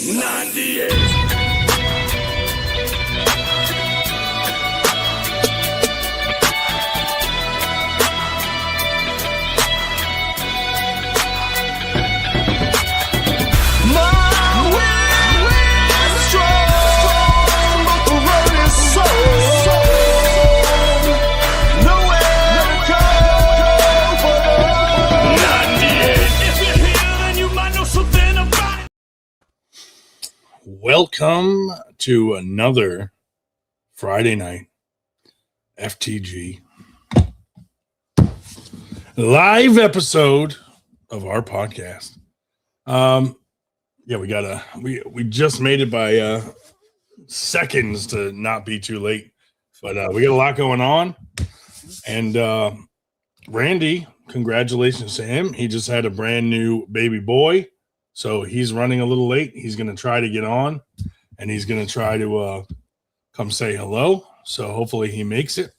98. Welcome to another Friday night FTG live episode of our podcast. We just made it by seconds to not be too late, but we got a lot going on. And Randy, congratulations to him. He just had a brand new baby boy. So he's running a little late. He's going to try to get on, and he's going to try to come say hello. So hopefully he makes it.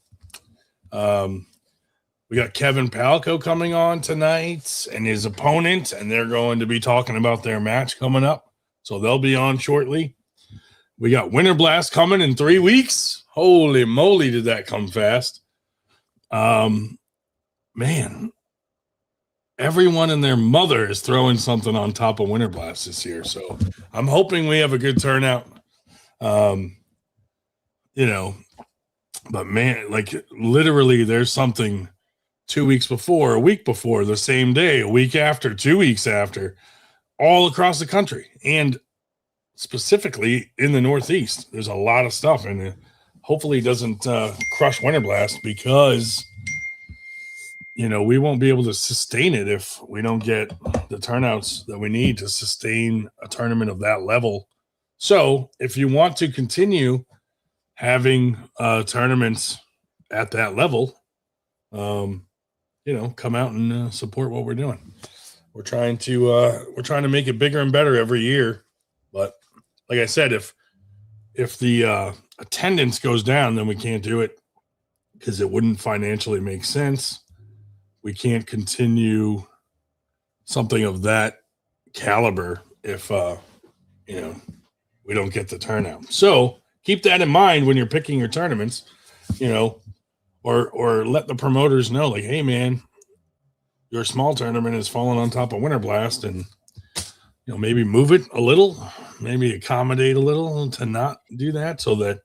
We got Kevin Palco coming on tonight and his opponent, and they're going to be talking about their match coming up. So they'll be on shortly. We got Winter Blast coming in 3 weeks. Holy moly, did that come fast. Man. Everyone and their mother is throwing something on top of Winter Blast this year. So I'm hoping we have a good turnout. But man, like literally there's something 2 weeks before, a week before, the same day, a week after, 2 weeks after, all across the country. And specifically in the Northeast, there's a lot of stuff. And hopefully it doesn't crush Winter Blast because we won't be able to sustain it if we don't get the turnouts that we need to sustain a tournament of that level. So if you want to continue having tournaments at that level, come out and support what we're doing. We're trying to make it bigger and better every year. But like I said, if the attendance goes down, then we can't do it because it wouldn't financially make sense. We can't continue something of that caliber if, we don't get the turnout. So keep that in mind when you're picking your tournaments, or let the promoters know, like, hey, man, your small tournament is falling on top of Winter Blast, and, maybe move it a little, maybe accommodate a little to not do that so that,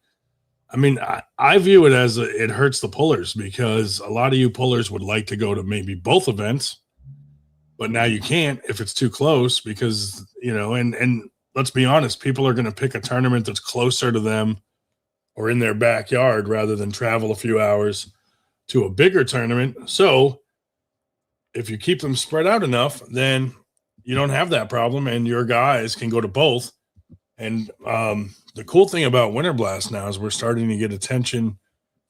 I view it as it hurts the pullers because a lot of you pullers would like to go to maybe both events, but now you can't if it's too close because, and let's be honest, people are going to pick a tournament that's closer to them or in their backyard rather than travel a few hours to a bigger tournament. So if you keep them spread out enough, then you don't have that problem and your guys can go to both. And, the cool thing about Winter Blast now is we're starting to get attention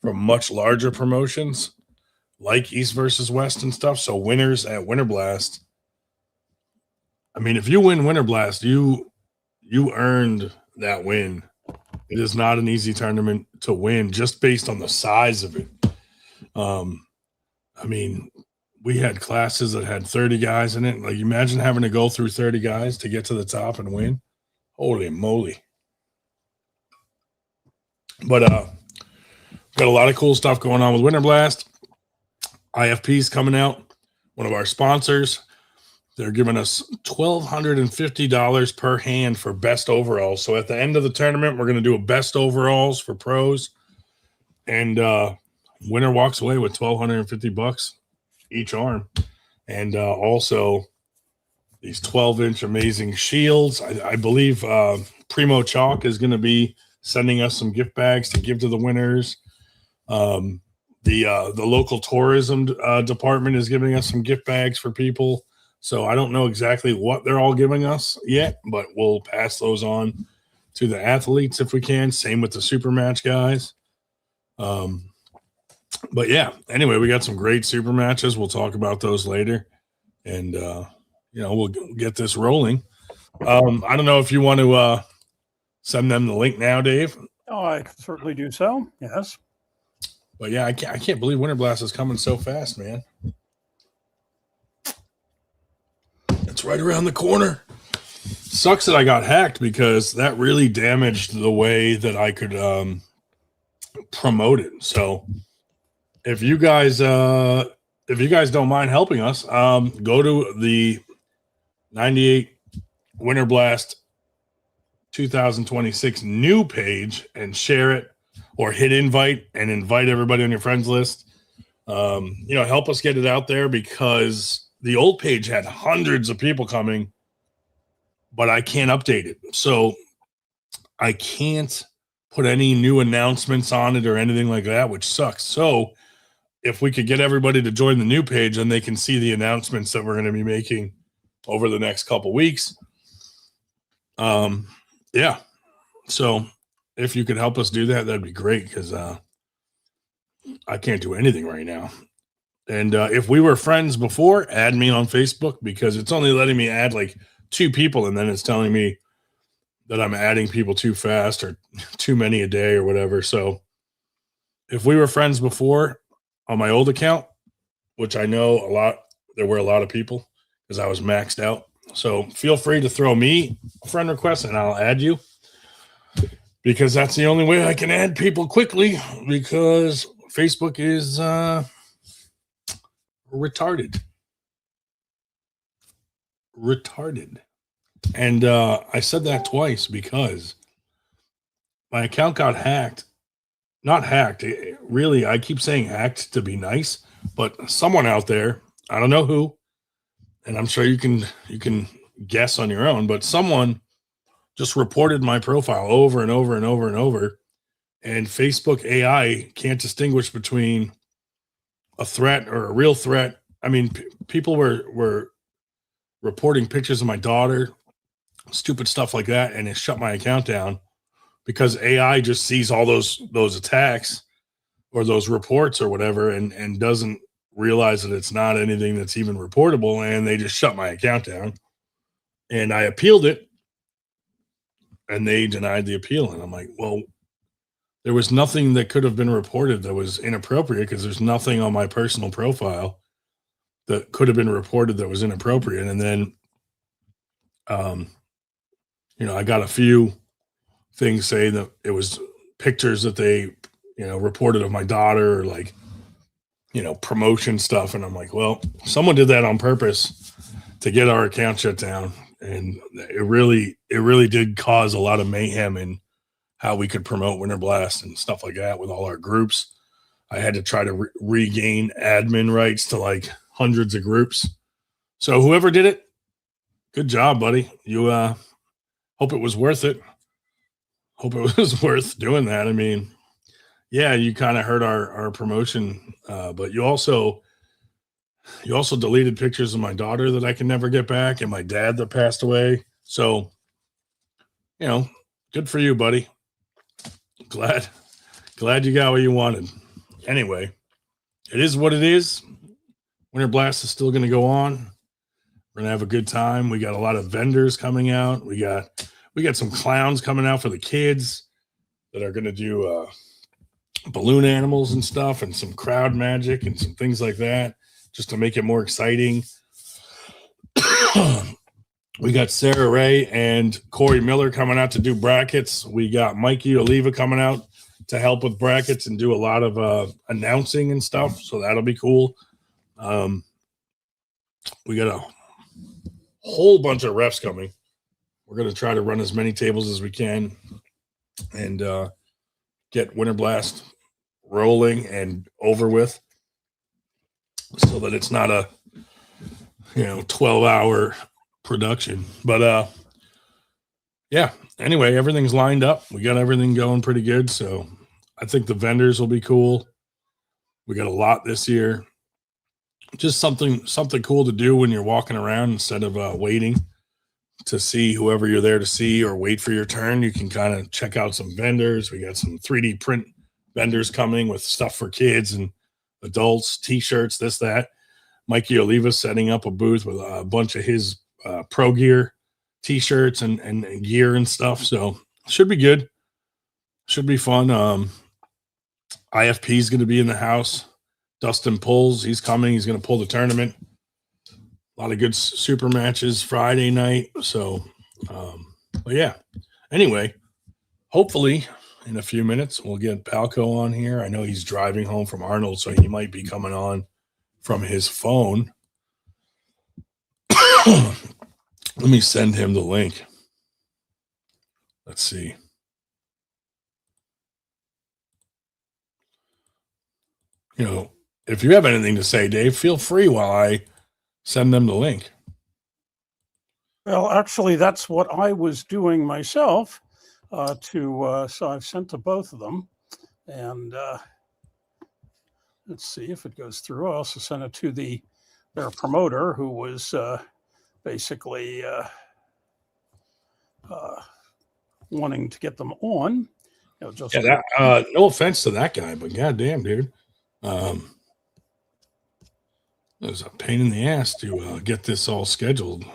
from much larger promotions like East versus West and stuff. So winners at Winter Blast, if you win Winter Blast, you earned that win. It is not an easy tournament to win just based on the size of it. We had classes that had 30 guys in it. Like, imagine having to go through 30 guys to get to the top and win. Holy moly. But got a lot of cool stuff going on with Winter Blast. IFP's coming out, one of our sponsors. They're giving us $1,250 per hand for best overalls. So at the end of the tournament, we're going to do a best overalls for pros. And winner walks away with $1,250 each arm. And also these 12-inch amazing shields. I believe Primo Chalk is going to be sending us some gift bags to give to the winners. The local tourism department is giving us some gift bags for people. So I don't know exactly what they're all giving us yet, but we'll pass those on to the athletes if we can. Same with the super match guys. But yeah, anyway, we got some great super matches. We'll talk about those later. And, we'll get this rolling. I don't know if you want to send them the link now, Dave. Oh, I can certainly do so. Yes. But yeah, I can't believe Winter Blast is coming so fast, man. It's right around the corner. Sucks that I got hacked because that really damaged the way that I could promote it. So if you guys don't mind helping us, go to the 98 Winter Blast 2026 new page and share it, or hit invite and invite everybody on your friends list. Help us get it out there, because the old page had hundreds of people coming, but I can't update it. So I can't put any new announcements on it or anything like that, which sucks. So if we could get everybody to join the new page, and they can see the announcements that we're going to be making over the next couple weeks. Yeah. So if you could help us do that, that'd be great, because I can't do anything right now. And if we were friends before, add me on Facebook, because it's only letting me add like 2 people, and then it's telling me that I'm adding people too fast or too many a day or whatever. So if we were friends before on my old account, which I know there were a lot of people because I was maxed out. So feel free to throw me a friend request and I'll add you, because that's the only way I can add people quickly, because Facebook is retarded. And I said that twice because my account got hacked. Not hacked. Really, I keep saying hacked to be nice, but someone out there, I don't know who, and I'm sure you can guess on your own, but someone just reported my profile over and over and over and over. And Facebook AI can't distinguish between a threat or a real threat. I mean, people were reporting pictures of my daughter, stupid stuff like that, and it shut my account down because AI just sees all those attacks or those reports or whatever, and doesn't realize that it's not anything that's even reportable, and they just shut my account down. And I appealed it, and they denied the appeal. And I'm like, well, there was nothing that could have been reported that was inappropriate, because there's nothing on my personal profile that could have been reported that was inappropriate. And then, I got a few things say that it was pictures that they, reported of my daughter, or like, promotion stuff. And I'm like, well, someone did that on purpose to get our account shut down. And it really did cause a lot of mayhem in how we could promote Winter Blast and stuff like that with all our groups. I had to try to regain admin rights to like hundreds of groups. So whoever did it, good job, buddy. You hope it was worth it. Hope it was worth doing that. I mean, yeah, you kind of hurt our promotion, but you also deleted pictures of my daughter that I can never get back, and my dad that passed away. So, good for you, buddy. Glad you got what you wanted. Anyway, it is what it is. Winter Blast is still going to go on. We're going to have a good time. We got a lot of vendors coming out. We got some clowns coming out for the kids that are going to do balloon animals and stuff, and some crowd magic and some things like that, just to make it more exciting. We got Sarah Ray and Corey Miller coming out to do brackets. We got Mikey Oliva coming out to help with brackets and do a lot of announcing and stuff. So that'll be cool. We got a whole bunch of refs coming. We're going to try to run as many tables as we can and get Winter Blast rolling and over with, so that it's not a 12-hour production. But yeah, anyway, everything's lined up. We got everything going pretty good. So I think the vendors will be cool. We got a lot this year. Just something cool to do when you're walking around instead of waiting to see whoever you're there to see, or wait for your turn. You can kind of check out some vendors. We got some 3D print vendors coming with stuff for kids and adults, t-shirts, this, that. Mikey Oliva setting up a booth with a bunch of his pro gear t-shirts and gear and stuff. So should be good. Should be fun. IFP is going to be in the house. Dustin Pulls, he's coming. He's going to pull the tournament. A lot of good super matches Friday night. So But yeah, anyway, hopefully in a few minutes we'll get Palco on here. I know he's driving home from Arnold, so he might be coming on from his phone. Let me send him the link. Let's see. You know, if you have anything to say, Dave, feel free while I send them the link. Well, actually, that's what I was doing myself. So I've sent to both of them, and let's see if it goes through. I also sent it to their promoter, who was basically wanting to get them on. Just no offense to that guy, but goddamn, dude, it was a pain in the ass to get this all scheduled.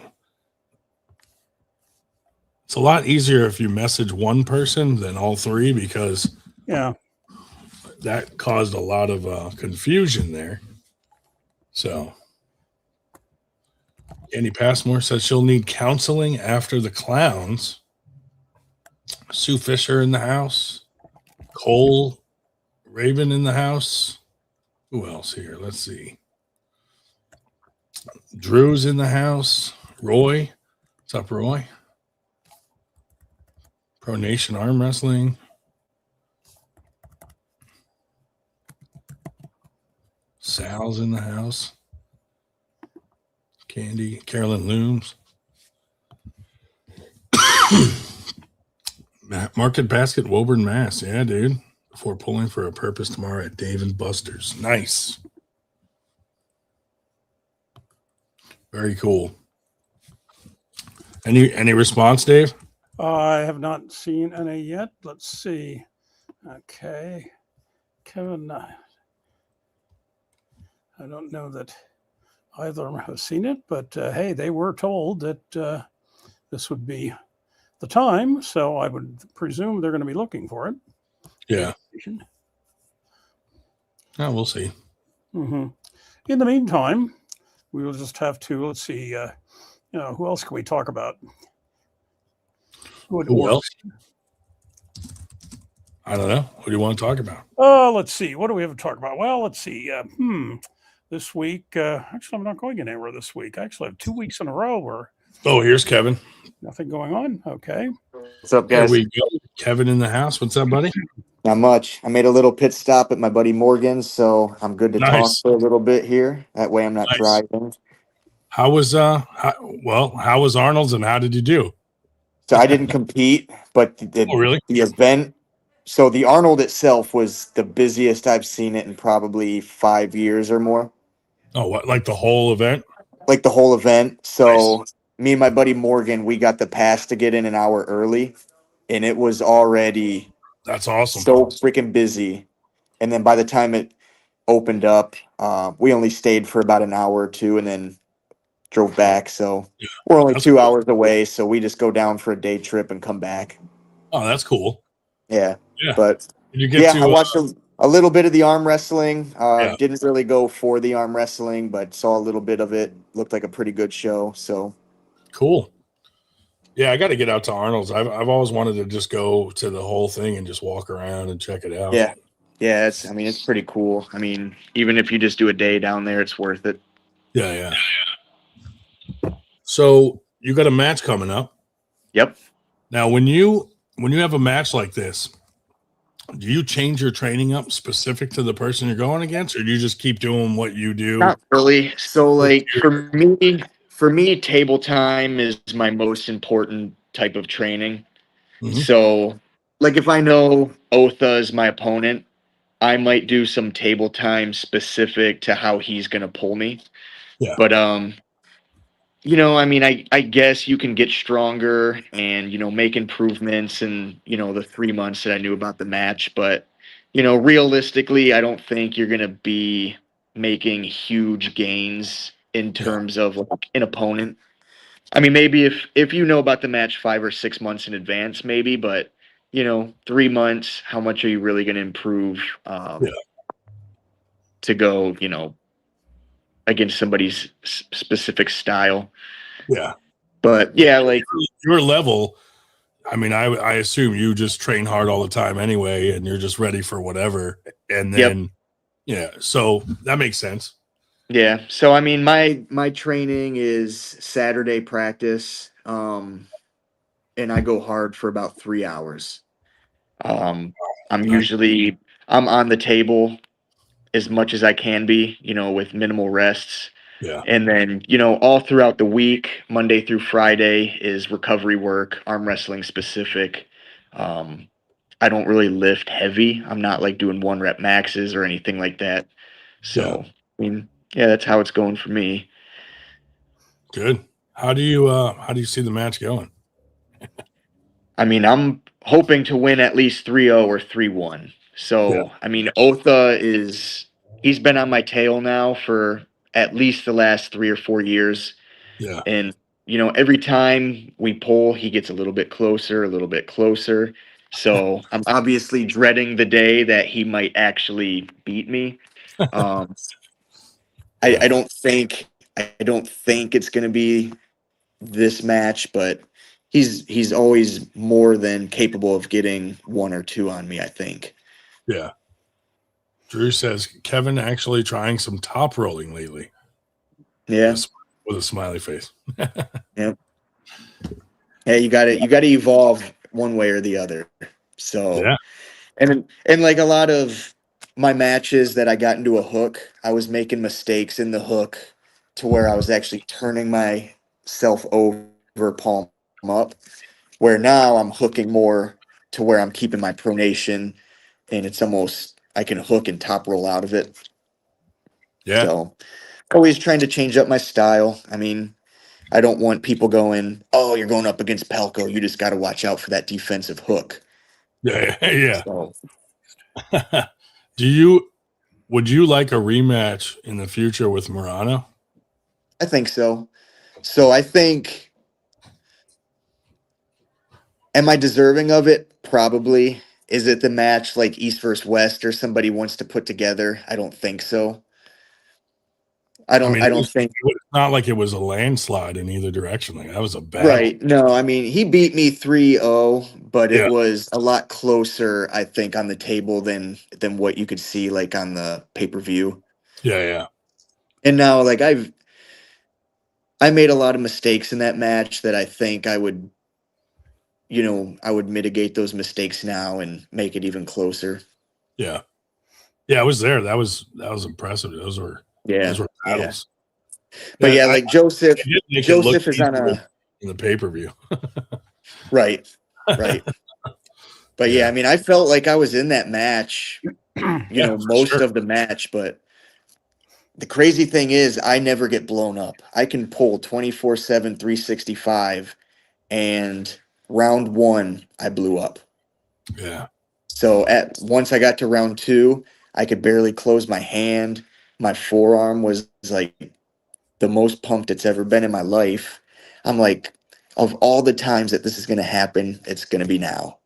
It's a lot easier if you message one person than all three, because that caused a lot of confusion there. So Andy Passmore says she'll need counseling after the clowns. Sue Fisher in the house. Cole Raven in the house. Who else here? Let's see. Drew's in the house. Roy. What's up, Roy? Pro Nation Arm Wrestling. Sal's in the house. Candy. Carolyn Looms. Market Basket, Woburn, Mass. Yeah, dude. Before pulling for a purpose tomorrow at Dave and Buster's. Nice. Very cool. Any response, Dave? I have not seen any yet. Let's see. Okay. Kevin, I don't know that either of them have seen it, but hey, they were told that this would be the time, so I would presume they're going to be looking for it. Yeah. Oh, we'll see. Mm-hmm. In the meantime, we will just have to, let's see, who else can we talk about? Who else? I don't know. What do you want to talk about? Let's see. What do we have to talk about? Well, let's see. This week, actually, I'm not going anywhere this week. I actually have 2 weeks in a row where. Oh, here's Kevin. Nothing going on. Okay. What's up, guys? There we go. Kevin in the house. What's up, buddy? Not much. I made a little pit stop at my buddy Morgan's, so I'm good to talk for a little bit here. That way I'm not driving. How was Arnold's and how did you do? So I didn't compete, but the event. So the Arnold itself was the busiest I've seen it in probably 5 years or more. Oh, what? Like the whole event? Like the whole event. So me and my buddy Morgan, we got the pass to get in an hour early, and it was already that's awesome. So freaking busy. And then by the time it opened up, we only stayed for about an hour or two and then drove back. So we're only 2 hours away. So we just go down for a day trip and come back. Oh, that's cool. Yeah. Yeah. But I watched a little bit of the arm wrestling. Didn't really go for the arm wrestling, but saw a little bit of it. Looked like a pretty good show. So cool. Yeah, I got to get out to Arnold's. I've always wanted to just go to the whole thing and just walk around and check it out. Yeah. Yeah, it's pretty cool. I mean, even if you just do a day down there, it's worth it. Yeah. So you got a match coming up. Yep. Now, when you have a match like this, do you change your training up specific to the person you're going against, or do you just keep doing what you do? Not really. So, like for me, table time is my most important type of training. Mm-hmm. So, like if I know Otha is my opponent, I might do some table time specific to how he's going to pull me. Yeah. But I mean, I guess you can get stronger and, make improvements in, the 3 months that I knew about the match. But, realistically, I don't think you're going to be making huge gains in terms of like an opponent. I mean, maybe if you know about the match 5 or 6 months in advance, maybe, but, 3 months, how much are you really going to improve to go, against somebody's specific style? Yeah. But yeah, like your level, I mean, I assume you just train hard all the time anyway, and you're just ready for whatever. And yep. then, yeah, so that makes sense. Yeah. So I mean my training is Saturday practice. And I go hard for about 3 hours. Um I'm Nice. usually I'm on the table as much as I can be, with minimal rests. Yeah, And then, all throughout the week, Monday through Friday is recovery work, arm wrestling specific. Um, I don't really lift heavy. I'm not like doing 1 rep maxes or anything like that. yeah, So, I mean, yeah, that's how it's going for me. good. How do you see the match going? I mean, I'm hoping to win at least 3-0 or 3-1. Yeah, So, I mean, he's been on my tail now for at least the last 3 or 4 years. yeah, And, every time we pull, he gets a little bit closer, a little bit closer. So I'm obviously dreading the day that he might actually beat me. Um, I, yeah, I don't think I don't think it's going to be this match, but he's always more than capable of getting 1 or 2 on me, I think. yeah. Drew says Kevin actually trying some top rolling lately Yeah. with a smiley face. Yeah. Hey, you got to evolve one way or the other. So, Yeah, and like a lot of my matches that I got into a hook, I was making mistakes in the hook to where I was actually turning myself over, palm up, where now I'm hooking more to where I'm keeping my pronation, and it's almost I can hook and top roll out of it. yeah, So always trying to change up my style. I mean, I don't want people going, "Oh, you're going up against Palco. You just got to watch out for that defensive hook." yeah, yeah. So Would you like a rematch in the future with Murano? I think so. So I think, am I deserving of it? Probably. Is it the match like East versus West or somebody wants to put together? I don't think so. I I don't. mean, I don't think. it's not like it was a landslide in either direction. Like that was a battle. Right. No, I mean, he beat me 3-0, but it Yeah, was a lot closer, I think, on the table than what you could see like on the pay-per-view. yeah, yeah, And now like I made a lot of mistakes in that match that I think I would mitigate those mistakes now and make it even closer. yeah, yeah. I was there. That was impressive. Yeah. Those were Yeah. battles. But Yeah, yeah, I like Joseph did make it look Joseph is on easier a in the pay per view. right. Right. But yeah, I Yeah, mean, I felt like I was in that match, yeah, for most sure. of the match, but the crazy thing is I never get blown up. I can pull 24/7 365 and round 1 I blew up. Yeah, So at once I got to round 2, I could barely close my hand. My forearm was like the most pumped it's ever been in my life. I'm like, of all the times that this is going to happen, it's going to be now.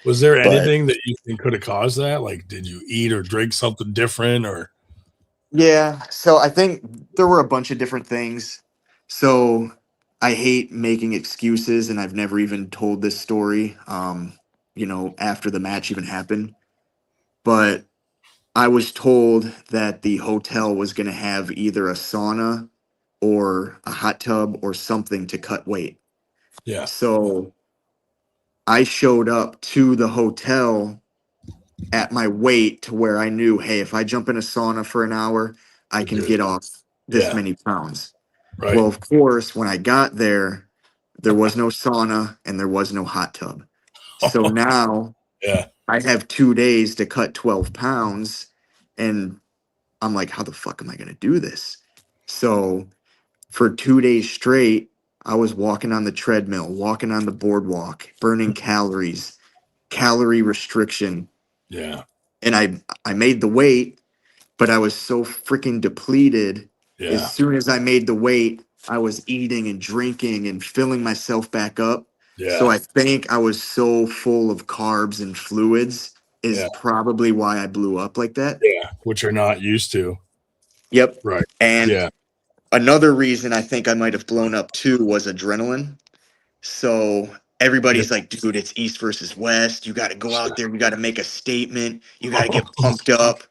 was there But anything that you think could have caused that? Like, did you eat or drink something different, or yeah, so I think there were a bunch of different things. So I hate making excuses, and I've never even told this story, after the match even happened. But I was told that the hotel was going to have either a sauna or a hot tub or something to cut weight. yeah, So I showed up to the hotel at my weight to where I knew, hey, if I jump in a sauna for an hour, I you're can good. get off this Yeah, many pounds. right. Well, of course, when I got there, there was no sauna and there was no hot tub. So now Yeah, I have 2 days to cut 12 pounds. And I'm like, how the fuck am I going to do this? So for 2 days straight, I was walking on the treadmill, walking on the boardwalk, burning calories, calorie restriction. yeah, And I made the weight, but I was so freaking depleted. As yeah, soon as I made the weight, I was eating and drinking and filling myself back up. So yeah, I think I was so full of carbs and fluids is yeah, probably why I blew up like that. yeah. Which you're not used to. Yep. Right. And Yeah, another reason I think I might have blown up too was adrenaline. So Yeah. everybody's like, dude, it's East versus West. You got to go out there. You got to make a statement. You got to get pumped up.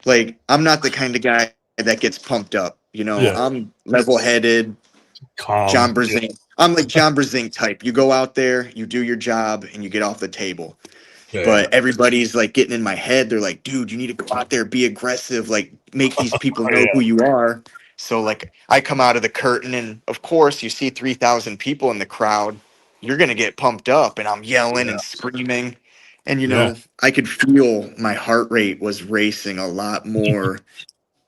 Like, I'm not the kind of guy that gets pumped up. You know, Yeah. I'm level headed, John Calm. Yeah. Brzezinski. I'm like John Brzezinski type. You go out there, you do your job, and you get off the table. Yeah. But everybody's like getting in my head. They're like, dude, you need to go out there, be aggressive, like make these people know Yeah. who you are. So like I come out of the curtain and of course you see 3,000 people in the crowd. You're going to get pumped up and I'm yelling Yeah. and screaming. And you Yeah. know, I could feel my heart rate was racing a lot more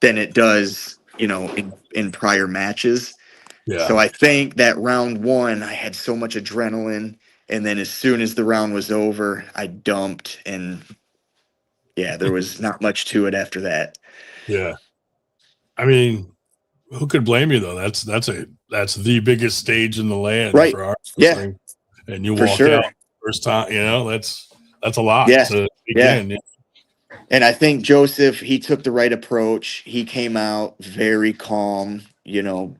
than it does, you know, in prior matches. Yeah. So I think that round one, I had so much adrenaline. And then as soon as the round was over, I dumped. And yeah, there was not much to it after that. Yeah. I mean, who could blame you though? That's the biggest stage in the land Right. for arm Yeah, wrestling, and you for walk out sure. first time. You know, that's a lot Yeah. to take Yeah. in. And I think Joseph, he took the right approach. He came out very calm. You know,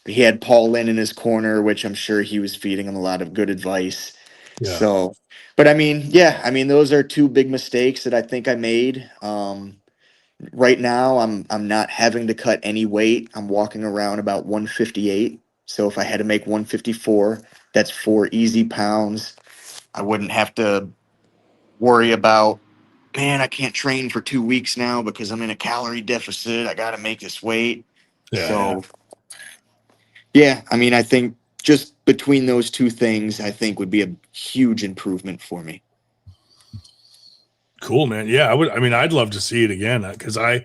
he had Paul Lynn in his corner, which I'm sure he was feeding him a lot of good advice. Yeah. So, but I mean, yeah, I mean, those are two big mistakes that I think I made. Right now, I'm not having to cut any weight. I'm walking around about 158. So if I had to make 154, that's 4 easy pounds. I wouldn't have to worry about, man, I can't train for 2 weeks now because I'm in a calorie deficit. I got to make this weight. Yeah. Yeah. So yeah, I mean, I think just between those two things, I think would be a huge improvement for me. Cool, man. Yeah, I would. I mean, I'd love to see it again because I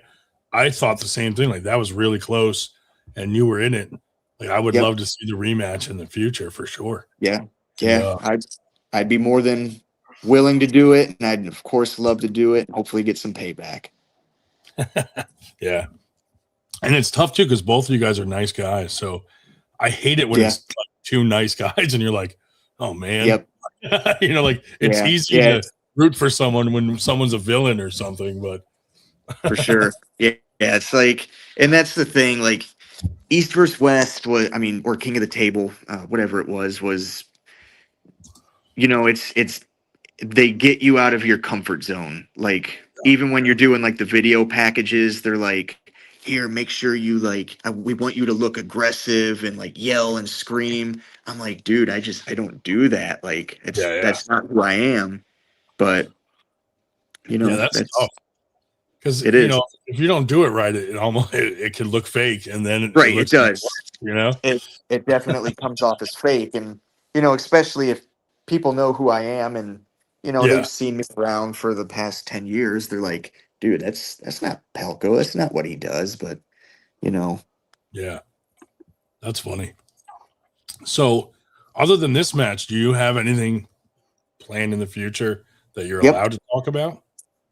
thought the same thing. Like that was really close, and you were in it. Like I would Yep. love to see the rematch in the future for sure. Yeah. And Yeah. I'd be more than willing to do it. And I'd of course love to do it and hopefully get some payback. yeah, and it's tough too because both of you guys are nice guys. So I hate it when Yeah. it's like two nice guys and you're like, oh man, Yep. you know, like it's Yeah. easy Yeah. to root for someone when someone's a villain or something, but For sure. Yeah. Yeah. It's like, and that's the thing, like East versus West was, I mean, or King of the Table, whatever it was, you know, it's, they get you out of your comfort zone. Like even when you're doing like the video packages, they're like, here, make sure you like, we want you to look aggressive and like yell and scream. I'm like, dude, I don't do that. Like yeah, that's not who I am. But you yeah, know, that's that's, tough because it you is. know if you don't do it right, it almost it can look fake, and then it Right. It looks even does. worse, you know. It definitely comes off as fake. And, you know, especially if people know who I am and, you know, Yeah, they've seen me around for the past 10 years. They're like, dude, that's not Palco. That's not what he does. But, you know, yeah, that's funny. So, other than this match, do you have anything planned in the future that you're yep. allowed to talk about?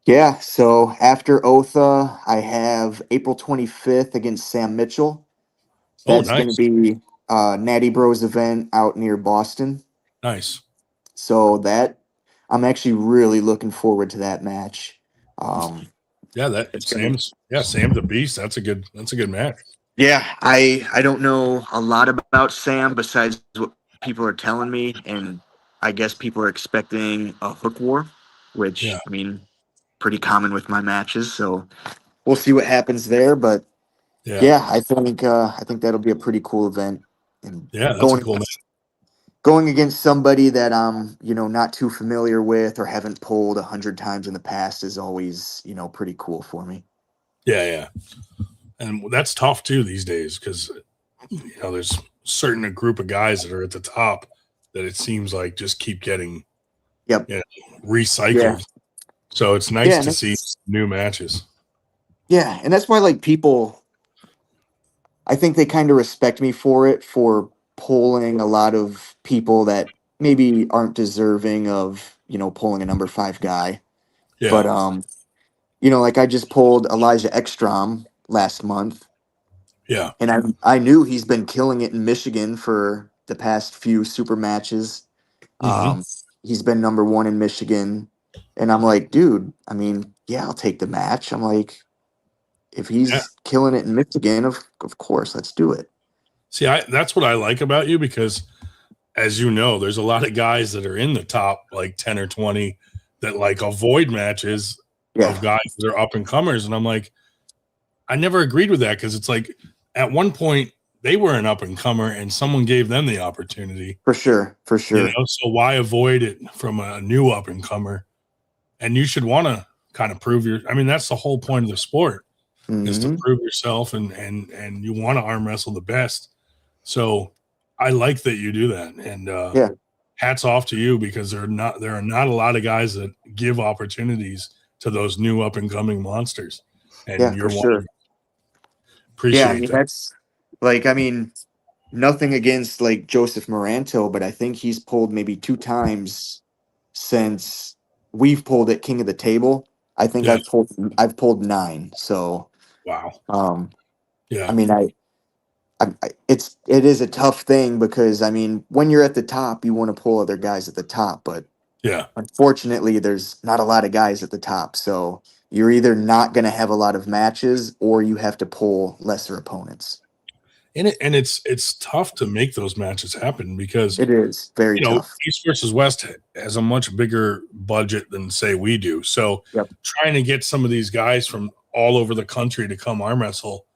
Yeah. So after Otha, I have April 25th against Sam Mitchell. Oh, That's going to nice, be Natty Bros event out near Boston. nice. So that I'm actually really looking forward to that match. Um, Yeah, that it's gonna Sam's a beast. That's a good match. Yeah, I don't know a lot about Sam besides what people are telling me, and I guess people are expecting a hook war, which Yeah, I mean, pretty common with my matches. So we'll see what happens there. But yeah, yeah, I think that'll be a pretty cool event, and yeah. That's a cool match. going against somebody that I'm not too familiar with or haven't pulled 100 times in the past is always pretty cool for me. Yeah, yeah. And that's tough too these days because there's a certain group of guys that are at the top that it seems like just keep getting Yep. recycled. Yeah. So it's nice Yeah, and to see new matches. Yeah, and that's why like people, I think they kind of respect me for it, for pulling a lot of people that maybe aren't deserving of, pulling a number 5 guy. But Yeah. like I just pulled Elijah Ekstrom last month, Yeah. and I knew he's been killing it in Michigan for the past few super matches. Mm-hmm. He's been number 1 in Michigan, and I'm like, dude, I mean, yeah, I'll take the match. I'm like, if Yeah. he's killing it in Michigan, of course, let's do it. See, that's what I like about you, because as you know, there's a lot of guys that are in the top like 10 or 20 that like avoid matches of guys that are up and comers. And I'm like, I never agreed with that, because it's like at one point they were an up and comer and someone gave them the opportunity. For sure. So why avoid it from a new up and comer? And you should want to kind of prove that's the whole point of the sport, is to prove yourself, and you want to arm wrestle the best. So I like that you do that, and hats off to you, because there are not a lot of guys that give opportunities to those new up and coming monsters, and you're for one. sure. Appreciate that. That's like, nothing against like Joseph Moranto, but I think he's pulled maybe 2 times since we've pulled at King of the Table. I think I've pulled 9. So wow. it is a tough thing, because when you're at the top, you want to pull other guys at the top, but unfortunately there's not a lot of guys at the top, so you're either not going to have a lot of matches, or you have to pull lesser opponents. And it's tough to make those matches happen, because it is very tough. East versus West has a much bigger budget than say we do. So trying to get some of these guys from all over the country to come arm wrestle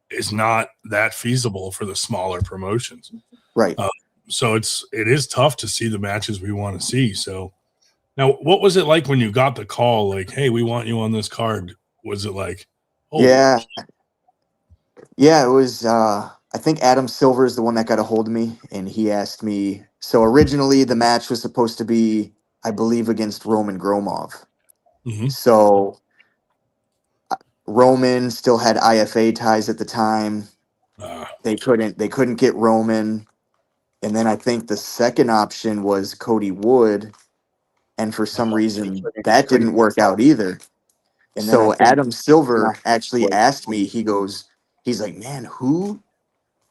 is not that feasible for the smaller promotions. Right. So it is tough to see the matches we want to see. So now, what was it like when you got the call, like, hey, we want you on this card? Was it like, oh, yeah, it was, I think Adam Silver is the one that got a hold of me, and he asked me. So originally the match was supposed to be, I believe, against Roman Gromov. So Roman still had IFA ties at the time. They couldn't get Roman. And then I think the second option was Cody Wood. And for some reason that didn't work out either. And so Adam Silver actually asked me, he's like, man, who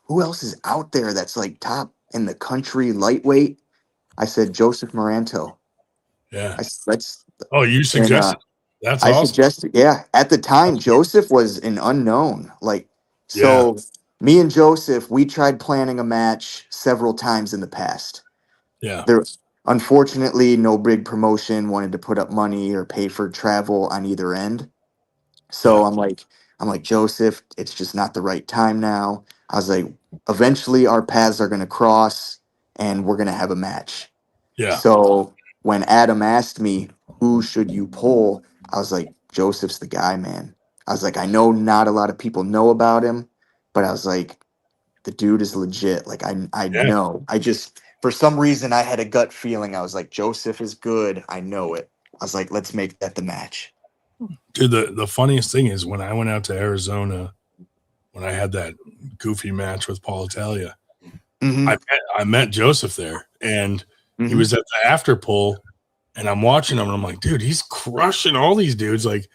else is out there that's like top in the country lightweight? I said, Joseph Moranto. Yeah. You suggested. That's I awesome. suggested, at the time, Joseph was an unknown. Me and Joseph, we tried planning a match several times in the past. Yeah. Unfortunately, no big promotion wanted to put up money or pay for travel on either end. So I'm like, Joseph, it's just not the right time now. I was like, eventually our paths are going to cross and we're going to have a match. Yeah. So when Adam asked me, who should you pull? I was like, Joseph's the guy, man. I was like, I know not a lot of people know about him, but I was like, the dude is legit. Like, I know. For some reason, I had a gut feeling. I was like, Joseph is good. I know it. I was like, let's make that the match. Dude, the funniest thing is when I went out to Arizona, when I had that goofy match with Paul Italia, I met Joseph there, and he was at the after pull, and I'm watching him, and I'm like, dude, he's crushing all these dudes, like,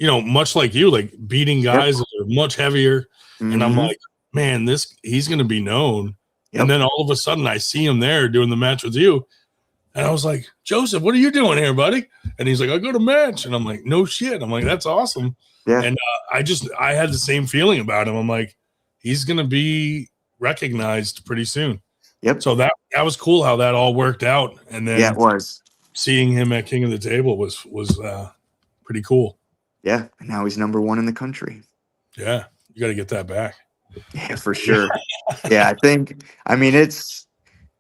much like you, like beating guys that are much heavier. And I'm like, man, he's going to be known. And then all of a sudden I see him there doing the match with you. And I was like, Joseph, what are you doing here, buddy? And he's like, I go to match. And I'm like, no shit. I'm like, that's awesome. Yeah. And I had the same feeling about him. I'm like, he's going to be recognized pretty soon. Yep. So that was cool how that all worked out. And then it was. Seeing him at King of the Table was pretty cool. Yeah. And now he's #1 in the country. Yeah. You got to get that back. Yeah, for sure. It's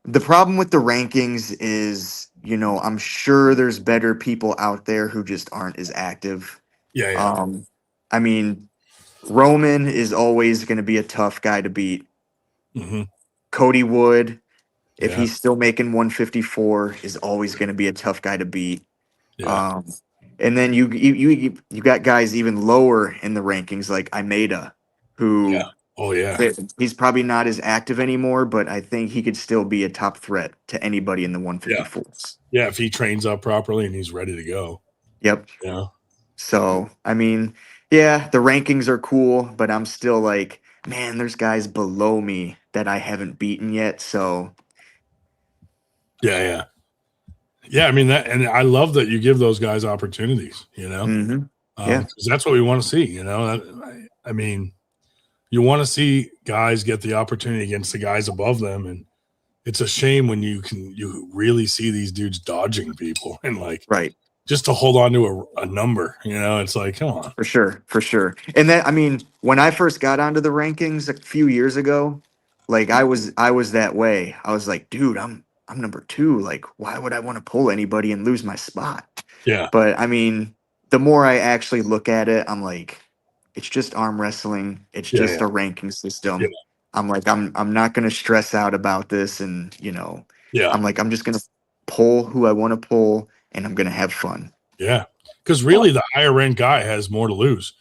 the problem with the rankings is, I'm sure there's better people out there who just aren't as active. Yeah. Roman is always going to be a tough guy to beat. Cody Wood, if he's still making 154, is always going to be a tough guy to beat. Yeah. And then you got guys even lower in the rankings like Imeda, who he's probably not as active anymore, but I think he could still be a top threat to anybody in the 154s. Yeah, if he trains up properly and he's ready to go. Yep. Yeah. So, the rankings are cool, but I'm still like, man, there's guys below me that I haven't beaten yet, so. Yeah, and I love that you give those guys opportunities, Yeah. Because that's what we want to see. You know, I mean, you want to see guys get the opportunity against the guys above them, and it's a shame when you really see these dudes dodging people and like Right. just to hold on to a number. You know, it's like, come on. For sure. For sure. And that, I mean, when I first got onto the rankings a few years ago, like I was that way. I was like, dude, I'm number 2. Like, why would I want to pull anybody and lose my spot? Yeah. But I mean, the more I actually look at it, I'm like, it's just arm wrestling. It's Yeah. just a ranking system. Yeah. I'm like, I'm not gonna stress out about this, and Yeah. I'm like, I'm just gonna pull who I want to pull, and I'm gonna have fun. Yeah. Because really, the higher ranked guy has more to lose.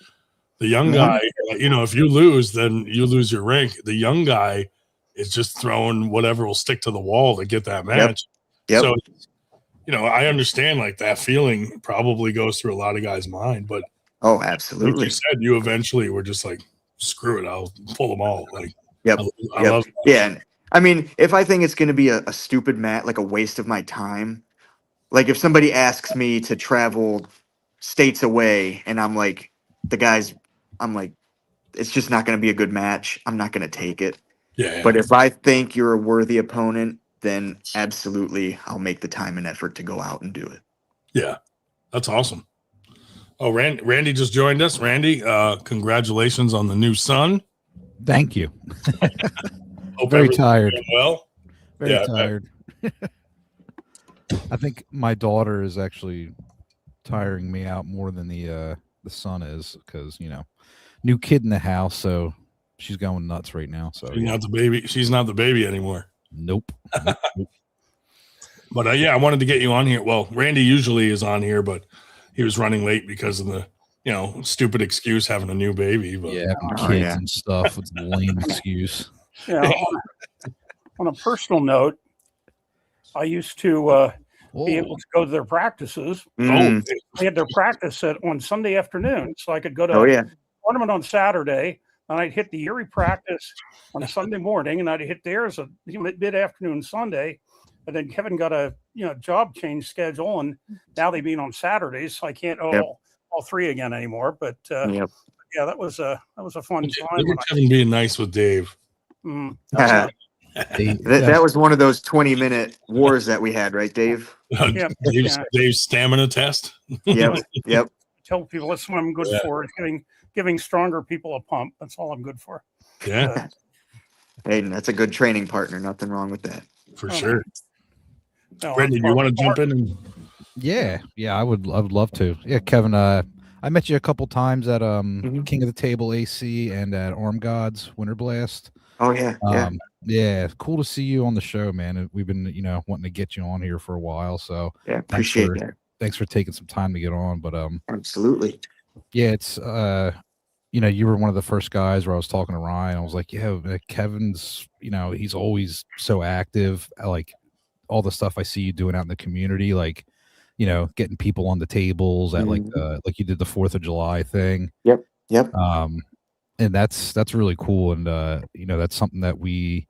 The young guy, if you lose, then you lose your rank. The young guy is just throwing whatever will stick to the wall to get that match. Yep. So, I understand like that feeling probably goes through a lot of guys' mind, but Oh, like absolutely. you said, you eventually were just like, screw it, I'll pull them all. Like, Yep. I love that. Yeah. And I mean, if I think it's going to be a stupid match, like a waste of my time, like if somebody asks me to travel states away and I'm like, I'm like, it's just not going to be a good match. I'm not going to take it. Yeah. But if I think you're a worthy opponent, then absolutely I'll make the time and effort to go out and do it. Yeah. That's awesome. Oh, Randy just joined us. Randy, congratulations on the new son. Thank you. Hope Very everything's tired. going well. Very tired. I think my daughter is actually tiring me out more than the son is, because new kid in the house, so she's going nuts right now. So She's not the baby. She's not the baby anymore. Nope. But I wanted to get you on here. Well, Randy usually is on here, but he was running late because of the stupid excuse having a new baby. But yeah, kids and stuff. It's a lame excuse. Yeah. On a personal note, I used to be able to go to their practices. Mm. They had their practice on Sunday afternoon, so I could go to a tournament on Saturday, and I'd hit the Erie practice on Sunday morning, and I'd hit theirs mid-afternoon Sunday. And then Kevin got a job change schedule, and now they meet on Saturdays, so I can't all 3 again anymore. But yeah, that was a fun time. Look at Kevin being nice with Dave. That was one of those 20-minute wars that we had, right, Dave? Dave's stamina test. Yep. Tell people that's what I'm good for. Is giving stronger people a pump. That's all I'm good for. Yeah. Hayden, that's a good training partner. Nothing wrong with that. For sure. No, Brendan, do you want to jump in? Yeah, I would love to. Yeah, Kevin, I met you a couple times at King of the Table AC and at Arm Gods Winter Blast. Oh yeah. Yeah, cool to see you on the show, man. We've been, wanting to get you on here for a while. So yeah, appreciate that. Thanks for taking some time to get on. But absolutely. Yeah, it's you were one of the first guys where I was talking to Ryan. I was like, yeah, Kevin's, he's always so active. I like all the stuff I see you doing out in the community, like, getting people on the tables at like you did the 4th of July thing. Yep. And that's really cool. And, that's something that we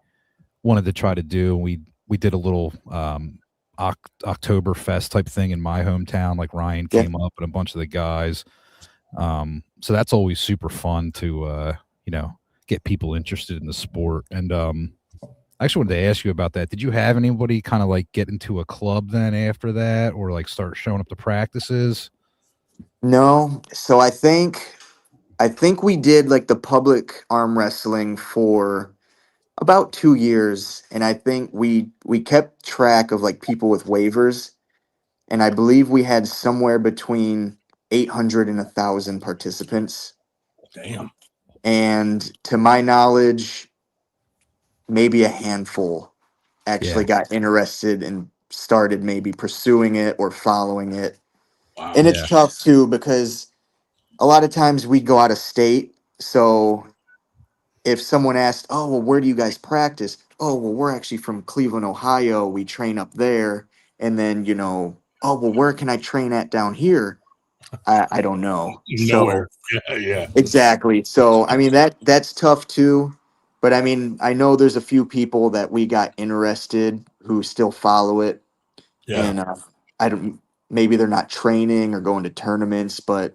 wanted to try to do. We did a little Oktoberfest type thing in my hometown. Like Ryan came up and a bunch of the guys. So that's always super fun to, get people interested in the sport. And I actually wanted to ask you about that. Did you have anybody kind of like get into a club then after that, or like start showing up to practices? No. So I think we did like the public arm wrestling for about 2 years. And I think we kept track of like people with waivers. And I believe we had somewhere between 800 and 1,000 participants. Damn. And to my knowledge, maybe a handful actually got interested and started maybe pursuing it or following it. Wow. And it's tough too, because a lot of times we go out of state. So if someone asked, oh, well, where do you guys practice? Oh, well, we're actually from Cleveland, Ohio. We train up there. And then, oh, well, where can I train at down here? I don't know. Nowhere. So, yeah. Exactly. So, I mean, that's tough too. But I mean, I know there's a few people that we got interested who still follow it. Yeah. And maybe they're not training or going to tournaments, but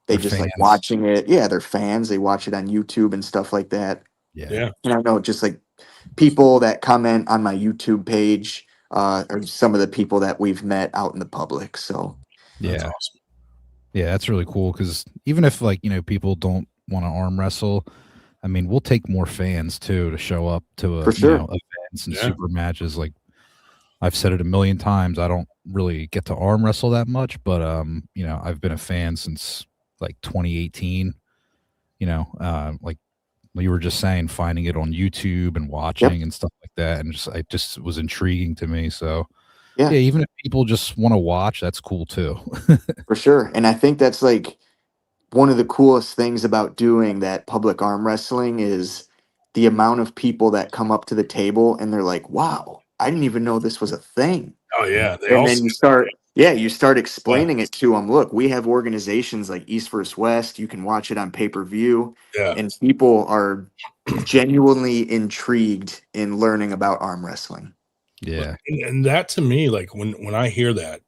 They They're just like fans. watching it. Yeah, they're fans. They watch it on YouTube and stuff like that. Yeah. Yeah. And I know just like people that comment on my YouTube page are some of the people that we've met out in the public. So That's Yeah. awesome. Yeah, that's really cool because even if like, people don't want to arm wrestle, I mean, we'll take more fans too to show up to for sure. events and Yeah. super matches. Like I've said it a million times, I don't really get to arm wrestle that much, but I've been a fan since like 2018. Like you were just saying, finding it on YouTube and watching and stuff like that, and it just was intriguing to me. So Yeah. yeah, even if people just want to watch, that's cool too. For sure. And I think that's like one of the coolest things about doing that public arm wrestling is the amount of people that come up to the table and they're like, wow, I didn't even know this was a thing. Oh yeah, they And all then you start explaining it to them. Look, we have organizations like East vs. West. You can watch it on pay-per-view. yeah. And people are genuinely intrigued in learning about arm wrestling. Yeah. And that to me, like when I hear that,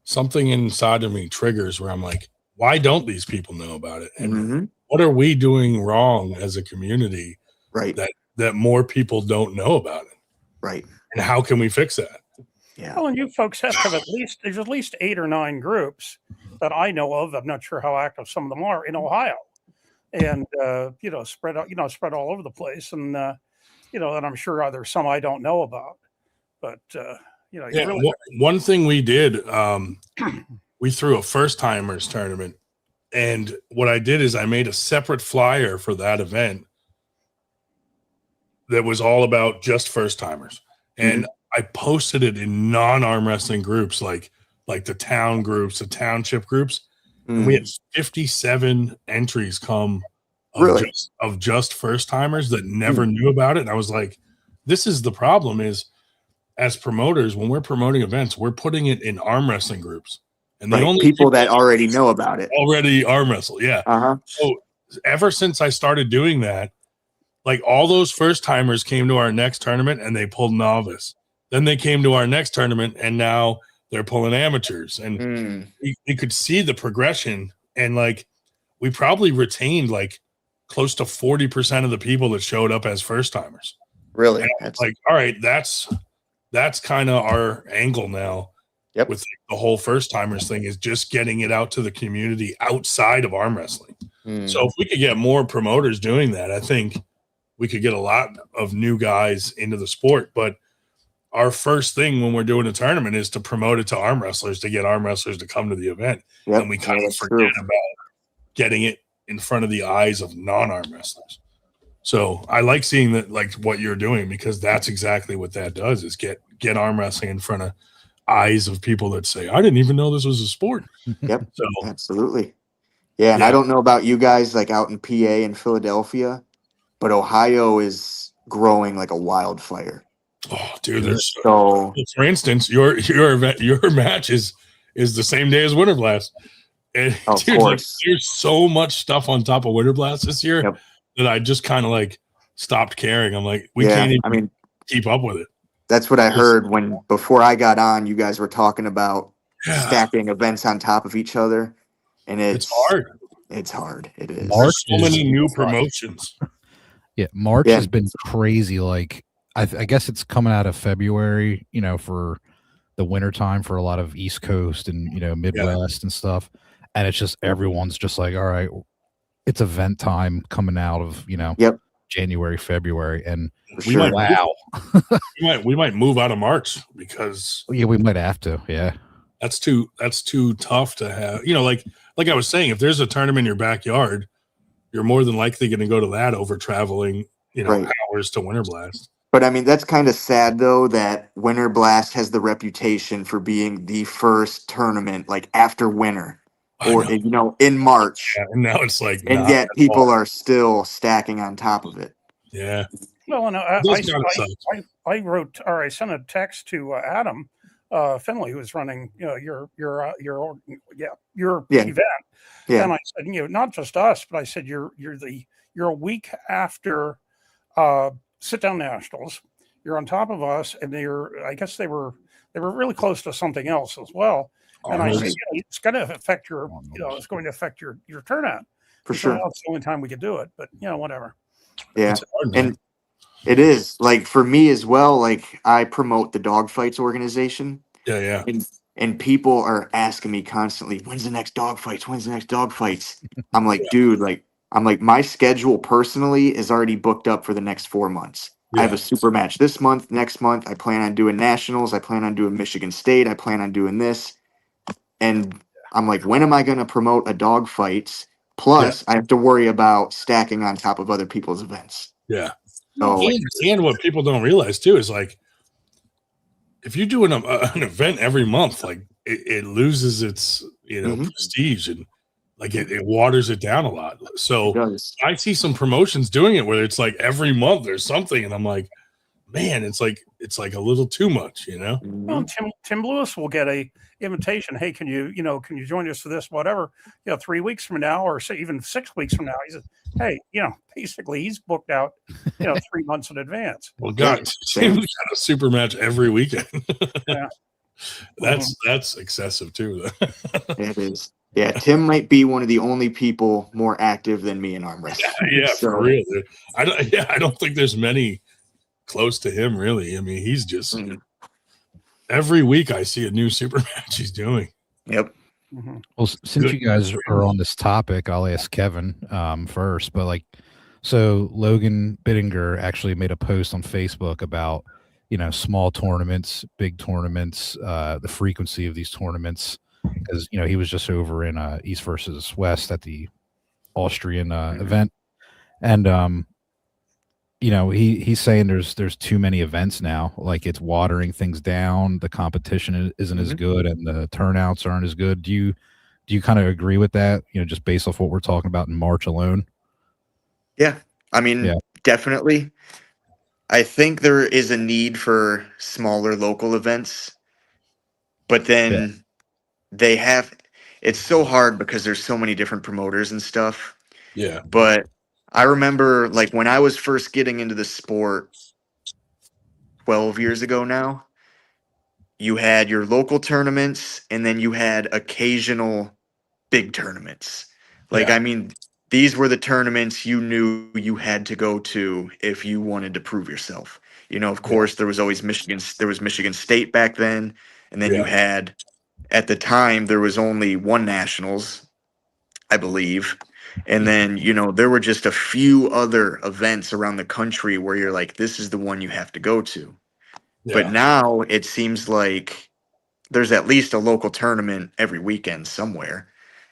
something inside of me triggers where I'm like, why don't these people know about it? And Mhm. what are we doing wrong as a community Right. that more people don't know about it? Right. And how can we fix that? Yeah. Well, and you folks have to have there's at least 8 or 9 groups that I know of. I'm not sure how active some of them are in Ohio, and spread out, spread all over the place, and and I'm sure there's some I don't know about, but Yeah, really, one thing we did, we threw a first timers tournament, and what I did is I made a separate flyer for that event that was all about just first timers, and I posted it in non-arm wrestling groups like the town groups, the township groups, and we had 57 entries come of Really? just first timers that never knew about it. And I was like, this is the problem is, as promoters, when we're promoting events, we're putting it in arm wrestling groups, and the Right. only People that already know about it. already arm wrestle. Yeah. Uh-huh. So ever since I started doing that, like all those first timers came to our next tournament and they pulled novice. Then they came to our next tournament and now they're pulling amateurs. And we could see the progression. And like we probably retained like close to 40% of the people that showed up as first timers. Really? And That's like, all right, that's kind of our angle now. Yep. With the whole first timers thing is just getting it out to the community outside of arm wrestling. So if we could get more promoters doing that, I think we could get a lot of new guys into the sport. But our first thing when we're doing a tournament is to promote it to arm wrestlers, to get arm wrestlers to come to the event. Yep. And we kind of that's forget true. about getting it in front of the eyes of non-arm wrestlers. So I like seeing that, like what you're doing, because that's exactly what that does is get arm wrestling in front of eyes of people that say, I didn't even know this was a sport. Yep. So Absolutely. Yeah. And I don't know about you guys like out in PA and Philadelphia, but Ohio is growing like a wildfire. oh, dude, there's So for instance, your event, your match is the same day as Winter Blast. And of dude, like, course. there's so much stuff on top of Winter Blast this year Yep. that I just kind of like stopped caring. I'm like, we Yeah, can't even I mean, keep up with it. that's what I heard when before I got on, you guys were talking about Yeah. stacking events on top of each other. And It's hard. It's hard. It is. March There's so is- many new promotions. Yeah, March Yeah. has been crazy. Like I guess it's coming out of February, for the winter time for a lot of East Coast and Midwest and stuff. And it's just everyone's just like, all right, it's event time coming out of Yep. January, February, and For We sure. might- wow, we might move out of March because yeah, we might have to, yeah, that's too tough to have. Like I was saying, if there's a tournament in your backyard, you're more than likely going to go to that over traveling, Right. hours to Winter Blast. But I mean, that's kind of sad though that Winter Blast has the reputation for being the first tournament like after winter I or know. in March. Yeah, and now it's like, And not yet at people all. are still stacking on top of it. Yeah. well, and This kinda sucks. I wrote or I sent a text to Adam Finley, who was running your Yeah. event. Yeah. And I said, not just us, but I said, you're a week after Sit Down Nationals. You're on top of us, and I guess they were they were really close to something else as well. And I said, Arnold's- it's going to affect your, it's going to affect your turnout. For He said, sure. well, it's the only time we could do it, but whatever. Yeah. It's hard, man. And it is like for me as well, like I promote the dog fights organization. yeah. And people are asking me constantly, when's the next dog fights? When's the next dog fights? I'm like, dude, my schedule personally is already booked up for the next 4 months. I have a super match this month, next month. I plan on doing nationals. I plan on doing Michigan State. I plan on doing this. And I'm like, when am I going to promote a dog fights? Plus, I have to worry about stacking on top of other people's events. Yeah. So, And what people don't realize too is like, if you do an event every month, like it loses its prestige, and like it waters it down a lot. So I see some promotions doing it where it's like every month there's something, and I'm like, man, it's like a little too much, Well, Tim Lewis will get a invitation. Hey, can you join us for this, whatever, 3 weeks from now, or say even 6 weeks from now? He says, hey, basically he's booked out, 3 months in advance. Well, God, Tim's got a super match every weekend. Yeah. That's excessive too. It is. Yeah, Tim might be one of the only people more active than me in arm wrestling. Yeah, for real. I don't think there's many close to him, really. I mean, he's just every week I see a new super match he's doing. Yep. Well, since you guys are on this topic, I'll ask Kevin first. But so Logan Bittinger actually made a post on Facebook about small tournaments, big tournaments, the frequency of these tournaments, because he was just over in East versus West at the Austrian event, and he's saying there's too many events now. Like it's watering things down. The competition isn't as good, and the turnouts aren't as good. Do you kind of agree with that? Just based off what we're talking about in March alone. Yeah, I mean, definitely. I think there is a need for smaller local events, but then it's so hard because there's so many different promoters and stuff. Yeah. But I remember when I was first getting into the sport 12 years ago now, you had your local tournaments and then you had occasional big tournaments. I mean, these were the tournaments you knew you had to go to if you wanted to prove yourself. Of course, there was always Michigan State back then. And then you had, at the time, there was only one nationals, I believe. And then, there were just a few other events around the country where you're like, this is the one you have to go to. Yeah. But now it seems like there's at least a local tournament every weekend somewhere.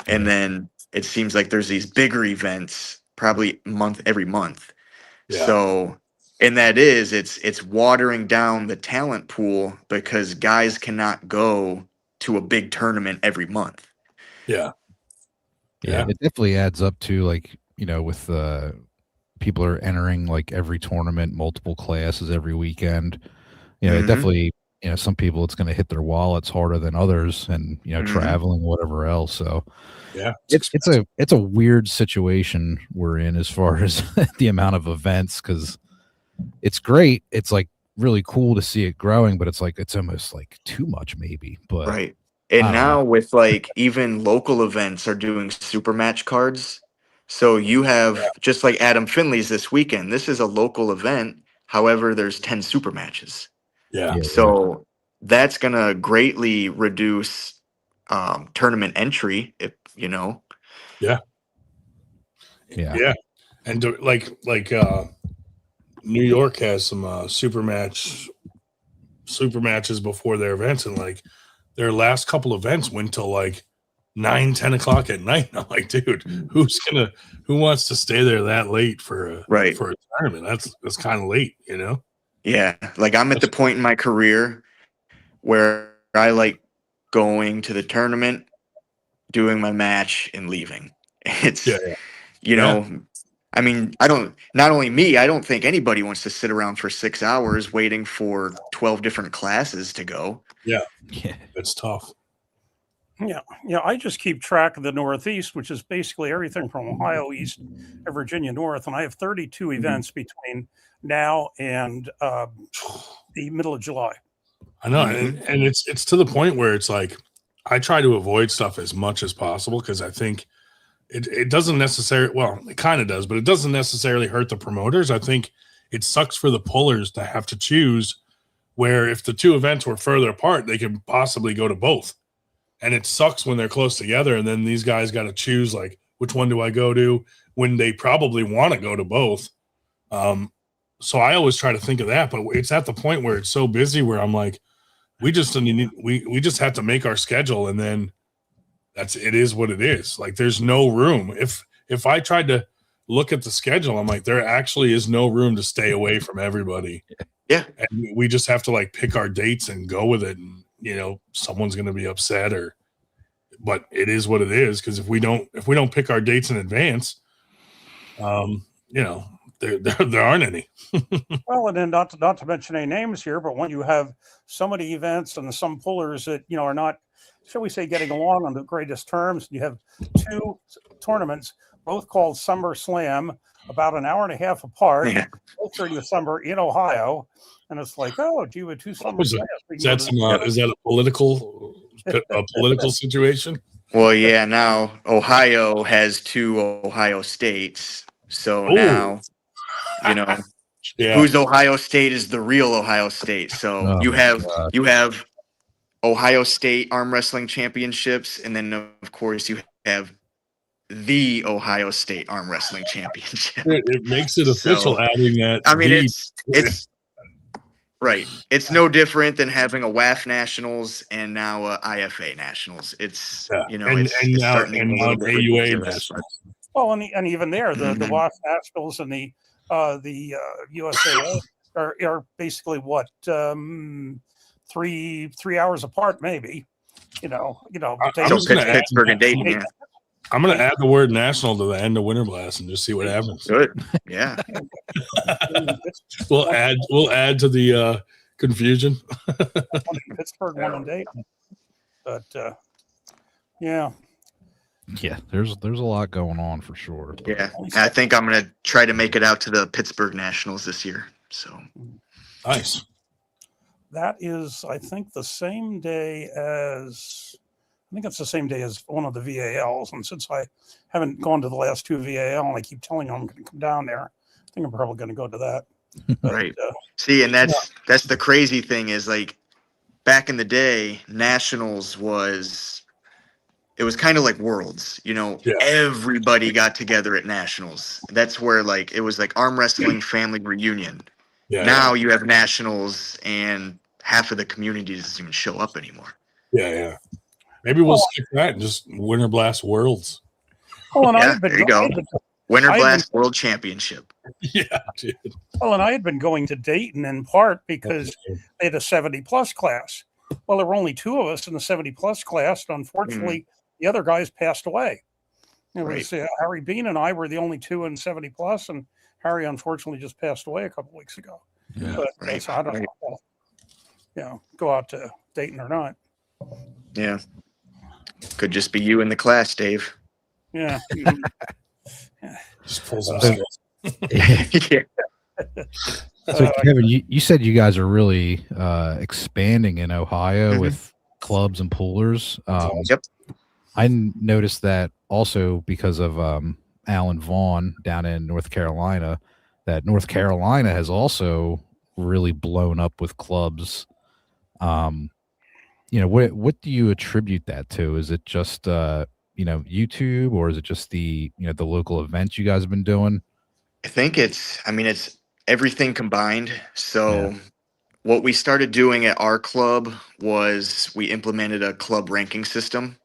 And then it seems like there's these bigger events probably every month. Yeah. So, and it's watering down the talent pool because guys cannot go to a big tournament every month. Yeah. Yeah, it definitely adds up to with people are entering every tournament, multiple classes every weekend. It definitely, some people it's going to hit their wallets harder than others, and traveling, whatever else. So yeah, it's a weird situation we're in as far as the amount of events, because it's great. It's really cool to see it growing, but it's almost too much maybe. But right. And now with even local events are doing super match cards. So you have just like Adam Finley's this weekend. This is a local event. However, there's 10 super matches. Yeah. So that's going to greatly reduce tournament entry, Yeah. Yeah. Yeah. And New York has some super matches before their events, and their last couple events went till 9-10 o'clock at night. And I'm like, dude, who wants to stay there that late for a tournament? That's kind of late, Yeah. I'm at the point in my career where I like going to the tournament, doing my match, and leaving. It's, I mean, not only me, I don't think anybody wants to sit around for 6 hours waiting for 12 different classes to go. Yeah. It's tough. Yeah. I just keep track of the Northeast, which is basically everything from Ohio East to Virginia North. And I have 32 events between now and the middle of July. I know, Mhm. and it's to the point where it's like I try to avoid stuff as much as possible because I think it doesn't necessarily, well, it kind of does, but it doesn't necessarily hurt the promoters. I think it sucks for the pullers to have to choose, where if the two events were further apart, they could possibly go to both. And it sucks when they're close together, and then these guys got to choose, like, which one do I go to, when they probably want to go to both. So I always try to think of that, but it's at the point where it's so busy where I'm like, we just have to make our schedule, and then it is what it is. Like, there's no room. If I tried to look at the schedule, I'm like, there actually is no room to stay away from everybody. Yeah. And we just have to like pick our dates and go with it. And someone's going to be upset, but it is what it is. Because if we don't pick our dates in advance, there aren't any. Well, and then not to mention any names here, but when you have so many events and some pullers that are not, shall we say, getting along on the greatest terms, you have two tournaments, both called Summer Slam, about an hour and a half apart, both during the summer in Ohio, and it's like, oh, do you have two Summer Slams? Is that a political situation? Well, yeah. Now Ohio has two Ohio states, so now whose Ohio State is the real Ohio State. So you have Ohio State Arm Wrestling Championships, and then of course you have the Ohio State Arm Wrestling Championship. It makes it official, adding that. I mean, it's right. It's no different than having a WAF Nationals and now a IFA Nationals. It's it's now starting to be a little bit AUA ridiculous. Nationals. Well, and even there, the WAF Nationals and the USA are basically what 3 hours apart, maybe. Pittsburgh and Dayton. Yeah. I'm going to add the word national to the end of Winter Blast and just see what happens. Good. Yeah. We'll add to the confusion. Pittsburgh, one in Dayton. But yeah. Yeah, there's a lot going on for sure. Yeah. I think I'm going to try to make it out to the Pittsburgh Nationals this year. So nice. That is, I think, the same day as it's the same day as one of the VALs. And since I haven't gone to the last two VAL and I keep telling them I'm going to come down there, I think I'm probably going to go to that. But, right. See, and that's the crazy thing is, like, back in the day, Nationals was kind of like Worlds. Everybody got together at Nationals. That's where, like, it was like Arm Wrestling family reunion. Yeah, now you have Nationals and half of the community doesn't even show up anymore. Yeah. Maybe we'll stick that and just Winter Blast Worlds. Well, and there you go. Winter Blast World Championship. Yeah, dude. Well, and I had been going to Dayton in part because they had a 70-plus class. Well, there were only two of us in the 70-plus class, and unfortunately, the other guys passed away. It was Harry Bean and I were the only two in 70-plus, and Harry unfortunately just passed away a couple weeks ago. Yeah. But so I don't know, go out to Dayton or not. Yeah. Could just be you in the class, Dave. Yeah. Just pull some skills. Yeah. So, Kevin, you said you guys are really expanding in Ohio with clubs and pullers. Yep. I noticed that also because of Alan Vaughn down in North Carolina, that North Carolina has also really blown up with clubs. What do you attribute that to? Is it just YouTube, or is it just the the local events you guys have been doing? I think it's everything combined. So what we started doing at our club was we implemented a club ranking system.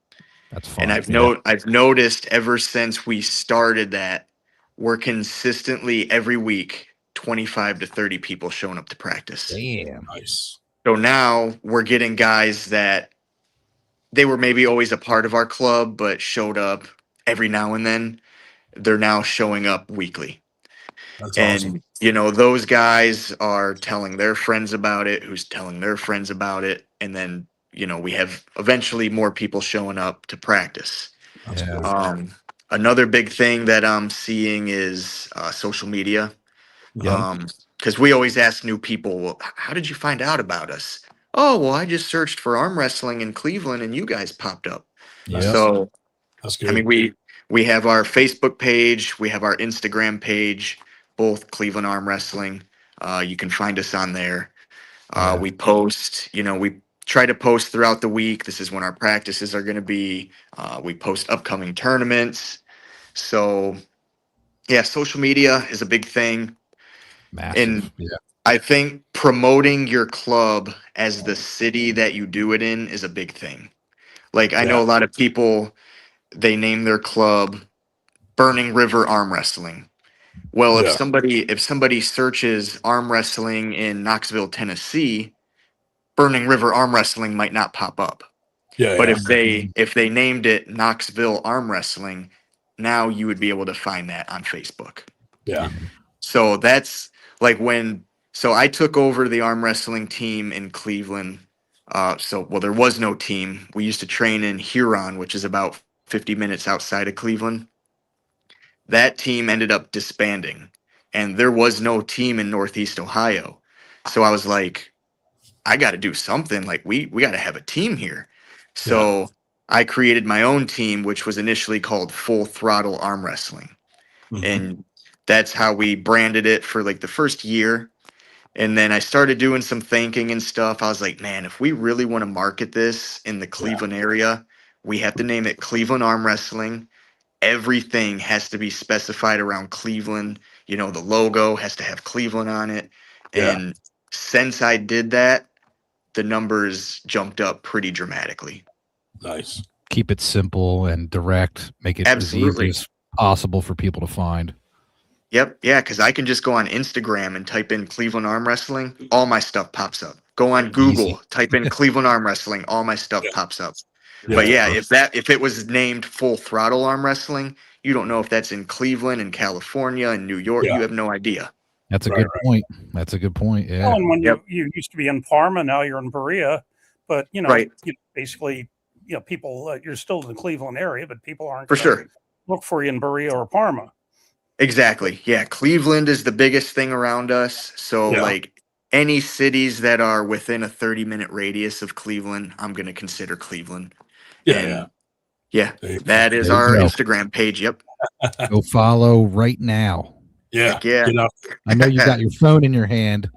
That's fun. And I've noticed ever since we started that, we're consistently every week 25 to 30 people showing up to practice. Damn. Nice. So now we're getting guys that they were maybe always a part of our club, but showed up every now and then. They're now showing up weekly. That's and awesome. Those guys are telling their friends about it, who's telling their friends about it. And then, we have eventually more people showing up to practice. Another big thing that I'm seeing is social media. Because we always ask new people, well, how did you find out about us? oh, well, I just searched for arm wrestling in Cleveland and you guys popped up. Yeah. So, That's I mean, good. we have our Facebook page, we have our Instagram page, both Cleveland Arm Wrestling. You can find us on there. Yeah. We post, we try to post throughout the week. This is when our practices are going to be. We post upcoming tournaments. So, yeah, social media is a big thing. And Massive. Yeah. I think promoting your club as the city that you do it in is a big thing. Like, I Yeah. know a lot of people, they name their club Burning River Arm Wrestling. Well, Yeah. if somebody searches arm wrestling in Knoxville, Tennessee, Burning River Arm Wrestling might not pop up. Yeah. But Yeah. if they named it Knoxville Arm Wrestling, now you would be able to find that on Facebook. Yeah. So that's like so I took over the arm wrestling team in Cleveland. Well, there was no team. We used to train in Huron, which is about 50 minutes outside of Cleveland. That team ended up disbanding, and there was no team in Northeast Ohio. So I was like, I got to do something. Like we got to have a team here. So I created my own team, which was initially called Full Throttle Arm Wrestling, Mhm. and that's how we branded it for like the first year. And then I started doing some thinking and stuff. I was like, man, if we really want to market this in the Cleveland area, we have to name it Cleveland Arm Wrestling. Everything has to be specified around Cleveland. The logo has to have Cleveland on it. Yeah. And since I did that, the numbers jumped up pretty dramatically. Nice. Keep it simple and direct. Make it as Absolutely. easy as possible for people to find. Yep. Yeah. Because I can just go on Instagram and type in Cleveland Arm Wrestling. All my stuff pops up. Go on Google, Easy. type in Cleveland Arm Wrestling. All my stuff Yeah. pops up. Yeah. But yeah, if it was named Full Throttle Arm Wrestling, you don't know if that's in Cleveland and California and New York. Yeah. You have no idea. That's a Right, good point. That's a good point. Yeah. Well, and when Yep. you used to be in Parma, now you're in Berea, but Right. Basically, people, you're still in the Cleveland area, but people aren't For gonna sure. look for you in Berea or Parma. Exactly. Yeah. Cleveland is the biggest thing around us. So Yeah. like any cities that are within a 30-minute radius of Cleveland, I'm going to consider Cleveland. Yeah. And Yeah. yeah, that is There you our go. Instagram page. Yep. Go follow right now. Yeah. Heck yeah. Get out. I know you got your phone in your hand.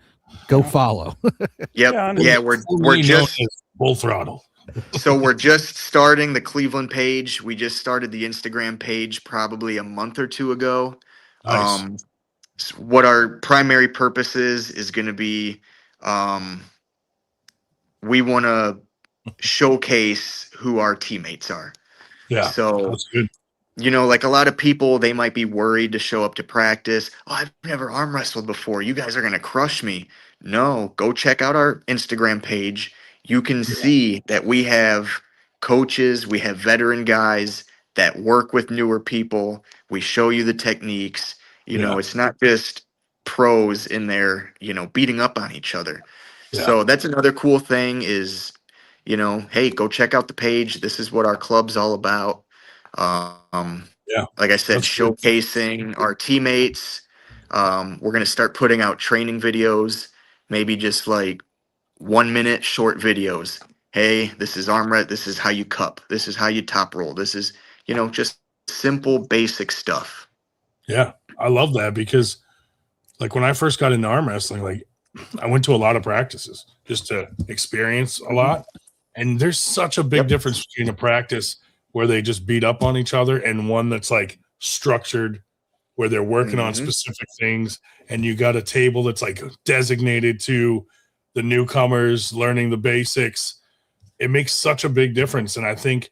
Go follow. Yep. Yeah, and- Yeah. Formerly We're known just, as Full Throttle. so we're just starting the Cleveland page. We just started the Instagram page probably a month or two ago. Nice. What our primary purpose is going to be, we want to showcase who our teammates are. Yeah. So, That's good. like a lot of people, they might be worried to show up to practice. Oh, I've never arm wrestled before. You guys are going to crush me. No, go check out our Instagram page. You can see that we have coaches, we have veteran guys that work with newer people. We show you the techniques. Yeah. It's not just pros in there, beating up on each other. Yeah. So that's another cool thing is, hey, go check out the page. This is what our club's all about. Yeah. Like I said, That's good. showcasing our teammates. We're going to start putting out training videos, maybe just like 1 minute short videos. Hey, this is this is how you cup. This is how you top roll. This is, just simple, basic stuff. Yeah. I love that because like when I first got into arm wrestling, like I went to a lot of practices just to experience a lot. And there's such a big Yep. difference between a practice where they just beat up on each other and one that's like structured where they're working on Mhm. specific things. And you got a table that's like designated to the newcomers learning the basics. It makes such a big difference. And I think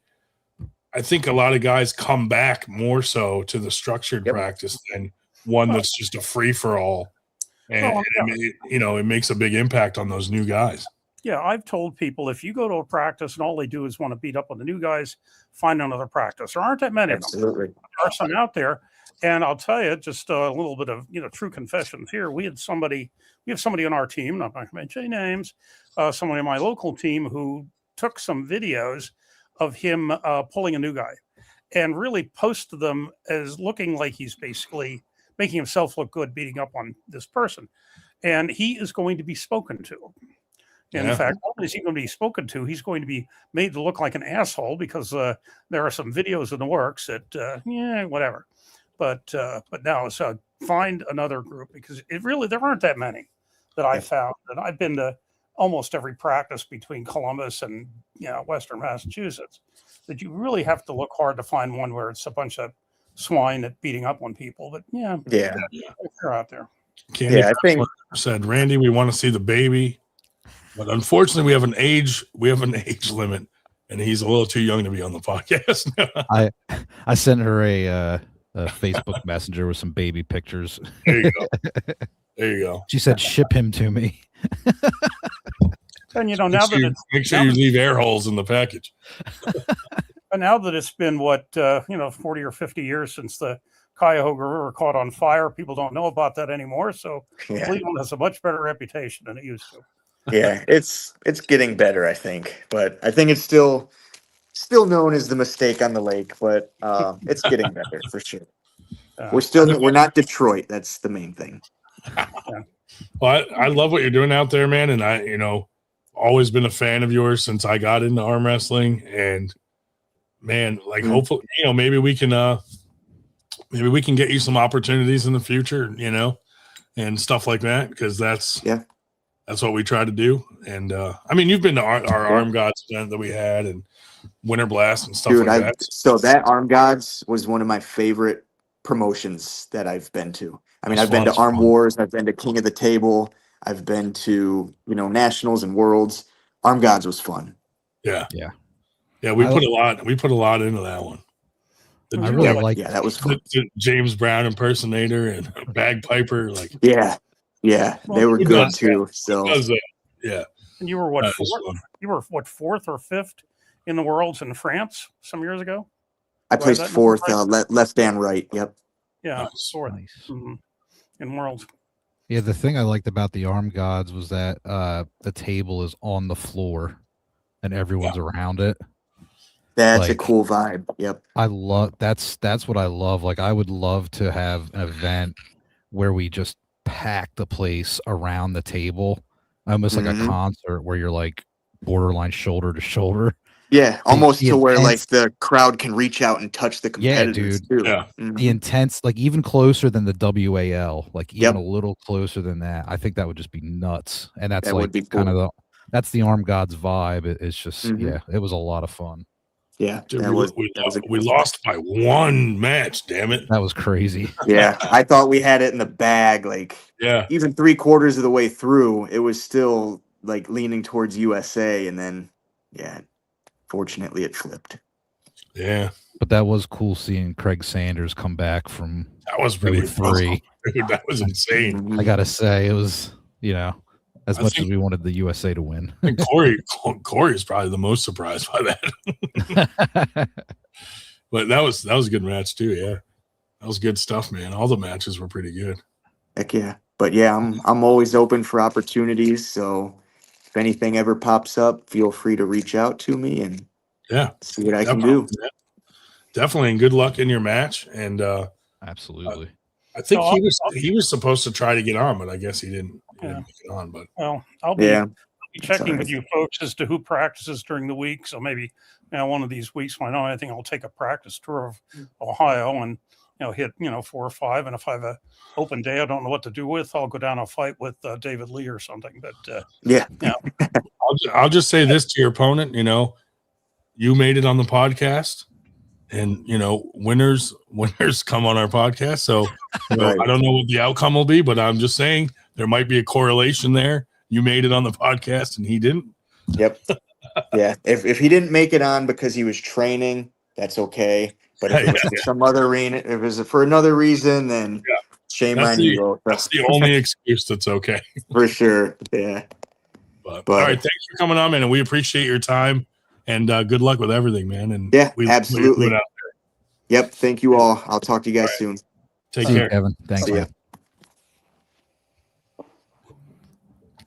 a lot of guys come back more so to the structured Yep. practice than one that's just a free for all. And, Well, it makes a big impact on those new guys. Yeah, I've told people if you go to a practice and all they do is want to beat up on the new guys, find another practice. There aren't that many of them. Absolutely. There are some out there. And I'll tell you, just a little bit of true confessions here. We have somebody on our team, not going to mention names, somebody on my local team who took some videos of him pulling a new guy and really posted them as looking like he's basically making himself look good, beating up on this person. And he is going to be spoken to. In fact, not only is he going to be spoken to, he's going to be made to look like an asshole because there are some videos in the works that, whatever. But now, so find another group because there aren't that many that I found. And I've been to almost every practice between Columbus and Western Massachusetts. That you really have to look hard to find one where it's a bunch of swine that beating up on people. But they're out there. Candy I think said, Randy, we want to see the baby, but unfortunately we have an age limit, and he's a little too young to be on the podcast. I sent her a Facebook Messenger with some baby pictures. There you go. She said, "Ship him to me." And now that make sure you leave air holes in the package. And now that it's been 40 or 50 years since the Cuyahoga River caught on fire, people don't know about that anymore. So Cleveland has a much better reputation than it used to. Yeah, it's getting better, I think, but I think it's still known as the mistake on the lake, but it's getting better for sure. We're not Detroit. That's the main thing. Well, I love what you're doing out there, man, and I always been a fan of yours since I got into arm wrestling, and man, like hopefully maybe we can get you some opportunities in the future, and stuff like that, because that's what we try to do. And I mean, you've been to our Arm Gods event that we had and Winter Blast and stuff like that. So that Arm Gods was one of my favorite promotions that I've been to. I mean, I've been to Arm Wars, I've been to King of the Table, I've been to Nationals and Worlds. Arm Gods was fun. Yeah. We put a lot into that one. I really like. Yeah, that was fun. The James Brown impersonator and bagpiper, like. Yeah, they were good too. So yeah. And you were fourth or fifth in the Worlds in France some years ago? I placed fourth, left and right. Yep. Yeah, fourth. Nice. In Worlds. Yeah, the thing I liked about the Arm Gods was that the table is on the floor and everyone's around it. That's a cool vibe. Yep. I love that's what I love. Like, I would love to have an event where we just pack the place around the table, almost like a concert where you're like borderline shoulder to shoulder. Yeah, almost to where like the crowd can reach out and touch the competitors too. Yeah. The intense, like even closer than the WAL, like even a little closer than that. I think that would just be nuts. And that's that like would be kind cool. of that's the Arm Gods vibe. It's just it was a lot of fun. Yeah, dude, we lost by one match. Damn it, that was crazy. Yeah, I thought we had it in the bag. Like, even 3/4 of the way through, it was still like leaning towards USA, and then fortunately it flipped. Yeah, but that was cool seeing Craig Sanders come back from. That was really awesome. Dude, that was insane. I gotta say, it was as much as we wanted the USA to win. And Corey is probably the most surprised by that. But that was a good match too. Yeah, that was good stuff, man. All the matches were pretty good. Heck yeah. But yeah, I'm always open for opportunities. So if anything ever pops up, feel free to reach out to me and see what I can do. Definitely, and good luck in your match. And absolutely. I think he was supposed to try to get on, but I guess he didn't get on. But I'll be checking with you folks as to who practices during the week. So maybe one of these weeks, when I know anything, I'll take a practice tour of Ohio and hit 4 or 5. And if I have an open day I don't know what to do with, I'll go down and fight with David Lee or something. But I'll just say this to your opponent. You made it on the podcast. And winners come on our podcast. So I don't know what the outcome will be, but I'm just saying there might be a correlation there. You made it on the podcast and he didn't. Yep. Yeah. If he didn't make it on because he was training, that's okay. But if it was for some other reason, if it was for another reason, then shame on you. That's the only excuse that's okay. For sure. Yeah. But all right, thanks for coming on, man, and we appreciate your time. And good luck with everything, man. And absolutely. Yep. Thank you all. I'll talk to you guys soon. Take care, Kevin. Thanks.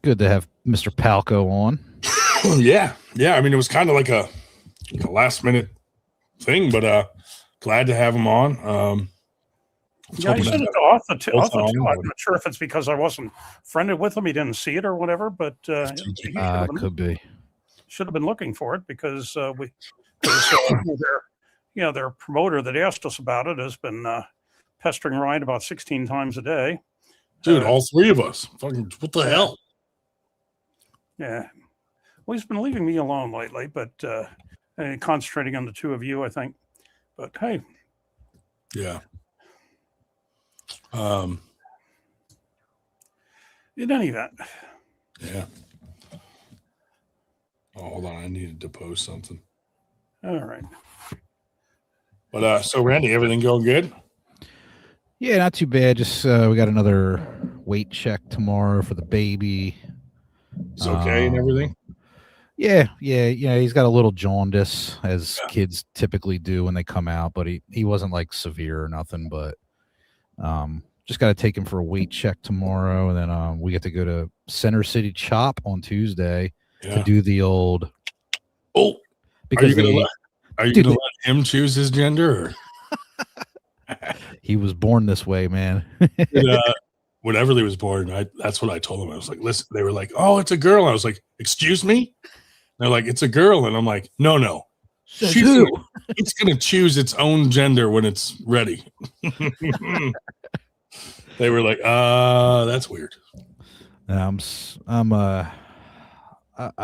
Good to have Mr. Palco on. Yeah. I mean, it was kind of like a last minute thing, but glad to have him on. Yeah, he said it to Arthur too. Both I'm on, not sure if it's because I wasn't friended with him. He didn't see it or whatever, but Could be. should have been looking for it because their promoter that asked us about it has been pestering Ryan about 16 times a day. Dude, all three of us. Fucking, what the hell? Yeah. Well, he's been leaving me alone lately, but concentrating on the two of you, I think. But hey. Yeah. In any event. Yeah. Oh, hold on. I needed to post something. All right. But so Randy, everything going good? Yeah, not too bad. Just we got another weight check tomorrow for the baby. It's okay and everything. Yeah. He's got a little jaundice, as kids typically do when they come out, but he wasn't like severe or nothing. But just got to take him for a weight check tomorrow, and then we get to go to Center City Chop on Tuesday to do the old. Oh, because are you gonna let him choose his gender? Or? He was born this way, man. When Everly was born, that's what I told him. I was like, listen, they were like, oh, it's a girl. I was like, excuse me? They're like, it's a girl. And I'm like, no. It's going to choose its own gender when it's ready. They were like, that's weird. I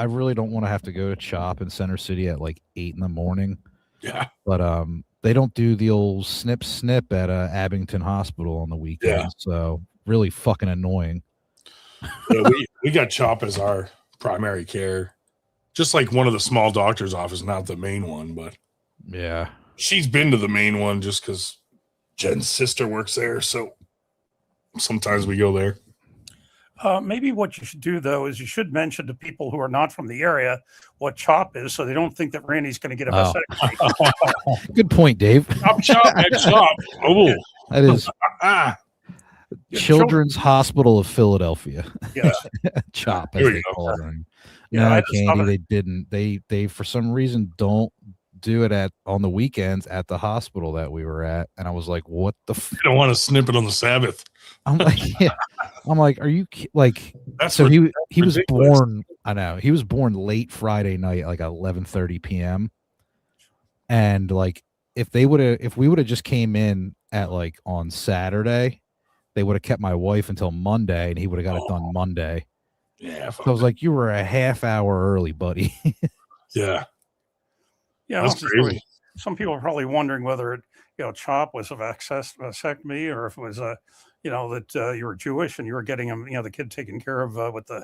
really don't want to have to go to Chop in Center City at like 8 a.m. Yeah. But they don't do the old snip at Abington Hospital on the weekend. Yeah. So really fucking annoying. Yeah, we got Chop as our primary care. Just like one of the small doctor's office, not the main one, but yeah. She's been to the main one just because Jen's sister works there. So sometimes we go there. Maybe what you should do, though, is you should mention to people who are not from the area what CHOP is, so they don't think that Randy's going to get a vasectomy. Good point, Dave. CHOP. Oh, that is Children's Hospital of Philadelphia. Yeah, CHOP, as they call it. No, Candy, they didn't. They for some reason don't do it on the weekends at the hospital that we were at, and I was like, "What the? You don't want to snip it on the Sabbath." I'm like, yeah. I'm like, are you like? That's so he was ridiculous. born. I know he was born late Friday night, like 11:30 p.m. And like, if we would have just came in at like on Saturday, they would have kept my wife until Monday, and he would have got it done Monday. Yeah, so I was like, you were a half hour early, buddy. Yeah, that's crazy. Some people are probably wondering whether CHOP was a vasectomy or if it was that you were Jewish and you were getting him, the kid taken care of with the,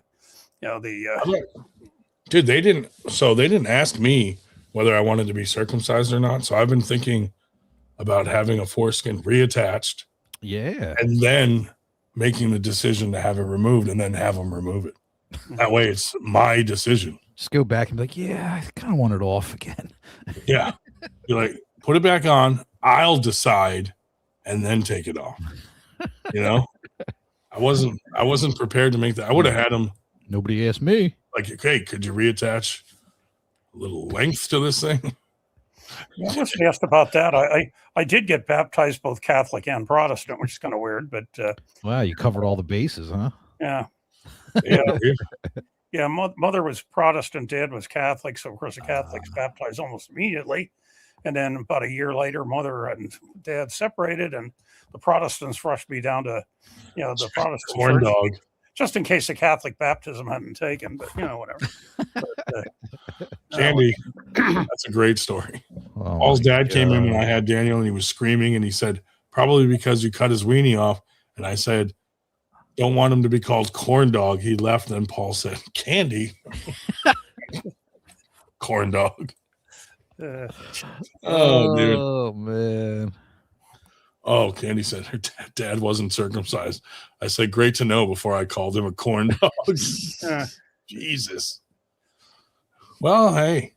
Dude, they didn't ask me whether I wanted to be circumcised or not. So I've been thinking about having a foreskin reattached. Yeah. And then making the decision to have it removed and then have them remove it. That way it's my decision. Just go back and be like, yeah, I kind of want it off again. Yeah. You're like, put it back on. I'll decide and then take it off. I wasn't prepared to make that. I would have had him. Nobody asked me. Like, okay, could you reattach a little length to this thing? I wasn't asked about that. I did get baptized both Catholic and Protestant, which is kind of weird, but wow, you covered all the bases, huh? Yeah. Yeah. Mother was Protestant, dad was Catholic, so of course the Catholics baptized almost immediately, and then about a year later, mother and dad separated, and the Protestants rushed me down to the Protestant corn church, dog, just in case the Catholic baptism hadn't taken, but whatever. Candy, that's a great story. Oh, Paul's dad came in when I had Daniel, and he was screaming, and he said, probably because you cut his weenie off. And I said, don't want him to be called corn dog. He left, and Paul said, Candy. Corn dog. Dude. Oh, man. Oh, Candy said her dad wasn't circumcised. I said, great to know, before I called him a corn dog. Jesus. Well, hey.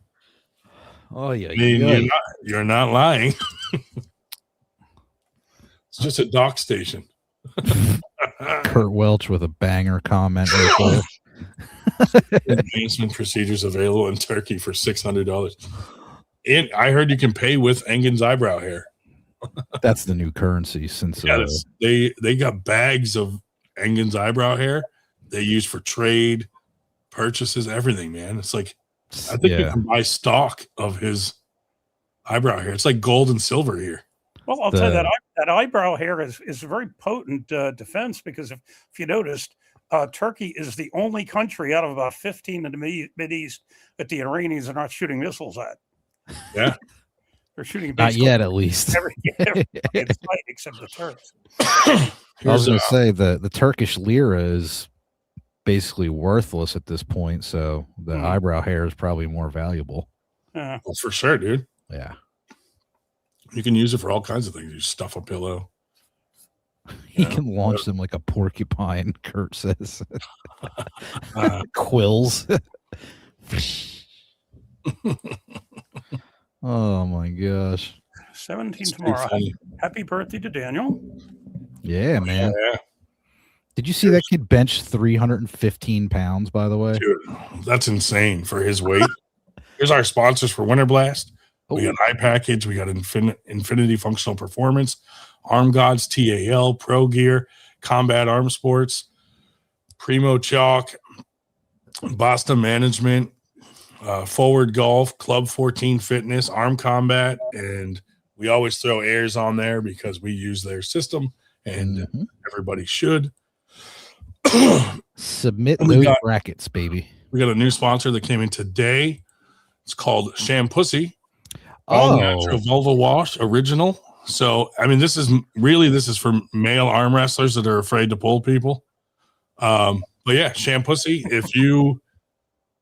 Oh, yeah. I mean, you're not lying. It's just a dock station. Kurt Welch with a banger comment. Enhancement procedures available in Turkey for $600. And I heard you can pay with Engen's eyebrow hair That's the new currency since Yeah, they got bags of Engen's eyebrow hair they use for trade, purchases, everything, man. It's like I think you can buy stock of his eyebrow hair. It's like gold and silver here. Well, I'll tell you that eyebrow hair is a very potent defense, because if you noticed, Turkey is the only country out of about 15 in the Mideast that the Iranians are not shooting missiles at. Yeah. They're shooting not yet, at least. every except the Turks. I was going to say the Turkish lira is basically worthless at this point, so the eyebrow hair is probably more valuable. Well, for sure, dude. Yeah. You can use it for all kinds of things. You stuff a pillow. He can launch them like a porcupine, Kurt says. Quills. Oh my gosh. 17 tomorrow. Happy birthday to Daniel. Yeah, man. Yeah. Did you see that kid bench 315 pounds, by the way? Dude, that's insane for his weight. Here's our sponsors for Winter Blast. We got iPackage, we got Infinity Functional Performance, Arm Gods, TAL, Pro Gear, Combat Arm Sports, Primo Chalk, Boston Management, Forward Golf, Club 14 Fitness, Arm Combat, and we always throw airs on there because we use their system, and everybody should. Submit those brackets, baby. We got a new sponsor that came in today. It's called Shampussy. All natural vulva wash, original. So, I mean, this is for male arm wrestlers that are afraid to pull people. But yeah, Shampussy. If you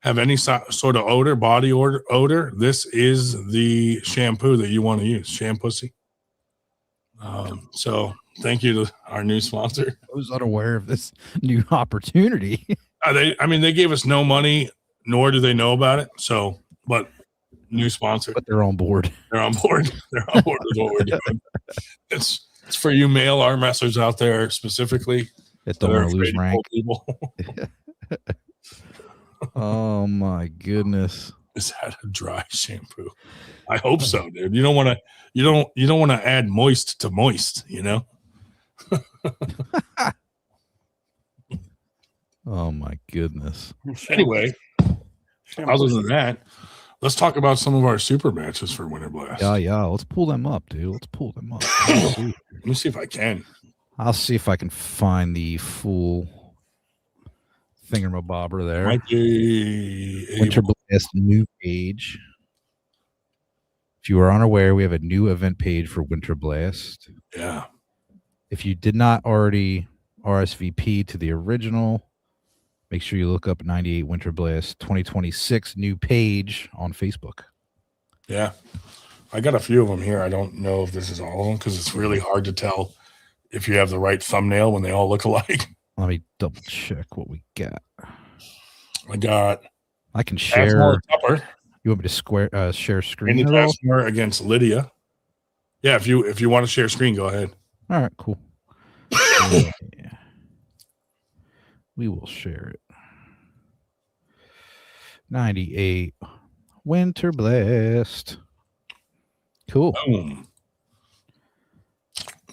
have any sort of odor, body odor, this is the shampoo that you want to use. Shampussy. So, thank you to our new sponsor. I was unaware of this new opportunity. They gave us no money, nor do they know about it. So, but. New sponsor, but they're on board. They're on board. They're on board with what we're doing. It's for you male arm wrestlers out there specifically that don't want to lose rank. Oh my goodness! Is that a dry shampoo? I hope so, dude. You don't want to add moist to moist, you know. Oh my goodness! Anyway, other than that. Let's talk about some of our super matches for Winter Blast. Yeah. Let's pull them up, dude. Let's pull them up. Let me see if I can. I'll see if I can find the full thingamabobber there. Winter Blast new page. If you are unaware, we have a new event page for Winter Blast. Yeah. If you did not already RSVP to the original, make sure you look up 98 Winter Blast 2026 new page on Facebook. Yeah. I got a few of them here. I don't know if this is all of them because it's really hard to tell if you have the right thumbnail when they all look alike. Let me double check what we got. I can share. You want me to share screen? Against Lydia. Yeah, if you want to share screen, go ahead. All right, cool. Yeah. We will share it. 98 Winter Blast. Cool. Boom.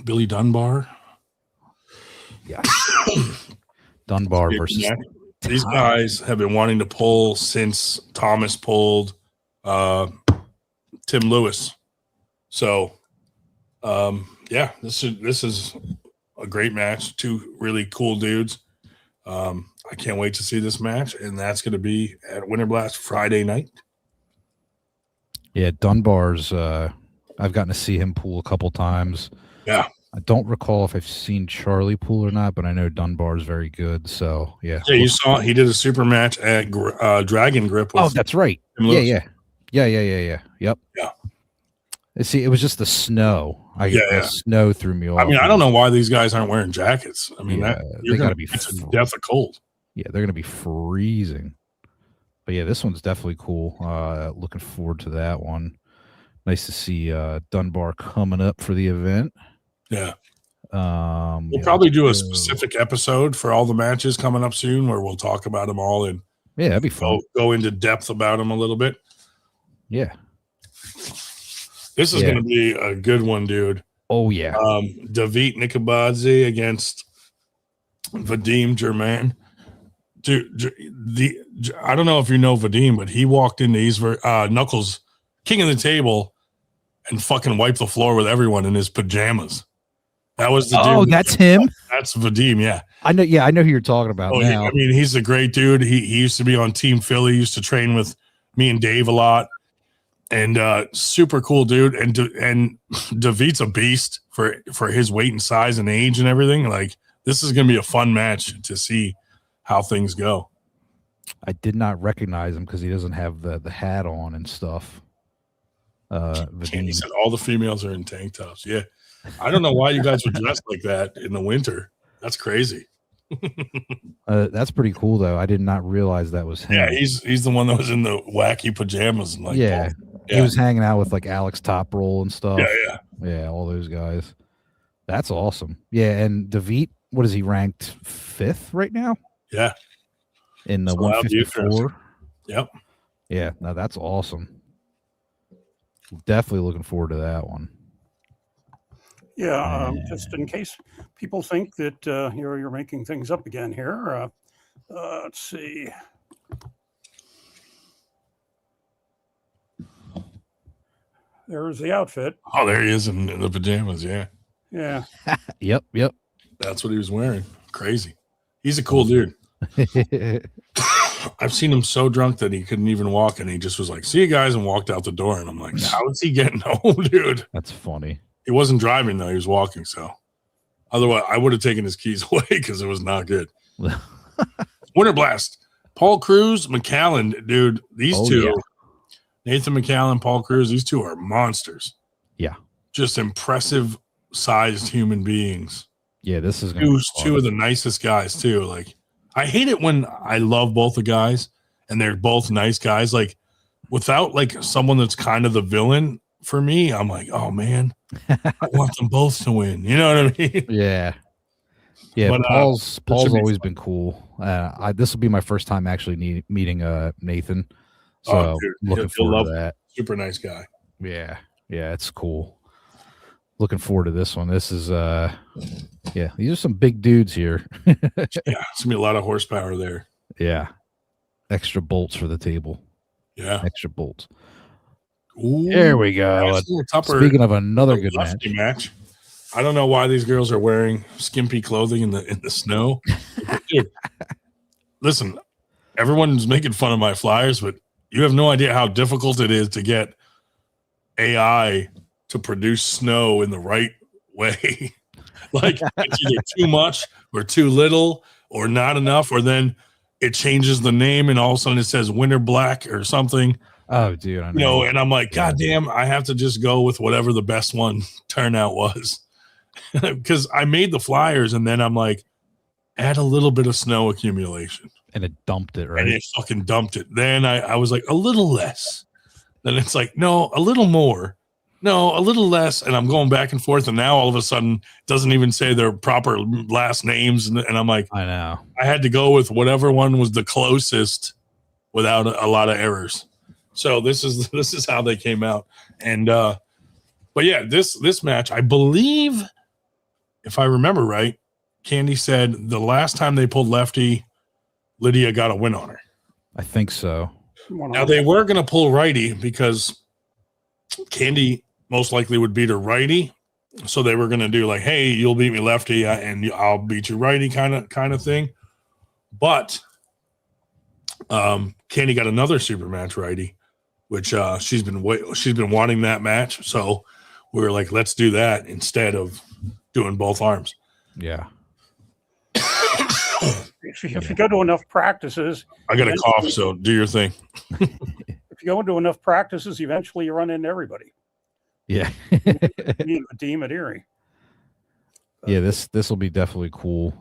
Billy Dunbar. Yeah. Dunbar versus these guys have been wanting to pull since Thomas pulled Tim Lewis. So this is a great match. Two really cool dudes. I can't wait to see this match, and that's going to be at Winter Blast Friday night. Yeah, Dunbar's. I've gotten to see him pool a couple times. Yeah, I don't recall if I've seen Charlie pool or not, but I know Dunbar's very good. So yeah. Yeah, you saw he did a super match at Dragon Grip. Oh, that's right. Yeah. Yep. Yeah. See, it was just the snow. The snow threw me off. I mean, I don't know why these guys aren't wearing jackets. I mean, they got to be death of cold. Yeah, they're going to be freezing. But yeah, this one's definitely cool. Looking forward to that one. Nice to see Dunbar coming up for the event. Yeah. We'll probably do a specific episode for all the matches coming up soon where we'll talk about them all and that'd be fun. Go into depth about them a little bit. Yeah. This is going to be a good one, dude. Oh yeah. David Nikabadze against Vadim Germain. Dude, I don't know if you know Vadim, but he walked into Knuckles, king of the table, and fucking wiped the floor with everyone in his pajamas. That was the dude. That's him. That's Vadim. Yeah, I know. Yeah, I know who you're talking about now. I mean, he's a great dude. He used to be on Team Philly. He used to train with me and Dave a lot, and super cool dude. And David's a beast for his weight and size and age and everything. Like, this is gonna be a fun match to see how things go. I did not recognize him because he doesn't have the hat on and stuff. Candy said all the females are in tank tops. Yeah, I don't know why you guys would dress like that in the winter. That's crazy. That's pretty cool though. I did not realize that was him. Yeah, he's the one that was in the wacky pajamas and like he was hanging out with like Alex Top Roll and stuff. Yeah, all those guys. That's awesome. Yeah, and David, what is he ranked 5th right now? Yeah, in the 154. Yep. Yeah, no, that's awesome. Definitely looking forward to that one. Yeah, just in case people think that you're making things up again here. Let's see. There's the outfit. Oh, there he is in the pajamas. Yeah. Yeah. Yep. That's what he was wearing. Crazy. He's a cool dude. I've seen him so drunk that he couldn't even walk, and he just was like, "See you guys," and walked out the door. And I'm like, "How is he getting home, dude?" That's funny. He wasn't driving though; he was walking. So, otherwise, I would have taken his keys away because it was not good. Winter Blast, Paul Cruz, McAllen, dude. These two, Nathan McAllen, Paul Cruz. These two are monsters. Yeah, just impressive sized human beings. Yeah, this is two of the nicest guys too. Like, I hate it when I love both the guys and they're both nice guys. Like, without like someone that's kind of the villain for me, I'm like, oh man, I want them both to win. You know what I mean? Yeah. But, Paul's always been cool. This will be my first time actually meeting Nathan. So looking forward to that. Super nice guy. Yeah, it's cool. Looking forward to this one. This is these are some big dudes here. It's gonna be a lot of horsepower there. Yeah. Extra bolts for the table. Yeah. Extra bolts. Ooh, there we go. Speaking of another good match. I don't know why these girls are wearing skimpy clothing in the snow. Dude, listen, everyone's making fun of my flyers, but you have no idea how difficult it is to get AI to produce snow in the right way. Like, it's either too much or too little or not enough, or then it changes the name and all of a sudden it says Winter Black or something. Oh, dude, I know. And I'm like, God damn, I have to just go with whatever the best one turnout was. Because I made the flyers and then I'm like, add a little bit of snow accumulation. And it dumped it, right? And it fucking dumped it. Then I was like, a little less. Then it's like, no, a little more. No, a little less. And I'm going back and forth. And now all of a sudden it doesn't even say their proper last names. And I'm like, I know. I had to go with whatever one was the closest without a lot of errors. So this is how they came out. And but yeah, this match, I believe, if I remember right, Candy said the last time they pulled Lefty, Lydia got a win on her. I think so. Now they were going to pull righty because Candy most likely would beat her righty. So they were going to do like, hey, you'll beat me lefty and I'll beat you righty kind of thing. But Candy got another super match righty, which she's been wanting that match. So we were like, let's do that instead of doing both arms. Yeah. If you go to enough practices, I got a cough, so do your thing. If you go into enough practices, eventually you run into everybody. Yeah. You need a team at Erie. Yeah, this will be definitely cool.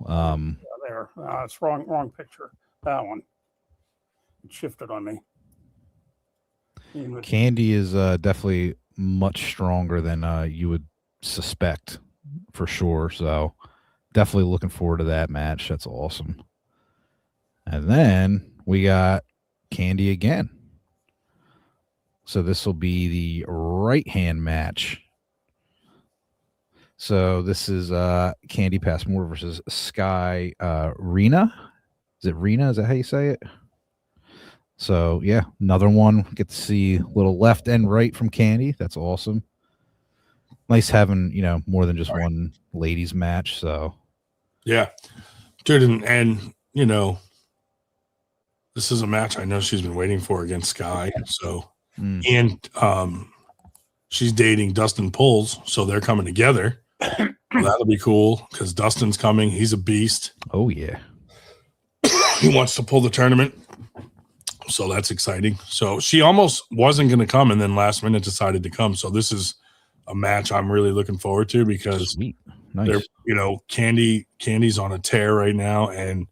There, it's wrong picture. That one. It shifted on me. Candy is definitely much stronger than you would suspect, for sure. So definitely looking forward to that match. That's awesome. And then we got Candy again. So this will be the right hand match. So this is Candy Passmore versus Sky Rena. Is it Rena? Is that how you say it? So yeah, another one. Get to see a little left and right from Candy. That's awesome. Nice having, more than just one ladies match. So Yeah, dude, and this is a match I know she's been waiting for against Sky. So and she's dating Dustin Pulls, so they're coming together. So that'll be cool because Dustin's coming. He's a beast. Oh yeah. He wants to pull the tournament. So that's exciting. So she almost wasn't going to come and then last minute decided to come. So this is a match I'm really looking forward to because Sweet. Nice. Candy's on a tear right now. And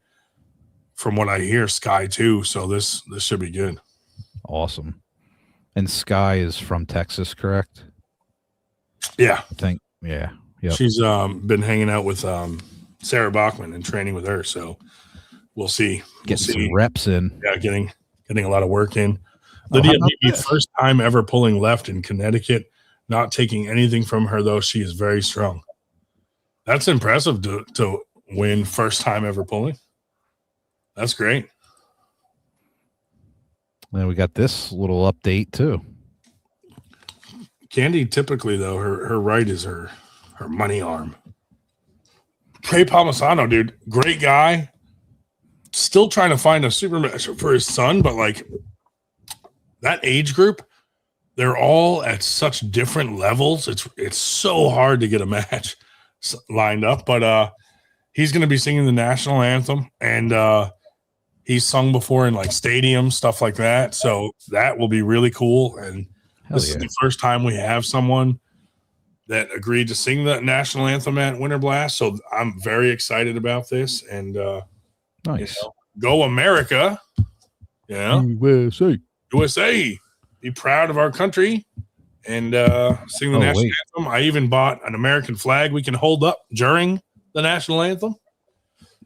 from what I hear, Sky too. So this should be good. Awesome. And Sky is from Texas, correct? Yeah. I think. Yeah. Yep. She's been hanging out with Sarah Bachman and training with her. So we'll see. Getting some reps in. Yeah, getting a lot of work in. Lydia Beebe, first time ever pulling left in Connecticut. Not taking anything from her, though. She is very strong. That's impressive to win first time ever pulling. That's great. Then we got this little update, too. Candy, typically, though, her right is her money arm. Trey Palmisano, dude, great guy. Still trying to find a super match for his son, but like that age group, they're all at such different levels. It's so hard to get a match lined up, but he's going to be singing the national anthem, and he's sung before in like stadiums, stuff like that. So that will be really cool. And this is the first time we have someone that agreed to sing the national anthem at Winter Blast. So I'm very excited about this. And nice. Go America. Yeah. USA. Be proud of our country and sing the national anthem. I even bought an American flag we can hold up during the national anthem.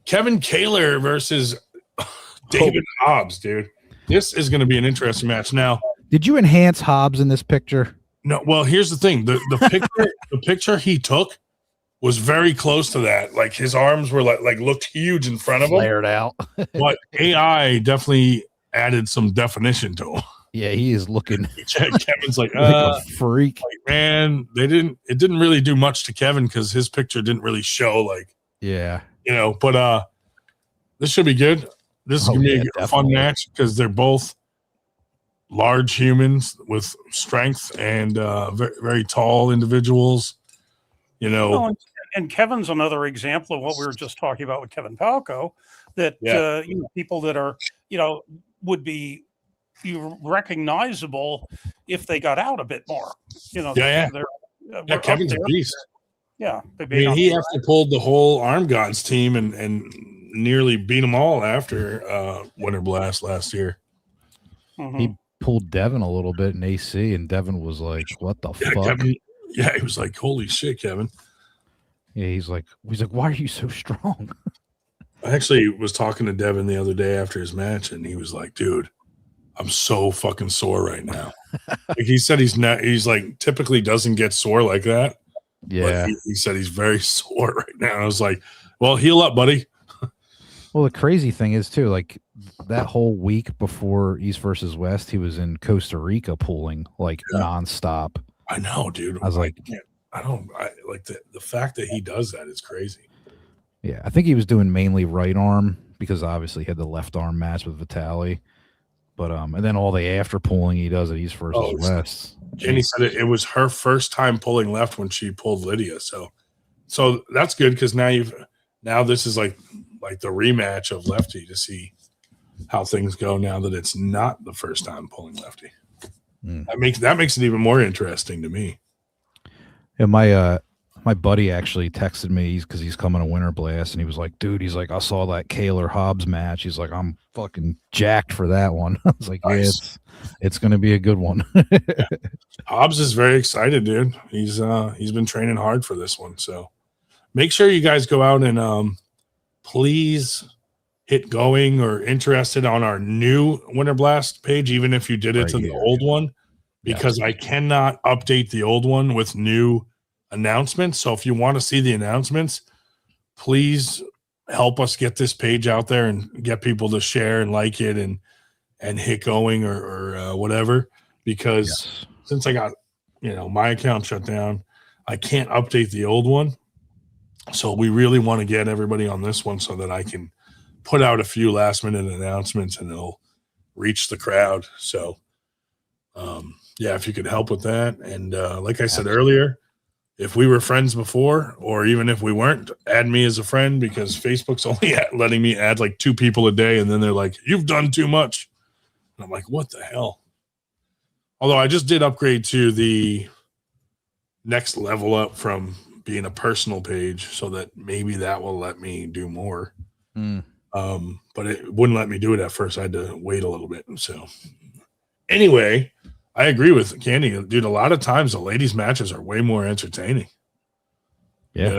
Kevin Kaler versus David Hobbs, dude. This is going to be an interesting match. Now, did you enhance Hobbs in this picture? No. Well, here's the thing. The picture the picture he took was very close to that. Like his arms were like looked huge in front of him. Flared out. But AI definitely added some definition to him. Yeah, he is looking. Kevin's like a freak. Like, man, it didn't really do much to Kevin because his picture didn't really show like. Yeah. But this should be good. This is gonna be a fun match because they're both large humans with strength and very, very tall individuals. And Kevin's another example of what we were just talking about with Kevin Palco, that people that are would be recognizable if they got out a bit more. Kevin's a beast. Yeah, he actually pulled the whole Arm Gods team and nearly beat them all after Winter Blast last year. Mm-hmm. He pulled Devin a little bit in AC, and Devin was like, "What the fuck?" Kevin, he was like, "Holy shit, Kevin!" Yeah, he's like, "Why are you so strong?" I actually was talking to Devin the other day after his match, and he was like, "Dude, I'm so fucking sore right now." Like he said, he's like typically doesn't get sore like that. Yeah, but he said he's very sore right now. And I was like, "Well, heal up, buddy." Well, the crazy thing is too, like that whole week before East versus West, he was in Costa Rica pulling like nonstop. I know, dude. I was like, I like the fact that he does that is crazy. Yeah, I think he was doing mainly right arm because obviously he had the left arm match with Vitaly. But and then all the after pulling he does at East versus West. Jenny said it was her first time pulling left when she pulled Lydia. So that's good because now this is like the rematch of Lefty to see how things go now that it's not the first time pulling Lefty. That makes it even more interesting to me. Yeah, my buddy actually texted me because he's coming to Winter Blast, and he was like, "Dude, he's like, I saw that Kaler Hobbs match. He's like, I'm fucking jacked for that one." I was like, nice. Yeah, it's going to be a good one. Hobbs is very excited, dude. He's been training hard for this one, so make sure you guys go out and please hit going or interested on our new Winter Blast page, even if you did it to the old one, because I cannot update the old one with new announcements. So if you want to see the announcements, please help us get this page out there and get people to share and like it and hit going or whatever. Because since I got, my account shut down, I can't update the old one. So we really want to get everybody on this one so that I can put out a few last minute announcements and it'll reach the crowd. So, if you could help with that. And like I said earlier, if we were friends before, or even if we weren't, add me as a friend, because Facebook's only letting me add like 2 people a day. And then they're like, you've done too much. And I'm like, what the hell? Although I just did upgrade to the next level up from being a personal page, so that maybe that will let me do more. But it wouldn't let me do it at first. I had to wait a little bit. So anyway, I agree with Candy, dude. A lot of times the ladies' matches are way more entertaining. Yeah.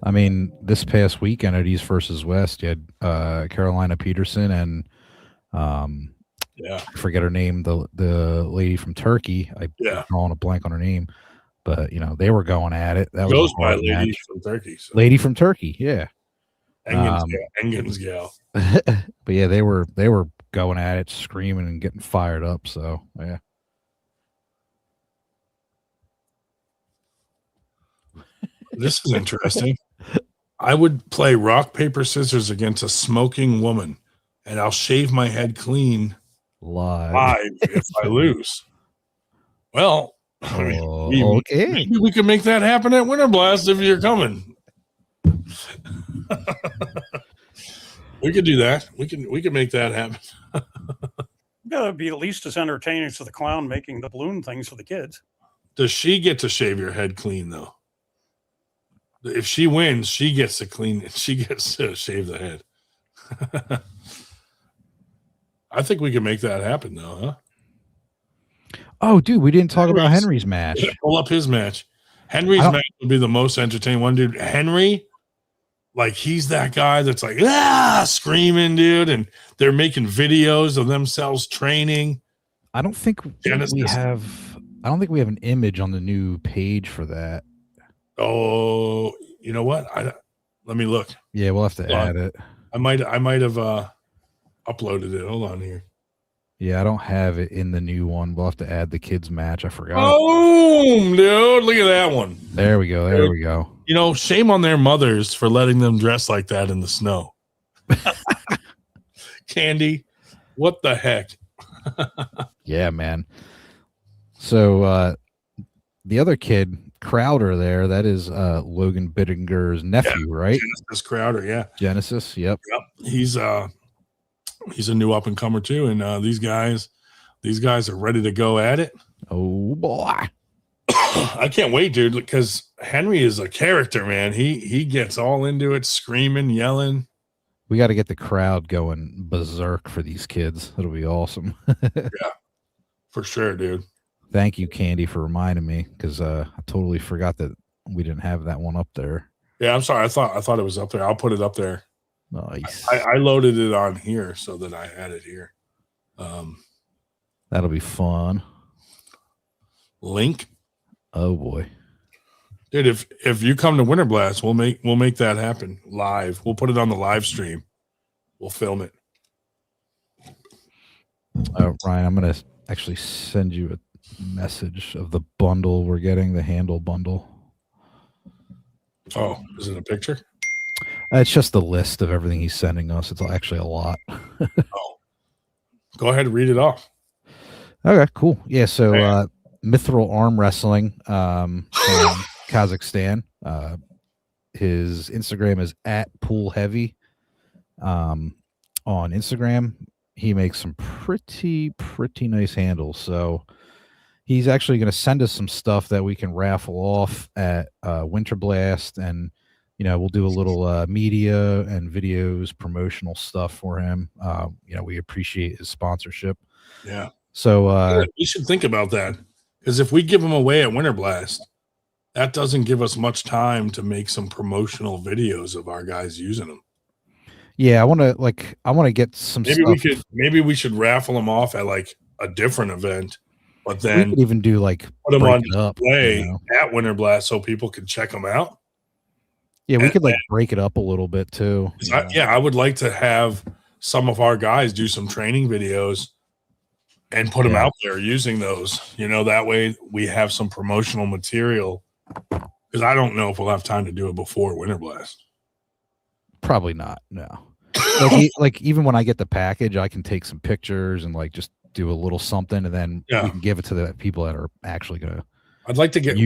I mean, this past weekend at East versus West, you had Carolina Peterson and I forget her name, the lady from Turkey. I'm drawing a blank on her name. But they were going at it. That goes was by lady from Turkey. So. Lady from Turkey, yeah. Engen's gal. But yeah, they were going at it, screaming and getting fired up. So yeah. This is interesting. I would play rock, paper, scissors against a smoking woman, and I'll shave my head clean live if I lose. Well, maybe we can make that happen at Winter Blast if you're coming. We could do that. We can make that happen. Gotta be at least as entertaining as the clown making the balloon things for the kids. Does she get to shave your head clean though? If she wins, she gets to clean. She gets to shave the head. I think we can make that happen though, huh? Oh, dude, we didn't talk about Henry's match. Pull up his match. Henry's match would be the most entertaining one, dude. Henry, like, he's that guy that's like, screaming, dude. And they're making videos of themselves training. I don't think we have an image on the new page for that. Oh, you know what? Let me look. Yeah, we'll have to add it. I might have uploaded it. Hold on here. Yeah, I don't have it in the new one. We'll have to add the kids' match. I forgot. Boom, dude. Look at that one. There we go. There we go. Shame on their mothers for letting them dress like that in the snow. Candy, what the heck? Yeah, man. So the other kid, Crowder there, that is Logan Bittinger's nephew, right? Genesis Crowder, yeah. Genesis, yep. He's a new up and comer too, and these guys are ready to go at it. Oh boy. I can't wait, dude, because Henry is a character, man. He gets all into it, screaming, yelling. We got to get the crowd going berserk for these kids. It'll be awesome. Yeah, for sure, dude. Thank you, Candy, for reminding me, because I totally forgot that we didn't have that one up there. Yeah, I'm sorry. I thought it was up there. I'll put it up there. Nice. I loaded it on here so that I had it here. That'll be fun. Link. Oh boy, dude! If you come to Winter Blast, we'll make that happen live. We'll put it on the live stream. We'll film it. Ryan, I'm gonna actually send you a message of the bundle we're getting, the handle bundle. Oh, is it a picture? It's just a list of everything he's sending us. It's actually a lot. Oh, go ahead and read it off. Okay, cool. Yeah, so Mithril Arm Wrestling from Kazakhstan. His Instagram is @poolheavy. On Instagram, he makes some pretty nice handles. So he's actually going to send us some stuff that we can raffle off at Winter Blast, and we'll do a little media and videos, promotional stuff for him. We appreciate his sponsorship. Yeah. So we should think about that, because if we give them away at Winter Blast, that doesn't give us much time to make some promotional videos of our guys using them. Yeah, I want to get some stuff. Maybe we should raffle them off at like a different event but We then could even do like put them break on it up. display You know? at Winter Blast so people can check them out. Yeah, we And- could like break it up a little bit too. I would like to have some of our guys do some training videos and put them out there using those. That way we have some promotional material, because I don't know if we'll have time to do it before Winter Blast. Probably not. No. like even when I get the package, I can take some pictures and like just do a little something, and then we can give it to the people that are actually gonna. I'd like to get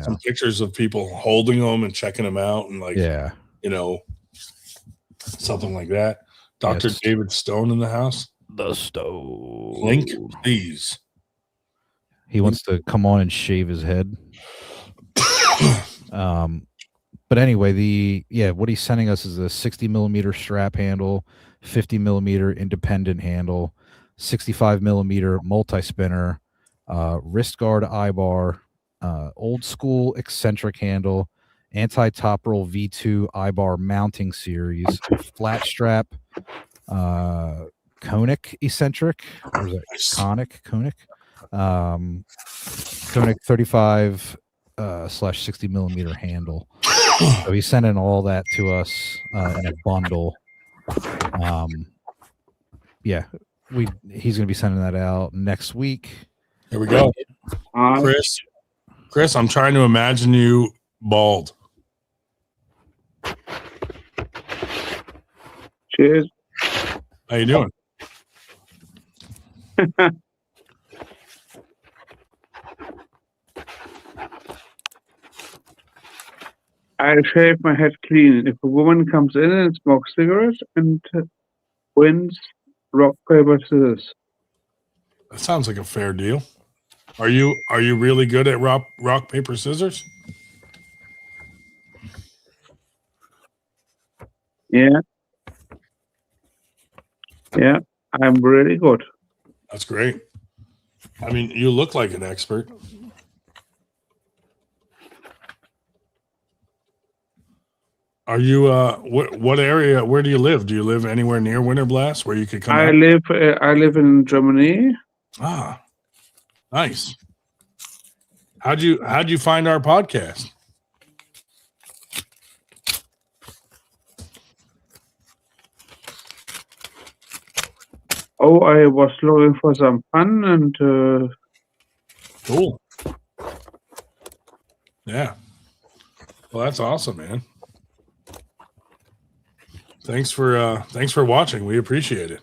some pictures of people holding them and checking them out, and something like that. Dr. David Stone in the house. The Stone. Link, please. He wants to come on and shave his head. But anyway, what he's sending us is a 60 millimeter strap handle, 50 millimeter independent handle, 65 millimeter multi spinner, wrist guard eye bar, old school eccentric handle, anti top roll V2 eye bar mounting series, flat strap, conic eccentric, or is it conic? Conic 35 / 60 millimeter handle. So he's sending all that to us in a bundle. He's gonna be sending that out next week. Here we go. Chris, I'm trying to imagine you bald. Cheers. How you doing? I shave my head clean. If a woman comes in and smokes cigarettes and wins, rock, paper, scissors. That sounds like a fair deal. Are you really good at rock, paper, scissors? Yeah. Yeah, I'm really good. That's great. I mean, you look like an expert. Are you what area? Where do you live? Do you live anywhere near Winter Blast where you could come? I live in Germany. Ah, nice. How'd you find our podcast? Oh, I was looking for some fun and cool. Yeah. Well, that's awesome, man. Thanks for watching. We appreciate it.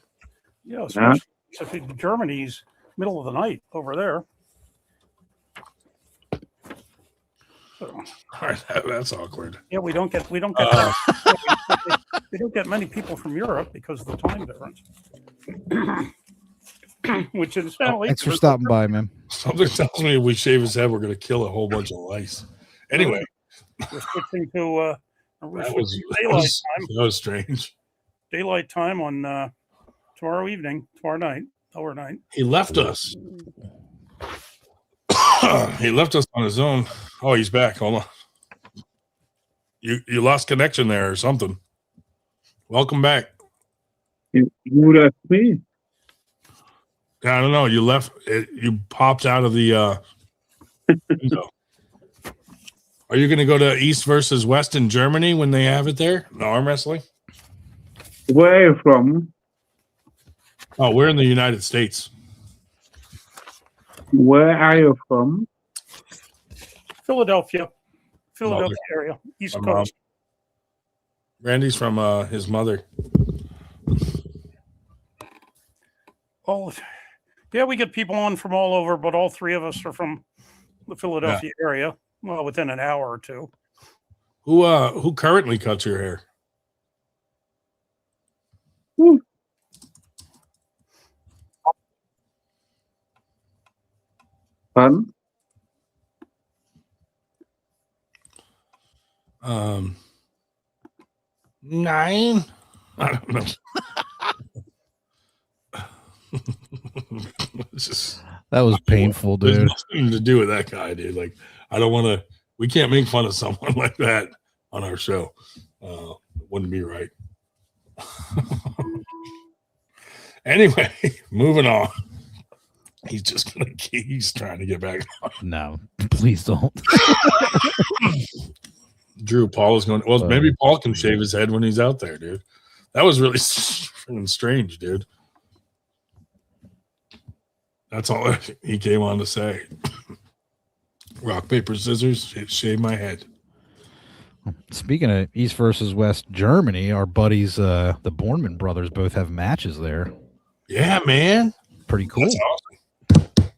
Yeah, especially Germany's middle of the night over there. So, all right, that's awkward. Yeah, we don't get we don't get many people from Europe because of the time difference. Which incidentally, thanks for stopping by, man. Something tells me if we shave his head, we're going to kill a whole bunch of lice. Anyway, we're switching to that was strange. Daylight time on tomorrow night, overnight. He left us. He left us on his own. Oh, he's back. Hold on. You lost connection there or something. Welcome back. you left me. I don't know. You left. You popped out of the window. Are you going to go to East versus West in Germany when they have it there? The arm wrestling? Where are you from? Oh, we're in the United States. Where are you from? Philadelphia area, East Coast. Randy's from his mother. Yeah, we get people on from all over, but all three of us are from the Philadelphia area. Well, within an hour or two. Who currently cuts your hair? Fun. 9. I don't know. That was painful, dude. There's nothing to do with that guy, dude. Like, I don't want to. We can't make fun of someone like that on our show. It wouldn't be right. Anyway, moving on. He's trying to get back. No, please don't. Drew, Paul is going. Well, maybe Paul can shave his head when he's out there, dude. That was really freaking strange, dude. That's all he came on to say. Rock, paper, scissors, shave my head. Speaking of East versus West Germany, our buddies, the Bornman brothers, both have matches there. Yeah, man. Pretty cool. That's awesome.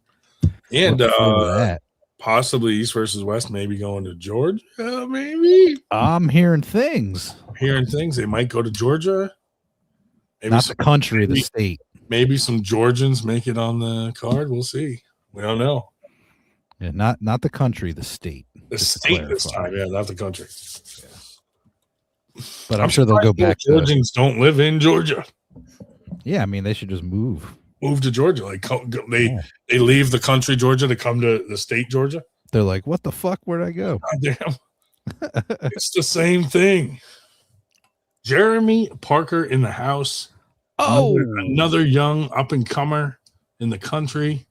And that. Possibly East versus West, maybe going to Georgia, maybe. I'm hearing things. They might go to Georgia. Maybe not the country, the state. Maybe some Georgians make it on the card. We'll see. We don't know. Yeah, not the country, the state. The state this time, yeah, not the country. Yeah. But I'm sure they'll go back. Georgians don't live in Georgia. Yeah, I mean they should just move to Georgia. Like they leave the country Georgia to come to the state Georgia. They're like, what the fuck? Where'd I go? God damn. It's the same thing. Jeremy Parker in the house. Oh, another young up and comer in the country.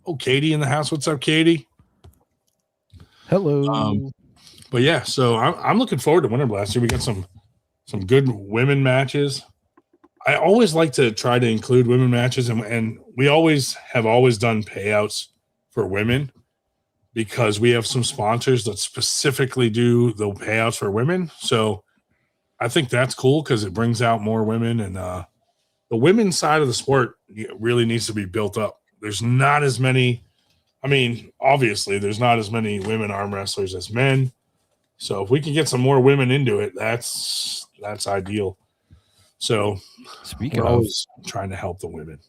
Oh, Katie in the house. What's up, Katie? Hello. But yeah, so I'm looking forward to Winter Blast. We got some good women matches. I always like to try to include women matches, and we have always done payouts for women because we have some sponsors that specifically do the payouts for women. So I think that's cool because it brings out more women, and the women's side of the sport really needs to be built up. There's not as many. I mean, obviously, there's not as many women arm wrestlers as men. So if we can get some more women into it, that's ideal. So speaking we're of always trying to help the women,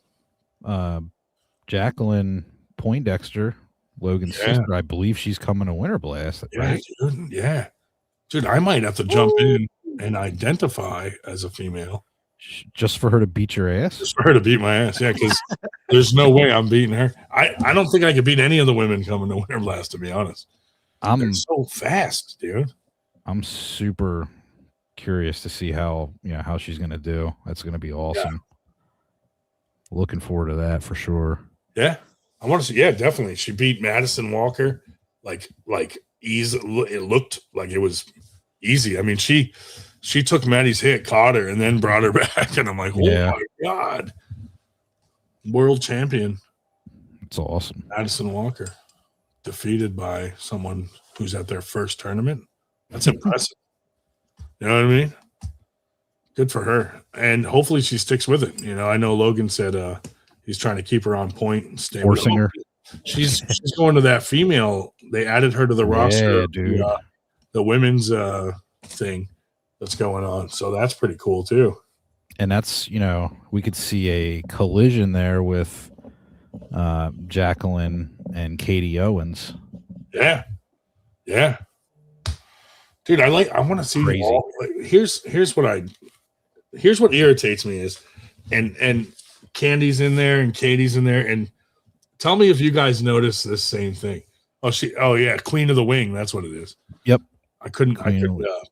Jacqueline Poindexter, Logan's sister, I believe she's coming to Winter Blast. Right? Yeah, dude, I might have to jump in and identify as a female just for her to beat your ass. Just for her to beat my ass, yeah. Because there's no way I'm beating her. I don't think I could beat any of the women coming to Winter Blast. To be honest, they're so fast, dude. I'm super curious to see how she's gonna do. That's gonna be awesome. Yeah. Looking forward to that for sure. Yeah, I want to see. Yeah, definitely. She beat Madison Walker like easy. It looked like it was easy. I mean, she took Maddie's hit, caught her, and then brought her back. And I'm like, oh my God, world champion. It's awesome. Madison Walker defeated by someone who's at their first tournament. That's impressive. You know what I mean? Good for her. And hopefully she sticks with it. I know Logan said he's trying to keep her on point and stay forcing her. She's going to that female. They added her to the roster. Dude. The women's thing that's going on. So that's pretty cool too. And that's, we could see a collision there with Jacqueline and Katie Owens. Yeah. Yeah. Dude, I want to see all, here's what irritates me is and Candy's in there and Katie's in there, and tell me if you guys notice this same thing. Oh yeah, Queen of the Wing, that's what it is. Yep. I couldn't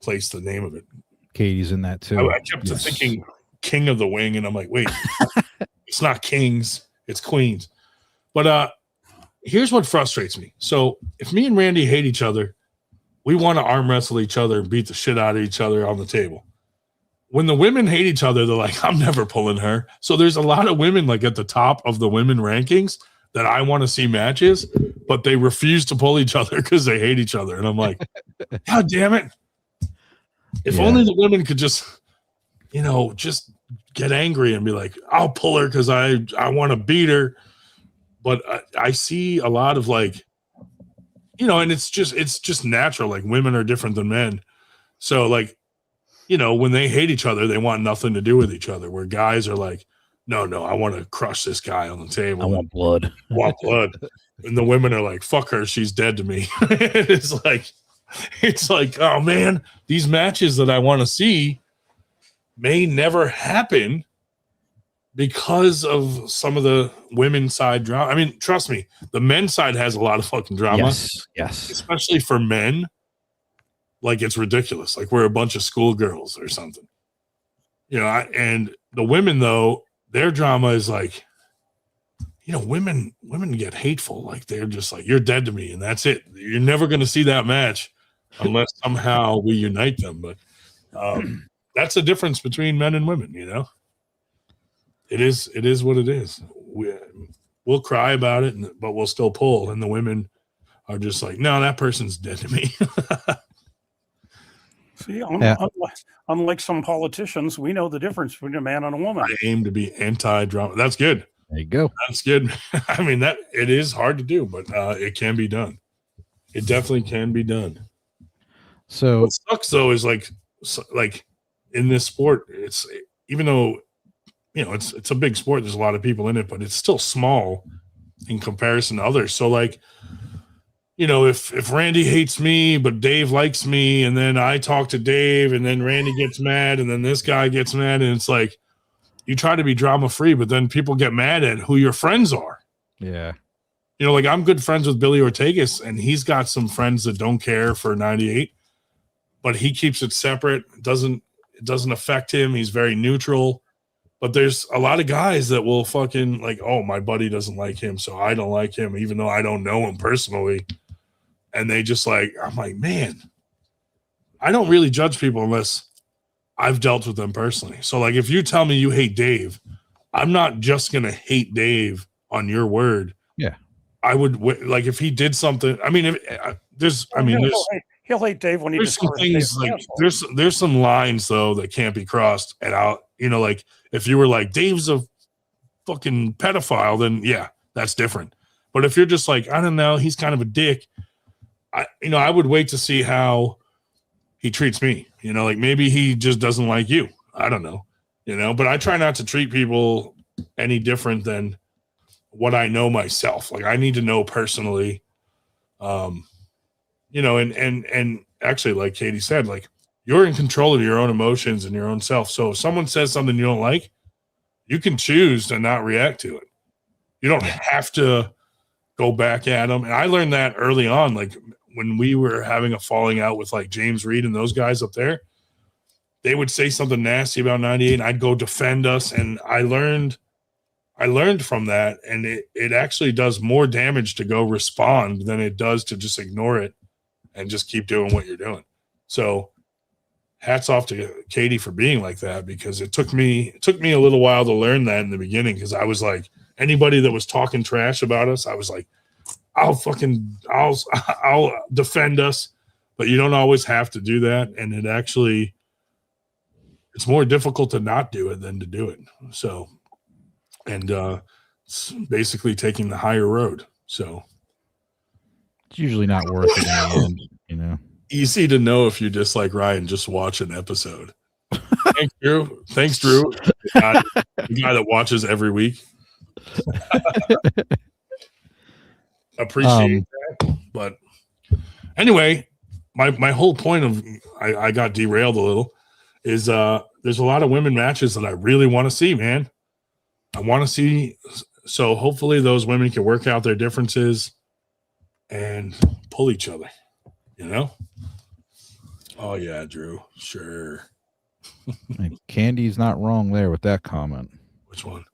place the name of it. Katie's in that too. I kept thinking King of the Wing, and I'm like, wait, it's not kings, it's queens. But here's what frustrates me. So if me and Randy hate each other, we want to arm wrestle each other and beat the shit out of each other on the table. When the women hate each other, they're like, I'm never pulling her. So there's a lot of women like at the top of the women rankings that I want to see matches, but they refuse to pull each other because they hate each other. And I'm like, God damn it. If only the women could just get angry and be like, I'll pull her because I want to beat her. But I see a lot of like, and it's just natural. Like women are different than men. So like, when they hate each other, they want nothing to do with each other. Where guys are like, no, I want to crush this guy on the table. I want blood. And the women are like, fuck her. She's dead to me. It's like, oh man, these matches that I want to see may never happen because of some of the women's side drama. I mean, trust me, the men's side has a lot of fucking drama. Yes. Especially for men. Like it's ridiculous. Like we're a bunch of schoolgirls or something. And the women though, their drama is like, women get hateful. Like they're just like, you're dead to me, and that's it. You're never going to see that match unless somehow we unite them. But that's the difference between men and women. It is what it is. We'll cry about it, but we'll still pull. And the women are just like, no, that person's dead to me. See, unlike some politicians, we know the difference between a man and a woman. I aim to be anti-drama. That's good. There you go. That's good. I mean, that it is hard to do, but it can be done. It definitely can be done. So what sucks though is like in this sport, it's even though it's a big sport, there's a lot of people in it, but it's still small in comparison to others. So like, if Randy hates me, but Dave likes me, and then I talk to Dave, and then Randy gets mad, and then this guy gets mad, and it's like you try to be drama free, but then people get mad at who your friends are. Yeah. Like I'm good friends with Billy Ortegas, and he's got some friends that don't care for 98, but he keeps it separate. It doesn't affect him. He's very neutral. But there's a lot of guys that will fucking like, oh, my buddy doesn't like him, so I don't like him, even though I don't know him personally. And they just like, I'm like, man, I don't really judge people unless I've dealt with them personally. So like, if you tell me you hate Dave, I'm not just going to hate Dave on your word. Yeah. I would like if he did something. I mean, He'll hate Dave when he there's some things like there's some lines though that can't be crossed. And like if you were like Dave's a fucking pedophile, then yeah, that's different. But if you're just like, I don't know, he's kind of a dick. I would wait to see how he treats me. Like maybe he just doesn't like you. I don't know. But I try not to treat people any different than what I know myself. Like I need to know personally. And actually, like Katie said, like you're in control of your own emotions and your own self. So if someone says something you don't like, you can choose to not react to it. You don't have to go back at them. And I learned that early on, like when we were having a falling out with like James Reed and those guys up there, they would say something nasty about 98 and I'd go defend us. And I learned from that. And it actually does more damage to go respond than it does to just ignore it and just keep doing what you're doing. So hats off to Katie for being like that, because it took me a little while to learn that in the beginning. Cause I was like, anybody that was talking trash about us, I was like, I'll defend us, but you don't always have to do that. And it's more difficult to not do it than to do it. So, and it's basically taking the higher road. So it's usually not worth it in the end, Easy to know if you dislike Ryan, just watch an episode. Thanks, Drew. The guy that watches every week. Appreciate that. But anyway, my whole point of I got derailed a little is there's a lot of women matches that I really want to see, man. I want to see, so hopefully those women can work out their differences and pull each other, Oh yeah, Drew, sure. And Candy's not wrong there with that comment. Which one?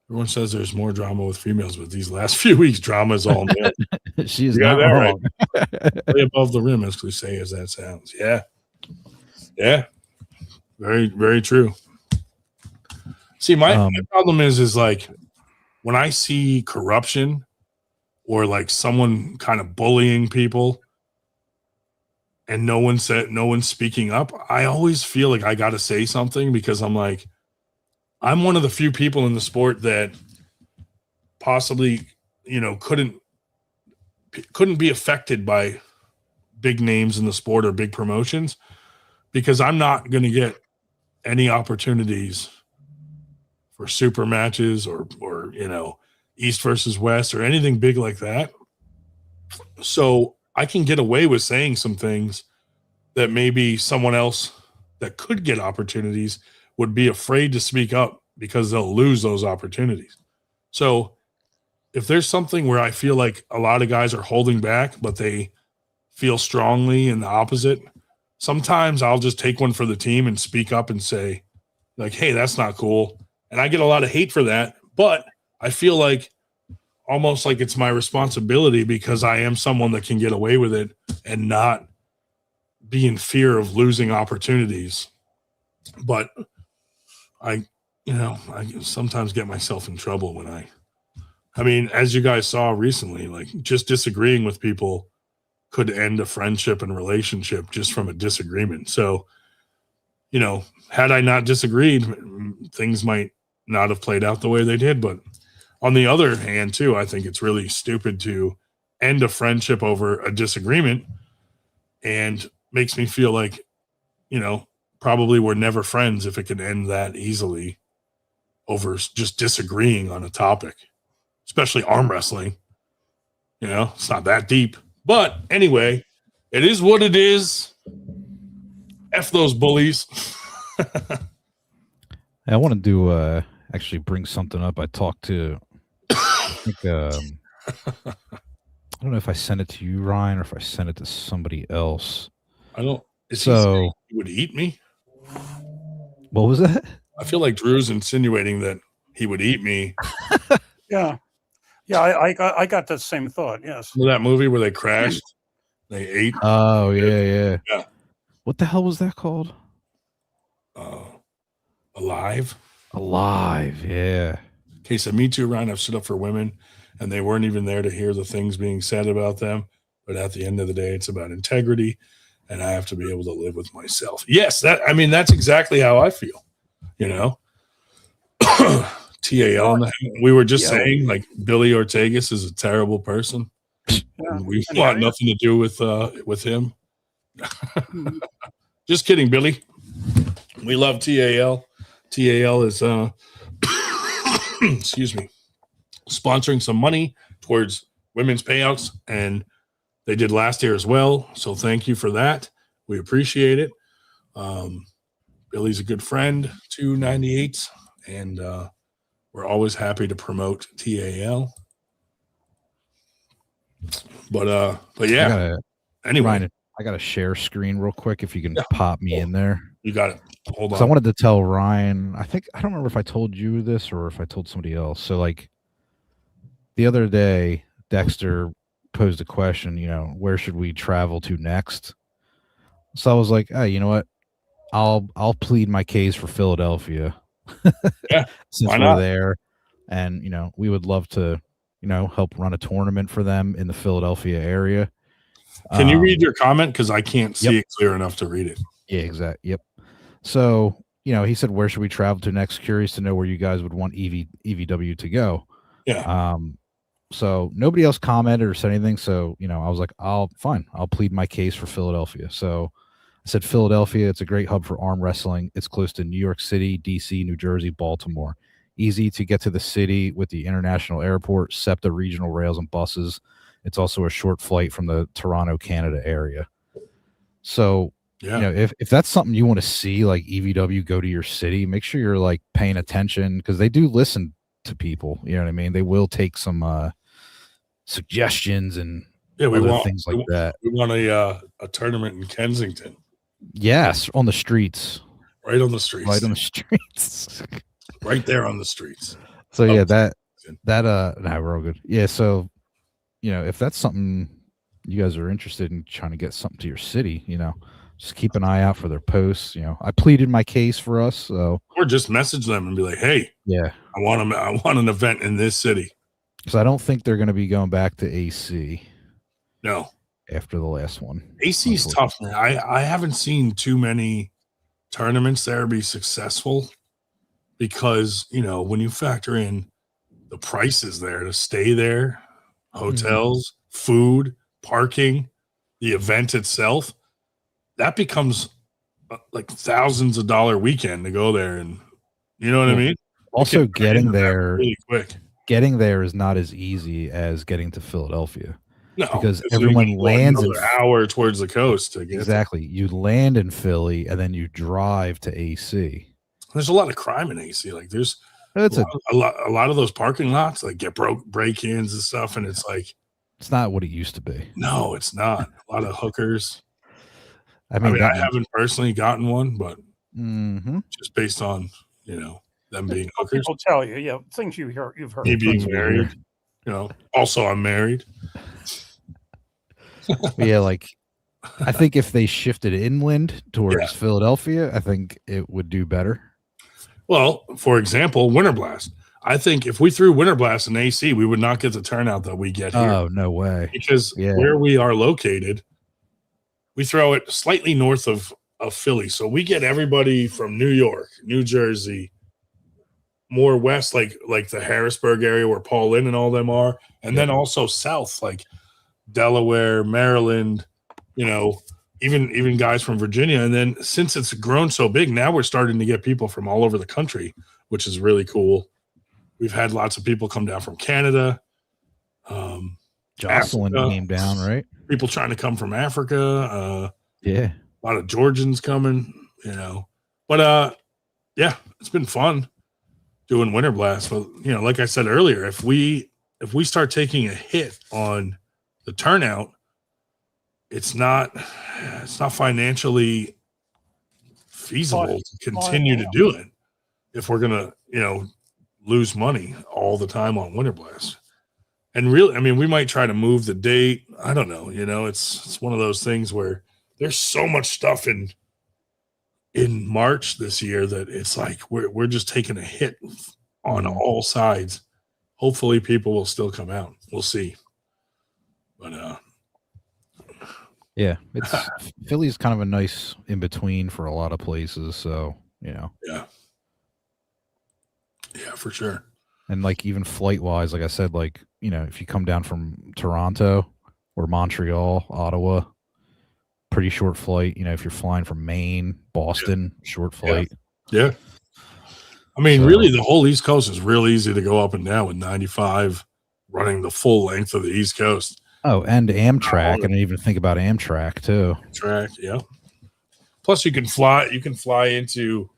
Everyone says there's more drama with females, but these last few weeks, drama is all male. She is not wrong. Right. Way above the rim, as cliche as that sounds. Yeah. Yeah. Very, very true. See, my problem is like when I see corruption or like someone kind of bullying people and no one's speaking up, I always feel like I got to say something, because I'm like, I'm one of the few people in the sport that possibly, couldn't be affected by big names in the sport or big promotions, because I'm not going to get any opportunities for super matches or East versus West or anything big like that. So I can get away with saying some things that maybe someone else that could get opportunities would be afraid to speak up because they'll lose those opportunities. So if there's something where I feel like a lot of guys are holding back, but they feel strongly in the opposite, sometimes I'll just take one for the team and speak up and say like, hey, that's not cool. And I get a lot of hate for that, but I feel like almost like it's my responsibility because I am someone that can get away with it and not be in fear of losing opportunities. But I sometimes get myself in trouble when I mean, as you guys saw recently, like just disagreeing with people could end a friendship and relationship just from a disagreement. So, had I not disagreed, things might not have played out the way they did. But on the other hand, too, I think it's really stupid to end a friendship over a disagreement, and makes me feel like, probably we're never friends if it can end that easily over just disagreeing on a topic, especially arm wrestling. It's not that deep. But anyway, it is what it is. F those bullies. I wanted to actually bring something up. I talked to, I think, I don't know if I sent it to you, Ryan, or if I sent it to somebody else. I don't. Is he saying he would eat me? What was that? I feel like Drew's insinuating that he would eat me. Yeah. I got the same thought. Yes. Remember that movie where they crashed? They ate. Oh yeah. Yeah. What the hell was that called? Alive. Yeah. Okay, so me too, Ryan. I've stood up for women, and they weren't even there to hear the things being said about them. But at the end of the day, it's about integrity, and I have to be able to live with myself. Yes, that's exactly how I feel. TAL. We were just saying, like, Billy Ortegas is a terrible person. Yeah. We want nothing to do with him. Just kidding, Billy. We love TAL. TAL is excuse me, sponsoring some money towards women's payouts, and they did last year as well. So thank you for that. We appreciate it. Billy's a good friend to 98, and we're always happy to promote TAL. But yeah. Anyway, Ryan, I got to share screen real quick if you can pop me in there. You got it. Hold on. So I wanted to tell Ryan, I don't remember if I told you this or if I told somebody else. So like the other day, Dexter posed a question, where should we travel to next? So I was like, hey, you know what? I'll plead my case for Philadelphia. Yeah. Since we're there. And, we would love to, help run a tournament for them in the Philadelphia area. Can you read your comment? Because I can't see it clear enough to read it. Yeah, exactly. Yep. So, he said, where should we travel to next? Curious to know where you guys would want EVW to go. Yeah. So nobody else commented or said anything. So, I was like, I'll plead my case for Philadelphia. So I said, Philadelphia, it's a great hub for arm wrestling. It's close to New York City, DC, New Jersey, Baltimore. Easy to get to the city with the international airport, SEPTA regional rails and buses. It's also a short flight from the Toronto, Canada area. So, if that's something you want to see, like EVW go to your city, make sure you're like paying attention because they do listen to people. You know what I mean? They will take some suggestions and we want things like that. We want a tournament in Kensington. Yes, on the streets. Right on the streets. Right on the streets. Right there on the streets. So yeah, we're all good. Yeah, so if that's something you guys are interested in trying to get something to your city, just keep an eye out for their posts. I pleaded my case for us, so or just message them and be like, "Hey, I want an event in this city." Because I don't think they're going to be going back to AC. No, after the last one, AC is tough, man. I haven't seen too many tournaments there be successful because when you factor in the prices there to stay there, hotels, food, parking, the event itself. That becomes like thousands of dollar weekend to go there, and you know what I mean. Also, getting there really quick. Getting there is not as easy as getting to Philadelphia. No, because everyone lands an hour towards the coast to get exactly. You land in Philly and then you drive to AC. There's a lot of crime in AC. Like there's a lot of those parking lots like get break-ins and stuff, and it's like it's not what it used to be. No, it's not. A lot of hookers. I mean, I haven't personally gotten one, but just based on them being hookers. People tell you, things you've heard. Me being married. Also I'm married. Yeah, like I think if they shifted inland towards Philadelphia, I think it would do better. Well, for example, Winter Blast. I think if we threw Winter Blast in AC, we would not get the turnout that we get here. Oh, no way. Because where we are located, we throw it slightly north of Philly. So we get everybody from New York, New Jersey, more west, like the Harrisburg area where Paul Lynn and all them are. And then also south, like Delaware, Maryland, even guys from Virginia. And then since it's grown so big, now we're starting to get people from all over the country, which is really cool. We've had lots of people come down from Canada. Jocelyn Africa, came down, right? People trying to come from Africa. Yeah. A lot of Georgians coming, But it's been fun doing Winter Blast. But like I said earlier, if we start taking a hit on the turnout, it's not financially feasible to continue to do it if we're gonna lose money all the time on Winter Blast. And really, I mean, we might try to move the date. I don't know. It's one of those things where there's so much stuff in March this year that it's like we're just taking a hit on all sides. Hopefully people will still come out. We'll see. But yeah, it's Philly's kind of a nice in between for a lot of places. So, Yeah, for sure. And like even flight wise, like I said, like, if you come down from Toronto or Montreal, Ottawa, pretty short flight. If you're flying from Maine, Boston, short flight. Yeah. I mean, really, the whole East Coast is real easy to go up and down with 95 running the full length of the East Coast. Oh, and Amtrak. I didn't even think about Amtrak too. Amtrak, yeah. Plus, you can fly into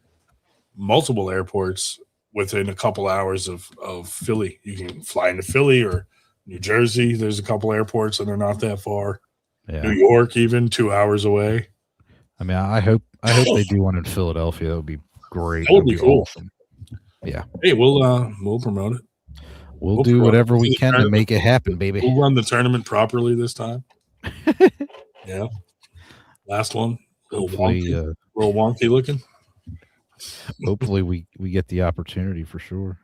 multiple airports within a couple hours of Philly. You can fly into Philly or New Jersey. There's a couple airports that are not that far. Yeah. New York, even 2 hours away. I mean, I hope they do one in Philadelphia. That would be great. That would be cool. Awesome. Yeah. Hey, we'll promote it. We'll do whatever we can to make it happen, baby. We'll run the tournament properly this time. Yeah. Last one. Hopefully, little wonky looking. Hopefully we get the opportunity for sure.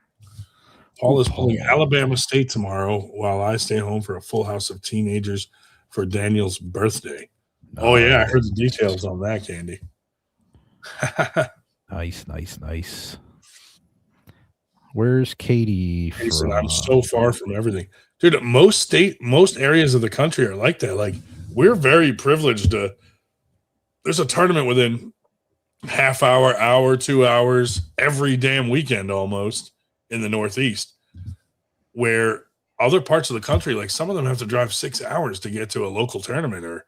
Paul is playing Alabama State tomorrow while I stay home for a full house of teenagers for Daniel's birthday. Oh, yeah. I heard the details on that, Candy. Nice. Where's Katie from? I'm so far from everything. Dude, most areas of the country are like that. Like, we're very privileged to – there's a tournament within half hour, 2 hours every damn weekend almost in the Northeast, where other parts of the country, like some of them have to drive 6 hours to get to a local tournament, or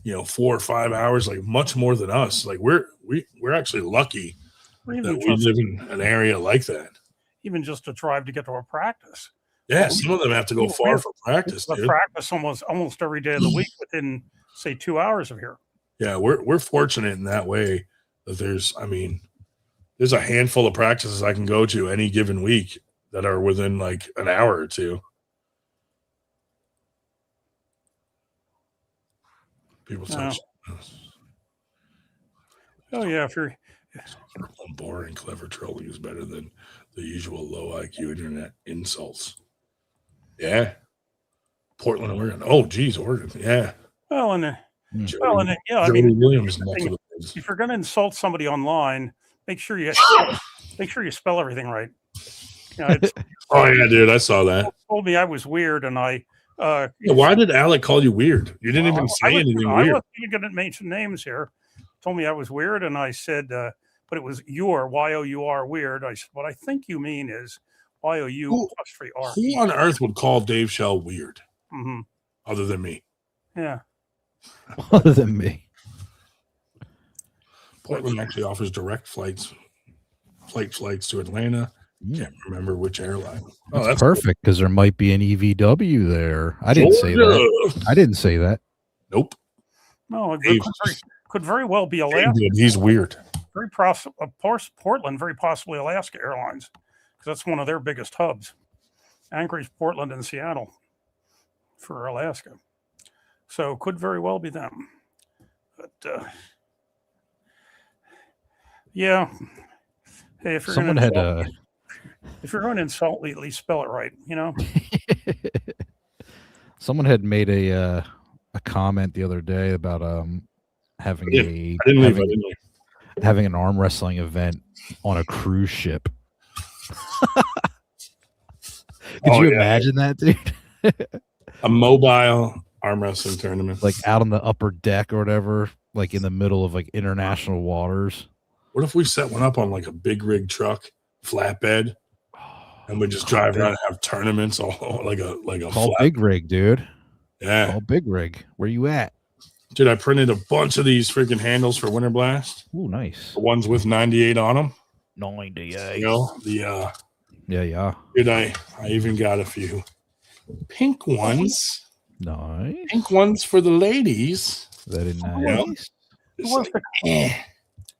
4 or 5 hours, like much more than us. Like we're actually lucky that we live in an area like that. Even just to drive to get to a practice. Yeah, some of them have to go far for practice. The practice almost every day of the week within, say, 2 hours of here. Yeah, we're fortunate in that way that there's a handful of practices I can go to any given week that are within like an hour or two. People touch. Oh yeah, if you're boring, clever trolling is better than the usual low IQ internet insults. Yeah, Portland, Oregon. Oh, geez, Oregon. Yeah. I mean, Williams. If you're going to insult somebody online, make sure you spell everything right. Oh yeah, dude, I saw that. Told me I was weird, and I. Why did Alec call you weird? You didn't even say anything weird. I wasn't even going to mention names here. Told me I was weird, and I said, but it was Y-O-U-R weird. I said, what I think you mean is Y-O-U''R. Who on earth would call Dave Shell weird? Mm-hmm. Other than me. Yeah. Other than me. Portland actually offers direct flights to Atlanta. Can't remember which airline. That's perfect, because there might be an EVW there. I didn't say that. Nope. No, it could very well be Alaska. He's weird. Portland, very possibly Alaska Airlines, because that's one of their biggest hubs. Anchorage, Portland, and Seattle for Alaska. So could very well be them. But yeah. Hey, if you're Someone gonna had insult, if you're going to insult me, at least spell it right. You know. someone had made a comment the other day about having I didn't leave. having an arm wrestling event on a cruise ship. Could you imagine that, dude? A mobile arm wrestling tournament, Like out on the upper deck or whatever, like in the middle of like international waters. What if we set one up on like a big rig truck, flatbed, and we just drive around and have tournaments all like a Call big rig, dude. Yeah. Call big rig. Where you at? Dude, I printed a bunch of these freaking handles for Winter Blast. Ooh, nice. The ones with 98 on them. 98. You know, the yeah. dude, I even got a few pink ones. Nice. Pink ones for the ladies. Very nice. You know?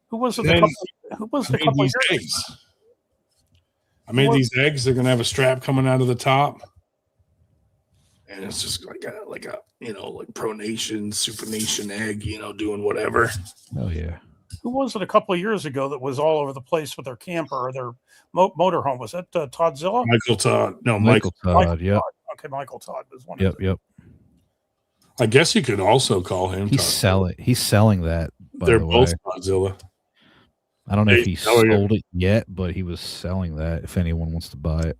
Who was the I made couple these years? eggs. I made these eggs. They're gonna have a strap coming out of the top, and it's just like a like pronation, supination egg. Doing whatever. Oh yeah. Who was it a couple of years ago that was all over the place with their camper or their motorhome? Was that Toddzilla? Michael Todd. No, Michael Todd. Yep. Okay, Michael Todd was one. Yep. I guess you could also call him. He's selling that. They're both Godzilla. I don't know if he sold it yet, but he was selling that. If anyone wants to buy it,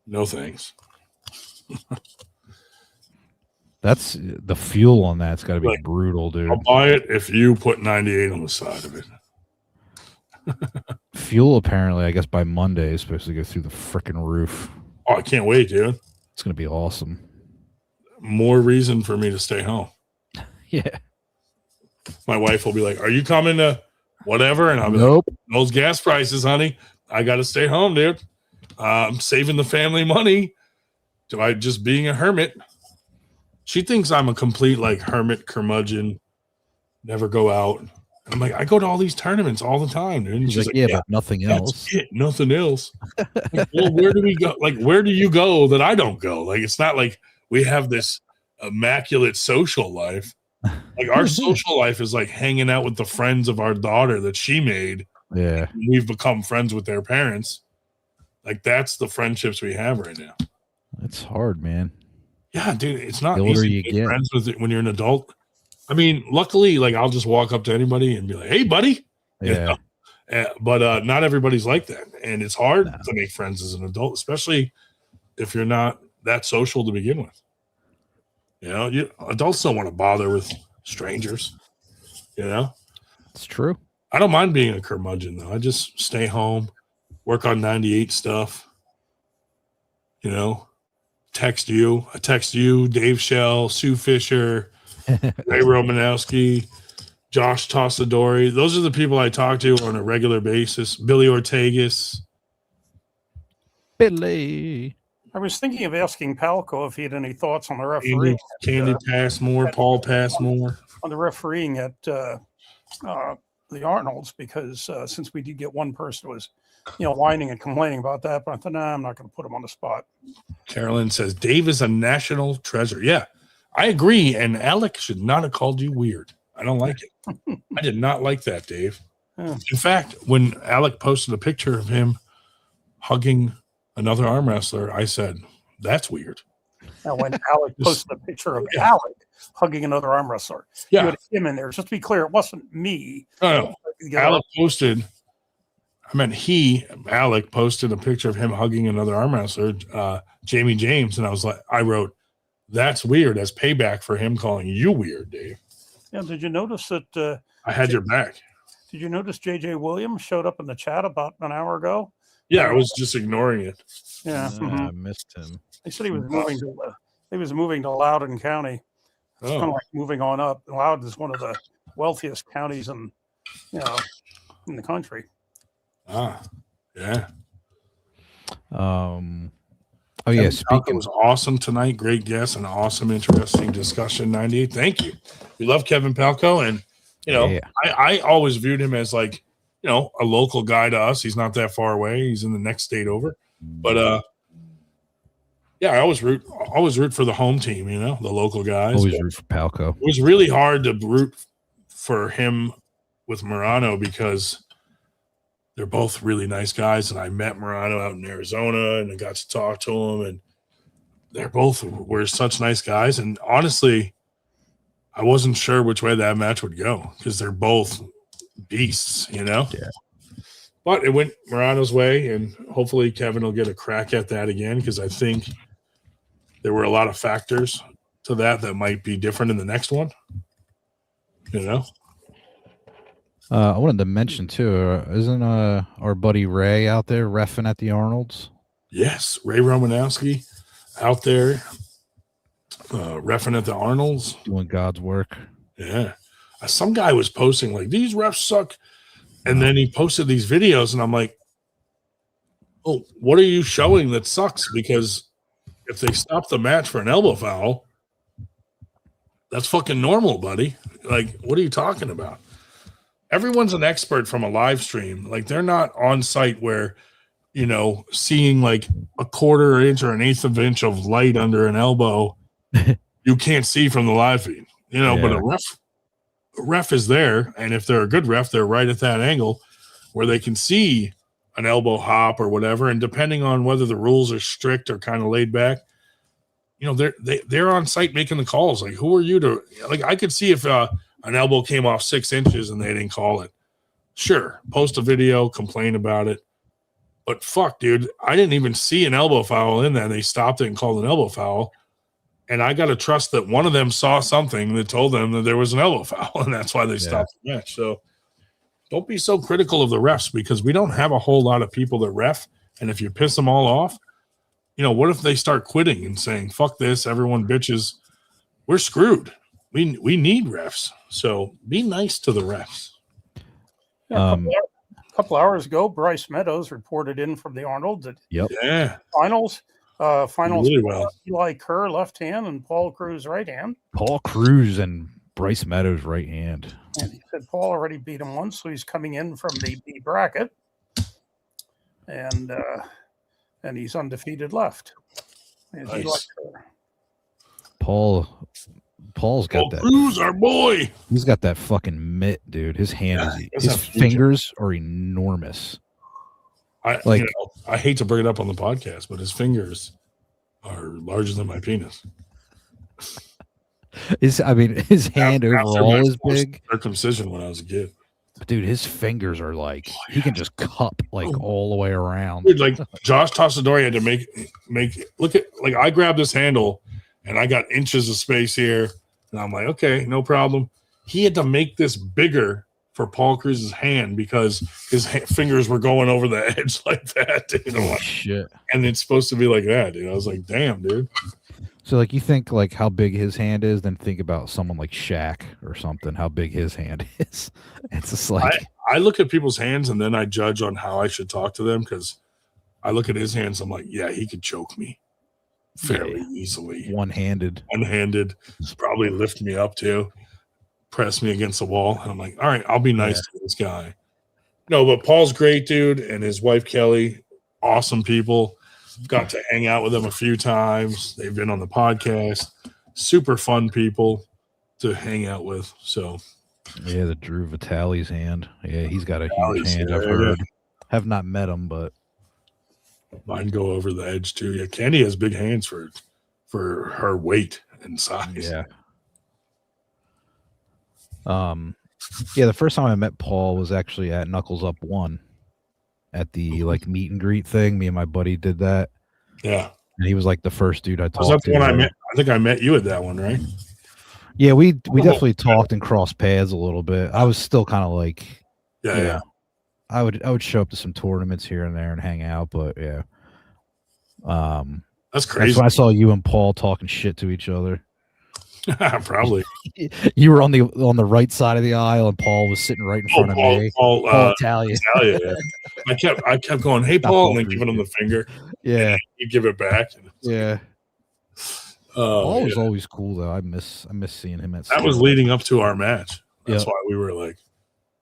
no thanks. That's the fuel on that's got to be brutal, dude. I'll buy it if you put 98 on the side of it. Fuel apparently, I guess by Monday is supposed to go through the freaking roof. Oh, I can't wait, dude. It's gonna be awesome. More reason for me to stay home. Yeah. My wife will be like, "Are you coming to whatever?" And I'll be Nope. like, "Those gas prices, honey. I got to stay home, dude. I'm saving the family money. Do I just being a hermit?" She thinks I'm a complete like hermit curmudgeon, never go out. And I'm like, I go to all these tournaments all the time, dude. And She's like, yeah, but nothing else. It, nothing else. Like, well, where do we go? Like, where do you go that I don't go? Like, it's not like we have this immaculate social life. Like, our social life is like hanging out with the friends of our daughter that she made. Yeah. We've become friends with their parents. Like, that's the friendships we have right now. That's hard, man. Yeah, dude, it's not The older easy you to get. make friends with it when you're an adult. I mean, luckily, like I'll just walk up to anybody and be like, "Hey, buddy." Yeah. But not everybody's like that, and it's hard to make friends as an adult, especially if you're not that social to begin with. Adults don't want to bother with strangers. It's true. I don't mind being a curmudgeon though. I just stay home, work on 98 stuff. Text you. I text you, Dave Shell, Sue Fisher, Ray Romanowski, Josh Tossadori. Those are the people I talk to on a regular basis. Billy Ortegas. Billy. I was thinking of asking Palco if he had any thoughts on the refereeing. Candy Passmore, Paul Passmore. On the refereeing at the Arnolds, because since we did get one person who was, whining and complaining about that, but I thought, I'm not going to put him on the spot. Carolyn says, Dave is a national treasure. Yeah, I agree. And Alec should not have called you weird. I don't like it. I did not like that, Dave. Yeah. In fact, when Alec posted a picture of him hugging another arm wrestler, I said, that's weird. Now, when Alec posted a picture of Alec hugging another arm wrestler, you had him in there. Just to be clear, it wasn't me. No. Alec posted, Alec posted a picture of him hugging another arm wrestler, Jamie James, and I wrote, that's weird, as payback for him calling you weird, Dave. Yeah, did you notice that? I had your back. Did you notice JJ Williams showed up in the chat about an hour ago? Yeah, I was just ignoring it. Yeah, I missed him. They said he was moving to Loudoun County. It's kind of like moving on up. Loudoun is one of the wealthiest counties in the country. Ah, yeah. Oh yeah. Speaking was awesome tonight. Great guest and awesome, interesting discussion. 98. Thank you. We love Kevin Palco, and I always viewed him as like a local guy to us. He's not that far away. He's in the next state over, but Yeah, I always root for the home team, you know, the local guys. Always root for Palco. It was really hard to root for him with Morano because they're both really nice guys. And I met Morano out in Arizona and I got to talk to him, and they're both were such nice guys. And honestly, I wasn't sure which way that match would go because they're both beasts, you know? Yeah. But it went Morano's way, and hopefully Kevin will get a crack at that again because I think there were a lot of factors to that might be different in the next one. You know? I wanted to mention, too, isn't our buddy Ray out there reffing at the Arnolds? Yes, Ray Romanowski out there reffing at the Arnolds. Doing God's work. Yeah. Some guy was posting, like, these refs suck. And then he posted these videos, and I'm like, oh, what are you showing that sucks? Because if they stop the match for an elbow foul, that's fucking normal, buddy. Like, what are you talking about? Everyone's an expert from a live stream. Like, they're not on site where, you know, seeing like a quarter inch or an eighth of inch of light under an elbow, you can't see from the live feed, you know, but a ref is there. And if they're a good ref, they're right at that angle where they can see an elbow hop or whatever. And depending on whether the rules are strict or kind of laid back, you know, they're on site making the calls. Like, who are you to, like, I could see if an elbow came off 6 inches and they didn't call it. Sure. Post a video, complain about it. But fuck, dude, I didn't even see an elbow foul in there. They stopped it and called an elbow foul. And I got to trust that one of them saw something that told them that there was an elbow foul, and that's why they stopped the match. So don't be so critical of the refs because we don't have a whole lot of people that ref. And if you piss them all off, you know, what if they start quitting and saying, fuck this, everyone bitches, we're screwed. We need refs. So be nice to the refs. Yeah, a couple hours ago, Bryce Meadows reported in from the Arnold that finals really well. Eli Kerr left hand and Paul Cruz right hand. Paul Cruz and Bryce Meadows right hand. And he said Paul already beat him once, so he's coming in from the B bracket, and he's undefeated left. Nice. Paul's got that. Cruz, our boy. He's got that fucking mitt, dude. His his fingers are enormous. I hate to bring it up on the podcast, but his fingers are larger than my penis. His hand overall is big. Circumcision when I was a kid. But dude, his fingers are like he can just cup like all the way around. Dude, like Josh Tassadori had to make look at, like, I grabbed this handle and I got inches of space here, and I'm like, okay, no problem. He had to make this bigger for Paul Cruz's hand because his fingers were going over the edge like that, dude. Oh, shit. And it's supposed to be like that, dude. I was like, damn, dude. So, like, you think, like, how big his hand is, then think about someone like Shaq or something, how big his hand is. It's just like... I look at people's hands, and then I judge on how I should talk to them, because I look at his hands, I'm like, yeah, he could choke me fairly easily. One-handed. Probably lift me up, too. Press me against the wall. And I'm like, all right, I'll be nice to this guy. No, but Paul's great, dude, and his wife, Kelly, awesome people. Got to hang out with them a few times. They've been on the podcast. Super fun people to hang out with. So, yeah, the Drew Vitale's hand. Yeah, he's got a huge hand. I've heard. Have not met him, but mine go over the edge too. Yeah, Candy has big hands for her weight and size. Yeah. The first time I met Paul was actually at Knuckles Up 1 at the like meet and greet thing. Me and my buddy did that. Yeah. And he was like the first dude I talked to. Was that the one I met? I think I met you at that one, right? Yeah, we definitely talked and crossed paths a little bit. I was still kind of like, yeah. I would show up to some tournaments here and there and hang out, but yeah. That's crazy. That's when I saw you and Paul talking shit to each other. Probably. You were on the right side of the aisle, and Paul was sitting right in front of me. Paul Italian. Yeah. I kept going, hey Paul, and then giving him the finger. Yeah, you give it back. Yeah. Paul was always cool though. I miss seeing him at. That was leading up to our match. That's why we were like,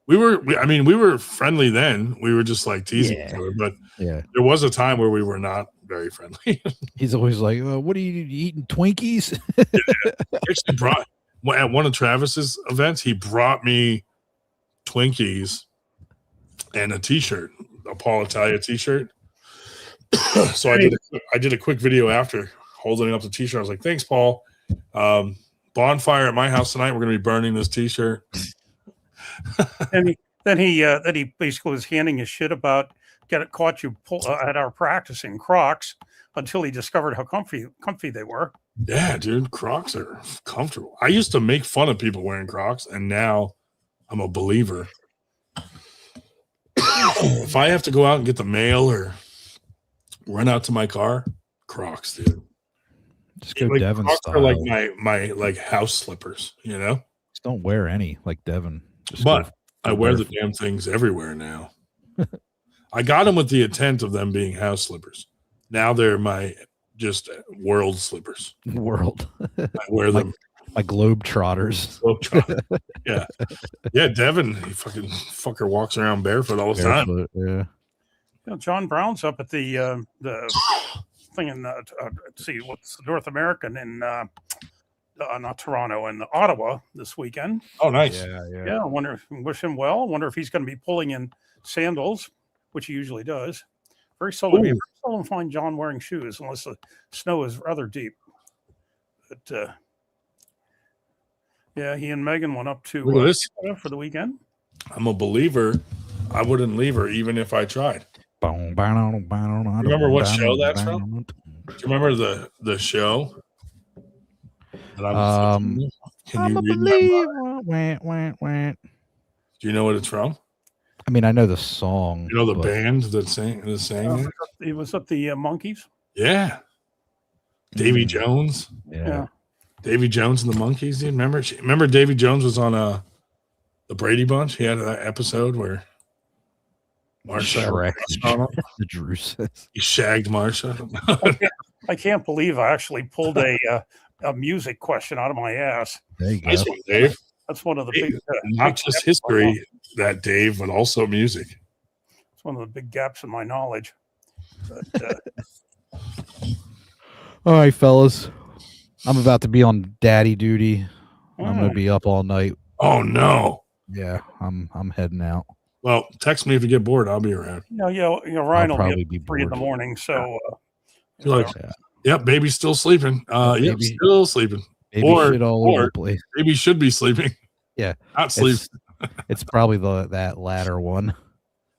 we were friendly then. We were just like teasing each other, but there was a time where we were not very friendly. He's always like, "What are you eating? Twinkies?" He actually brought at one of Travis's events. He brought me Twinkies and a T-shirt, a Paul Italia T-shirt. So I did a quick video after holding up the T-shirt. I was like, "Thanks, Paul. Bonfire at my house tonight. We're going to be burning this T-shirt." And then he basically was handing his shit about caught you at our practice in Crocs until he discovered how comfy they were. Yeah, dude, Crocs are comfortable. I used to make fun of people wearing Crocs, and now I'm a believer. If I have to go out and get the mail or run out to my car, Crocs, dude. Just go like, Devin Crocs style. are like my like house slippers, you know. Just don't wear any like Devin. But I wear the damn things everywhere now. I got them with the intent of them being house slippers. Now they're my just world slippers. World. I wear them. My Globetrotters. Yeah. Yeah, Devin, he fucker walks around barefoot all the time. Yeah. You know, John Brown's up at the thing in see what's North American in not Toronto, in Ottawa this weekend. Oh, nice. Yeah. I wish him well. I wonder if he's going to be pulling in sandals, which he usually does. Very seldom find John wearing shoes unless the snow is rather deep. But yeah, he and Megan went up to for the weekend. I'm a believer. I wouldn't leave her even if I tried. Remember what show that's from? Do you remember the show? Can you read my mind? Do you know what it's from? I mean, I know the song. You know the band that sang it? It was at the Monkeys. Yeah. Davy Jones. Yeah. Davy Jones and the Monkeys. Do you remember Davy Jones was on the Brady Bunch? He had that episode where Marsha the Drew says he shagged Marsha. I can't believe I actually pulled a music question out of my ass. There you go. Nice one, Dave. That's one of the big not just history, that Dave, but also music. It's one of the big gaps in my knowledge. But, all right, fellas. I'm about to be on daddy duty. I'm gonna be up all night. Oh no. Yeah, I'm heading out. Well, text me if you get bored. I'll be around. Ryan will be 3 in the morning. So you're like, yep, baby's still sleeping. Yep, still sleeping. Baby shit all over the place. Baby should be sleeping. Yeah, not sleep. It's probably that latter one.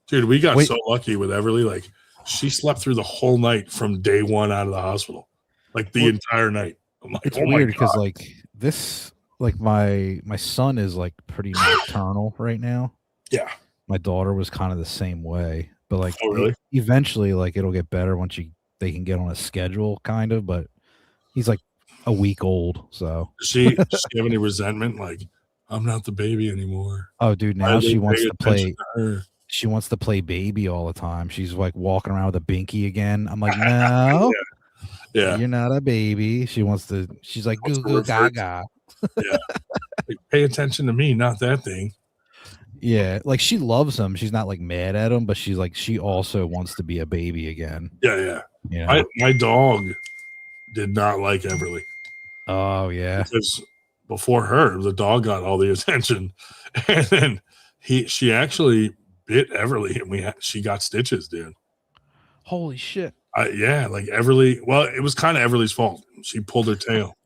Dude, we got so lucky with Everly. Like, she slept through the whole night from day one out of the hospital, like the entire night. I'm like, it's weird because my son is like pretty nocturnal right now. Yeah, my daughter was kind of the same way, but like really? Eventually, like it'll get better once they can get on a schedule, kind of. But he's like a week old, so does she have any resentment? Like, I'm not the baby anymore. Oh, dude, now she wants to play. She wants to play baby all the time. She's like walking around with a binky again. I'm like, no, yeah, you're not a baby. She's like, goo goo gaga. Yeah, like, pay attention to me, not that thing. Yeah, like she loves him. She's not like mad at him, but she's like, she also wants to be a baby again. Yeah. My dog did not like Everly. Oh yeah, because before her, the dog got all the attention, and then she actually bit Everly, and she got stitches, dude. Holy shit! Yeah, like Everly. Well, it was kind of Everly's fault. She pulled her tail,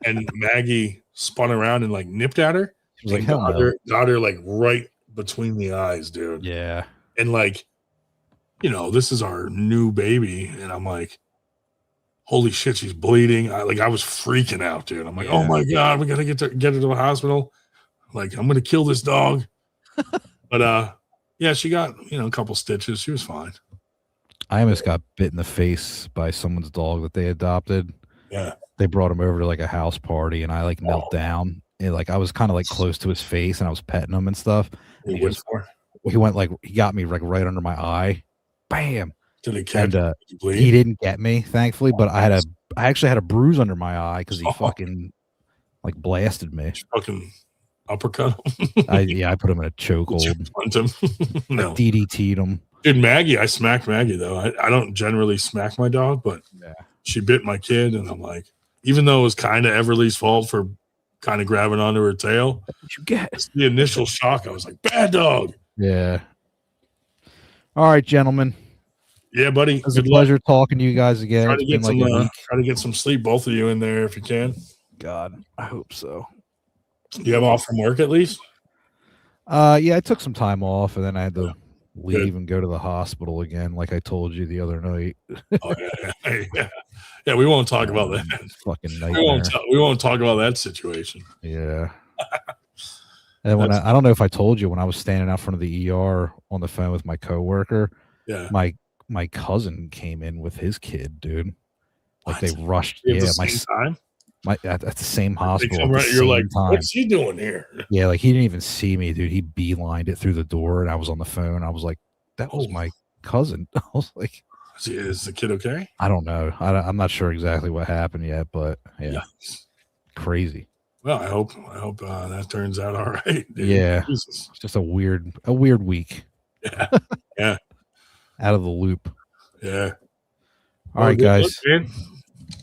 and Maggie spun around and like nipped at her. She was like, got her like right between the eyes, dude. Yeah, and like, this is our new baby, and I'm like, holy shit, she's bleeding. I was freaking out, dude. I'm like, oh my God, we gotta get her to the hospital. Like, I'm gonna kill this dog. But yeah, she got a couple stitches. She was fine. I almost got bit in the face by someone's dog that they adopted. Yeah, they brought him over to like a house party, and I like knelt down, and like I was kind of like close to his face, and I was petting him and stuff. And he got me like right under my eye, bam. Did he catch? And he didn't get me, thankfully, but I actually had a bruise under my eye because he fucking like blasted me. Fucking uppercut. I put him in a chokehold. Punt him. No. DDT'd him. Dude, Maggie, I smacked Maggie though. I don't generally smack my dog, but she bit my kid, and I'm like, even though it was kind of Everly's fault for kind of grabbing onto her tail, What you get? it's the initial shock. I was like, bad dog. Yeah. All right, gentlemen. Yeah, buddy. It was a pleasure talking to you guys again. Try It's to get been like a week. try to get some sleep, both of you in there if you can. God, I hope so. You have off from work at least? Yeah, I took some time off, and then I had to leave and go to the hospital again, like I told you the other night. Oh yeah. We won't talk about that. Fucking nightmare. We won't talk about that situation. Yeah. And when I don't know if I told you, when I was standing out front of the ER on the phone with my coworker, my cousin came in with his kid, dude. Like they rushed. At the same time? At the same hospital. You're like, what's he doing here? Yeah, like he didn't even see me, dude. He beelined it through the door, and I was on the phone. I was like, that was my cousin. I was like, is the kid okay? I don't know. I'm not sure exactly what happened yet, but yeah. Crazy. Well, I hope that turns out all right. Dude. Yeah, Jesus. It's just a weird week. Yeah. Out of the loop. Yeah. All right, guys. Man.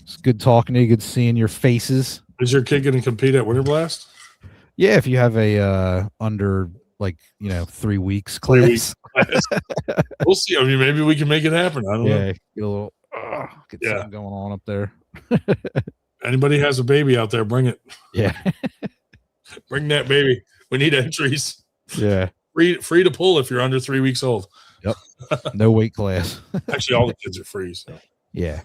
It's good talking to you. Good seeing your faces. Is your kid going to compete at Winter Blast? Yeah, if you have a under 3 weeks class. 3 weeks class. We'll see. I mean, maybe we can make it happen. I don't know. Get a little something going on up there. Anybody has a baby out there, bring it. Yeah. Bring that baby. We need entries. Yeah. Free to pull if you're under 3 weeks old. Yep. No weight class. Actually, all the kids are free. So. Yeah.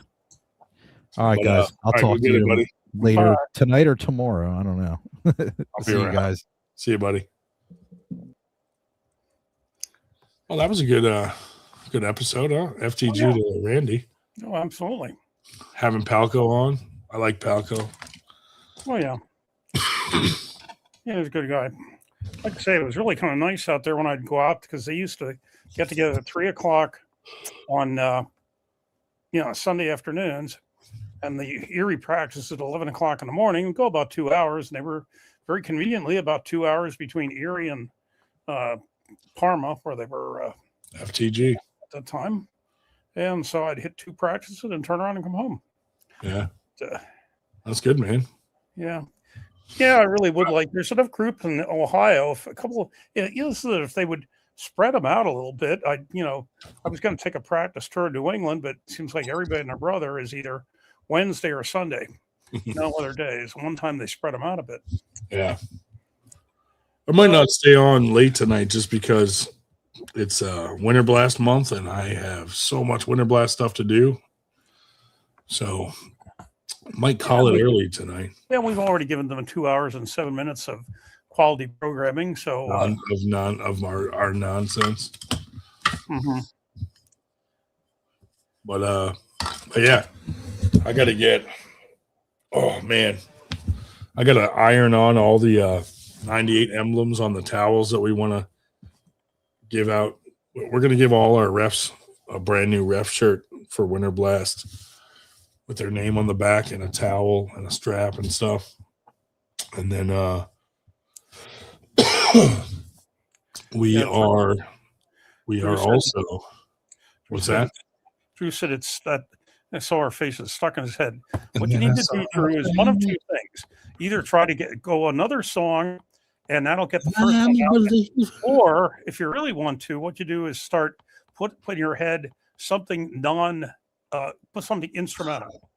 All right, guys. I'll talk to you later tonight or tomorrow. I don't know. I'll see you guys. See you, buddy. Well, that was a good episode, huh? FTG to Randy. Oh, absolutely. Having Palco on. I like Palco. Oh, yeah. Yeah, he's a good guy. Like I say, it was really kind of nice out there when I'd go out because they used to get together at 3:00 on, Sunday afternoons. And the Erie practice at 11:00 in the morning and go about 2 hours. And they were very conveniently about 2 hours between Erie and Parma, where they were FTG at that time. And so I'd hit 2 practices and turn around and come home. Yeah. That's good, man. Yeah. Yeah, I really would like. There's enough groups in Ohio. If a couple, if they would spread them out a little bit, I was going to take a practice tour to New England, but it seems like everybody and their brother is either Wednesday or Sunday. No other days. One time they spread them out a bit. Yeah. I might not stay on late tonight just because it's Winter Blast month and I have so much Winter Blast stuff to do. So might call it early tonight. Yeah, we've already given them 2 hours and 7 minutes of quality programming. So none of our nonsense. Mm-hmm. But yeah, I gotta get. Oh man, I gotta iron on all the 98 emblems on the towels that we want to give out. We're gonna give all our refs a brand new ref shirt for Winter Blast with their name on the back and a towel and a strap and stuff. And then we are also. What's that? Drew said it's that. I saw our faces stuck in his head. What you need to do, Drew, is one of two things: either try to go another song, and that'll get the first one out. Or if you really want to, what you do is start put in your head something put something instrumental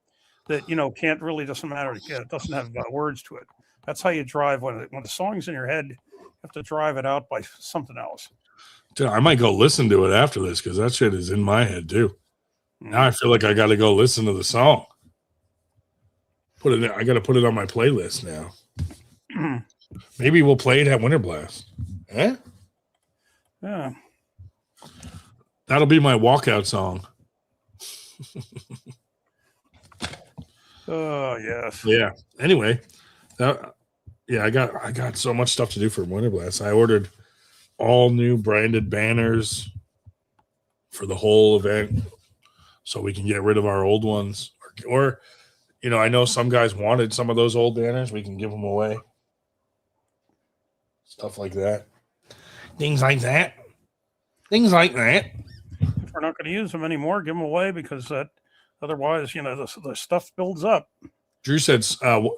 that can't really doesn't matter. It doesn't have words to it. That's how you drive when the song's in your head. You have to drive it out by something else. Dude, I might go listen to it after this because that shit is in my head too. Now I feel like I got to go listen to the song. I got to put it on my playlist now. Maybe we'll play it at Winter Blast. Eh? Yeah. That'll be my walkout song. Oh yes. Yeah. Anyway, I got so much stuff to do for Winter Blast. I ordered all new branded banners for the whole event, so we can get rid of our old ones. Or I know some guys wanted some of those old banners. We can give them away. Stuff like that. Things like that. not going to use them anymore. Give them away because otherwise, the stuff builds up. Drew said,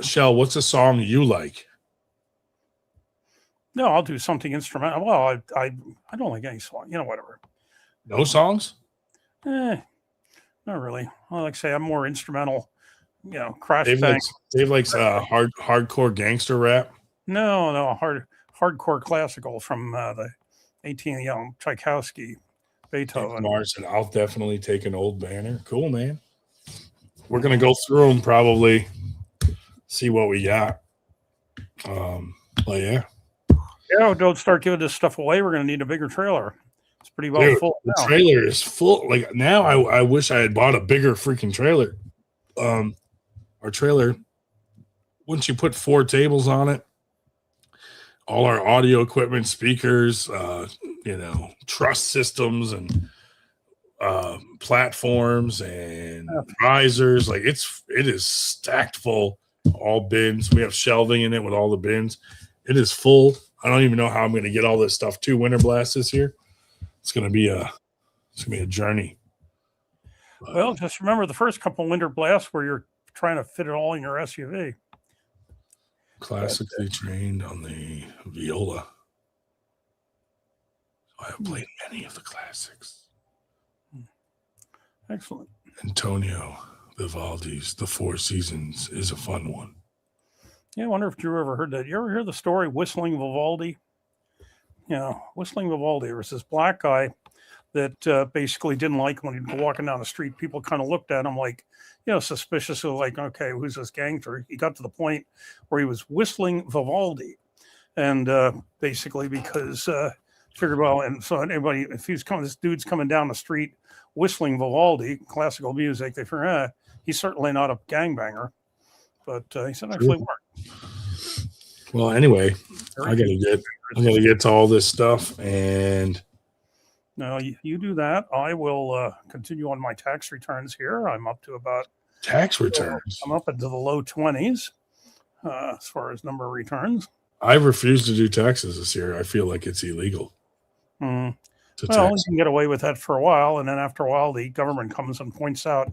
Shell, what's a song you like? No, I'll do something instrumental. Well, I don't like any song. Whatever. No songs? Not really. Well, like I say, I'm more instrumental. Crash Bang. Dave likes hardcore gangster rap. No, hardcore classical from the 18th, Tchaikovsky, Beethoven. Mars said, I'll definitely take an old banner. Cool, man. We're gonna go through them, probably see what we got. But yeah. Yeah, don't start giving this stuff away. We're gonna need a bigger trailer. It's pretty well Dude, full. The trailer is full. Like now, I wish I had bought a bigger freaking trailer. Our trailer, once you put 4 tables on it, all our audio equipment, speakers, truss systems and platforms and risers, like it is stacked full. All bins. We have shelving in it with all the bins. It is full. I don't even know how I'm going to get all this stuff to Winter Blast this year. It's going to be a journey. Well, just remember the first couple Winter Blasts where you're trying to fit it all in your SUV. Classically trained on the viola. I have played many of the classics. Excellent. Antonio Vivaldi's The Four Seasons is a fun one. Yeah, I wonder if Drew ever heard that. You ever hear the story Whistling Vivaldi? Whistling Vivaldi. There was this black guy that basically didn't like when he'd go walking down the street. People kind of looked at him like, suspicious of like, okay, who's this gangster? He got to the point where he was whistling Vivaldi. And basically because figured, well, and so anybody, if this dude's coming down the street whistling Vivaldi, classical music, they figure, he's certainly not a gangbanger. But he said actually worked. Well, anyway, I gotta get to all this stuff, and now you do that. I will continue on my tax returns here. I'm up to about tax returns. I'm up into the low 20s as far as number of returns. I refuse to do taxes this year. I feel like it's illegal. Well, you can get away with that for a while, and then after a while, the government comes and points out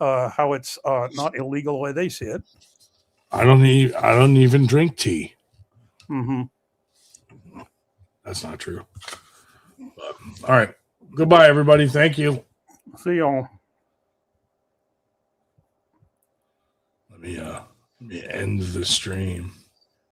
how it's not illegal the way they see it. I don't even drink tea. Mm-hmm. That's not true. But, all right. Goodbye, everybody. Thank you. See y'all. Let me end the stream.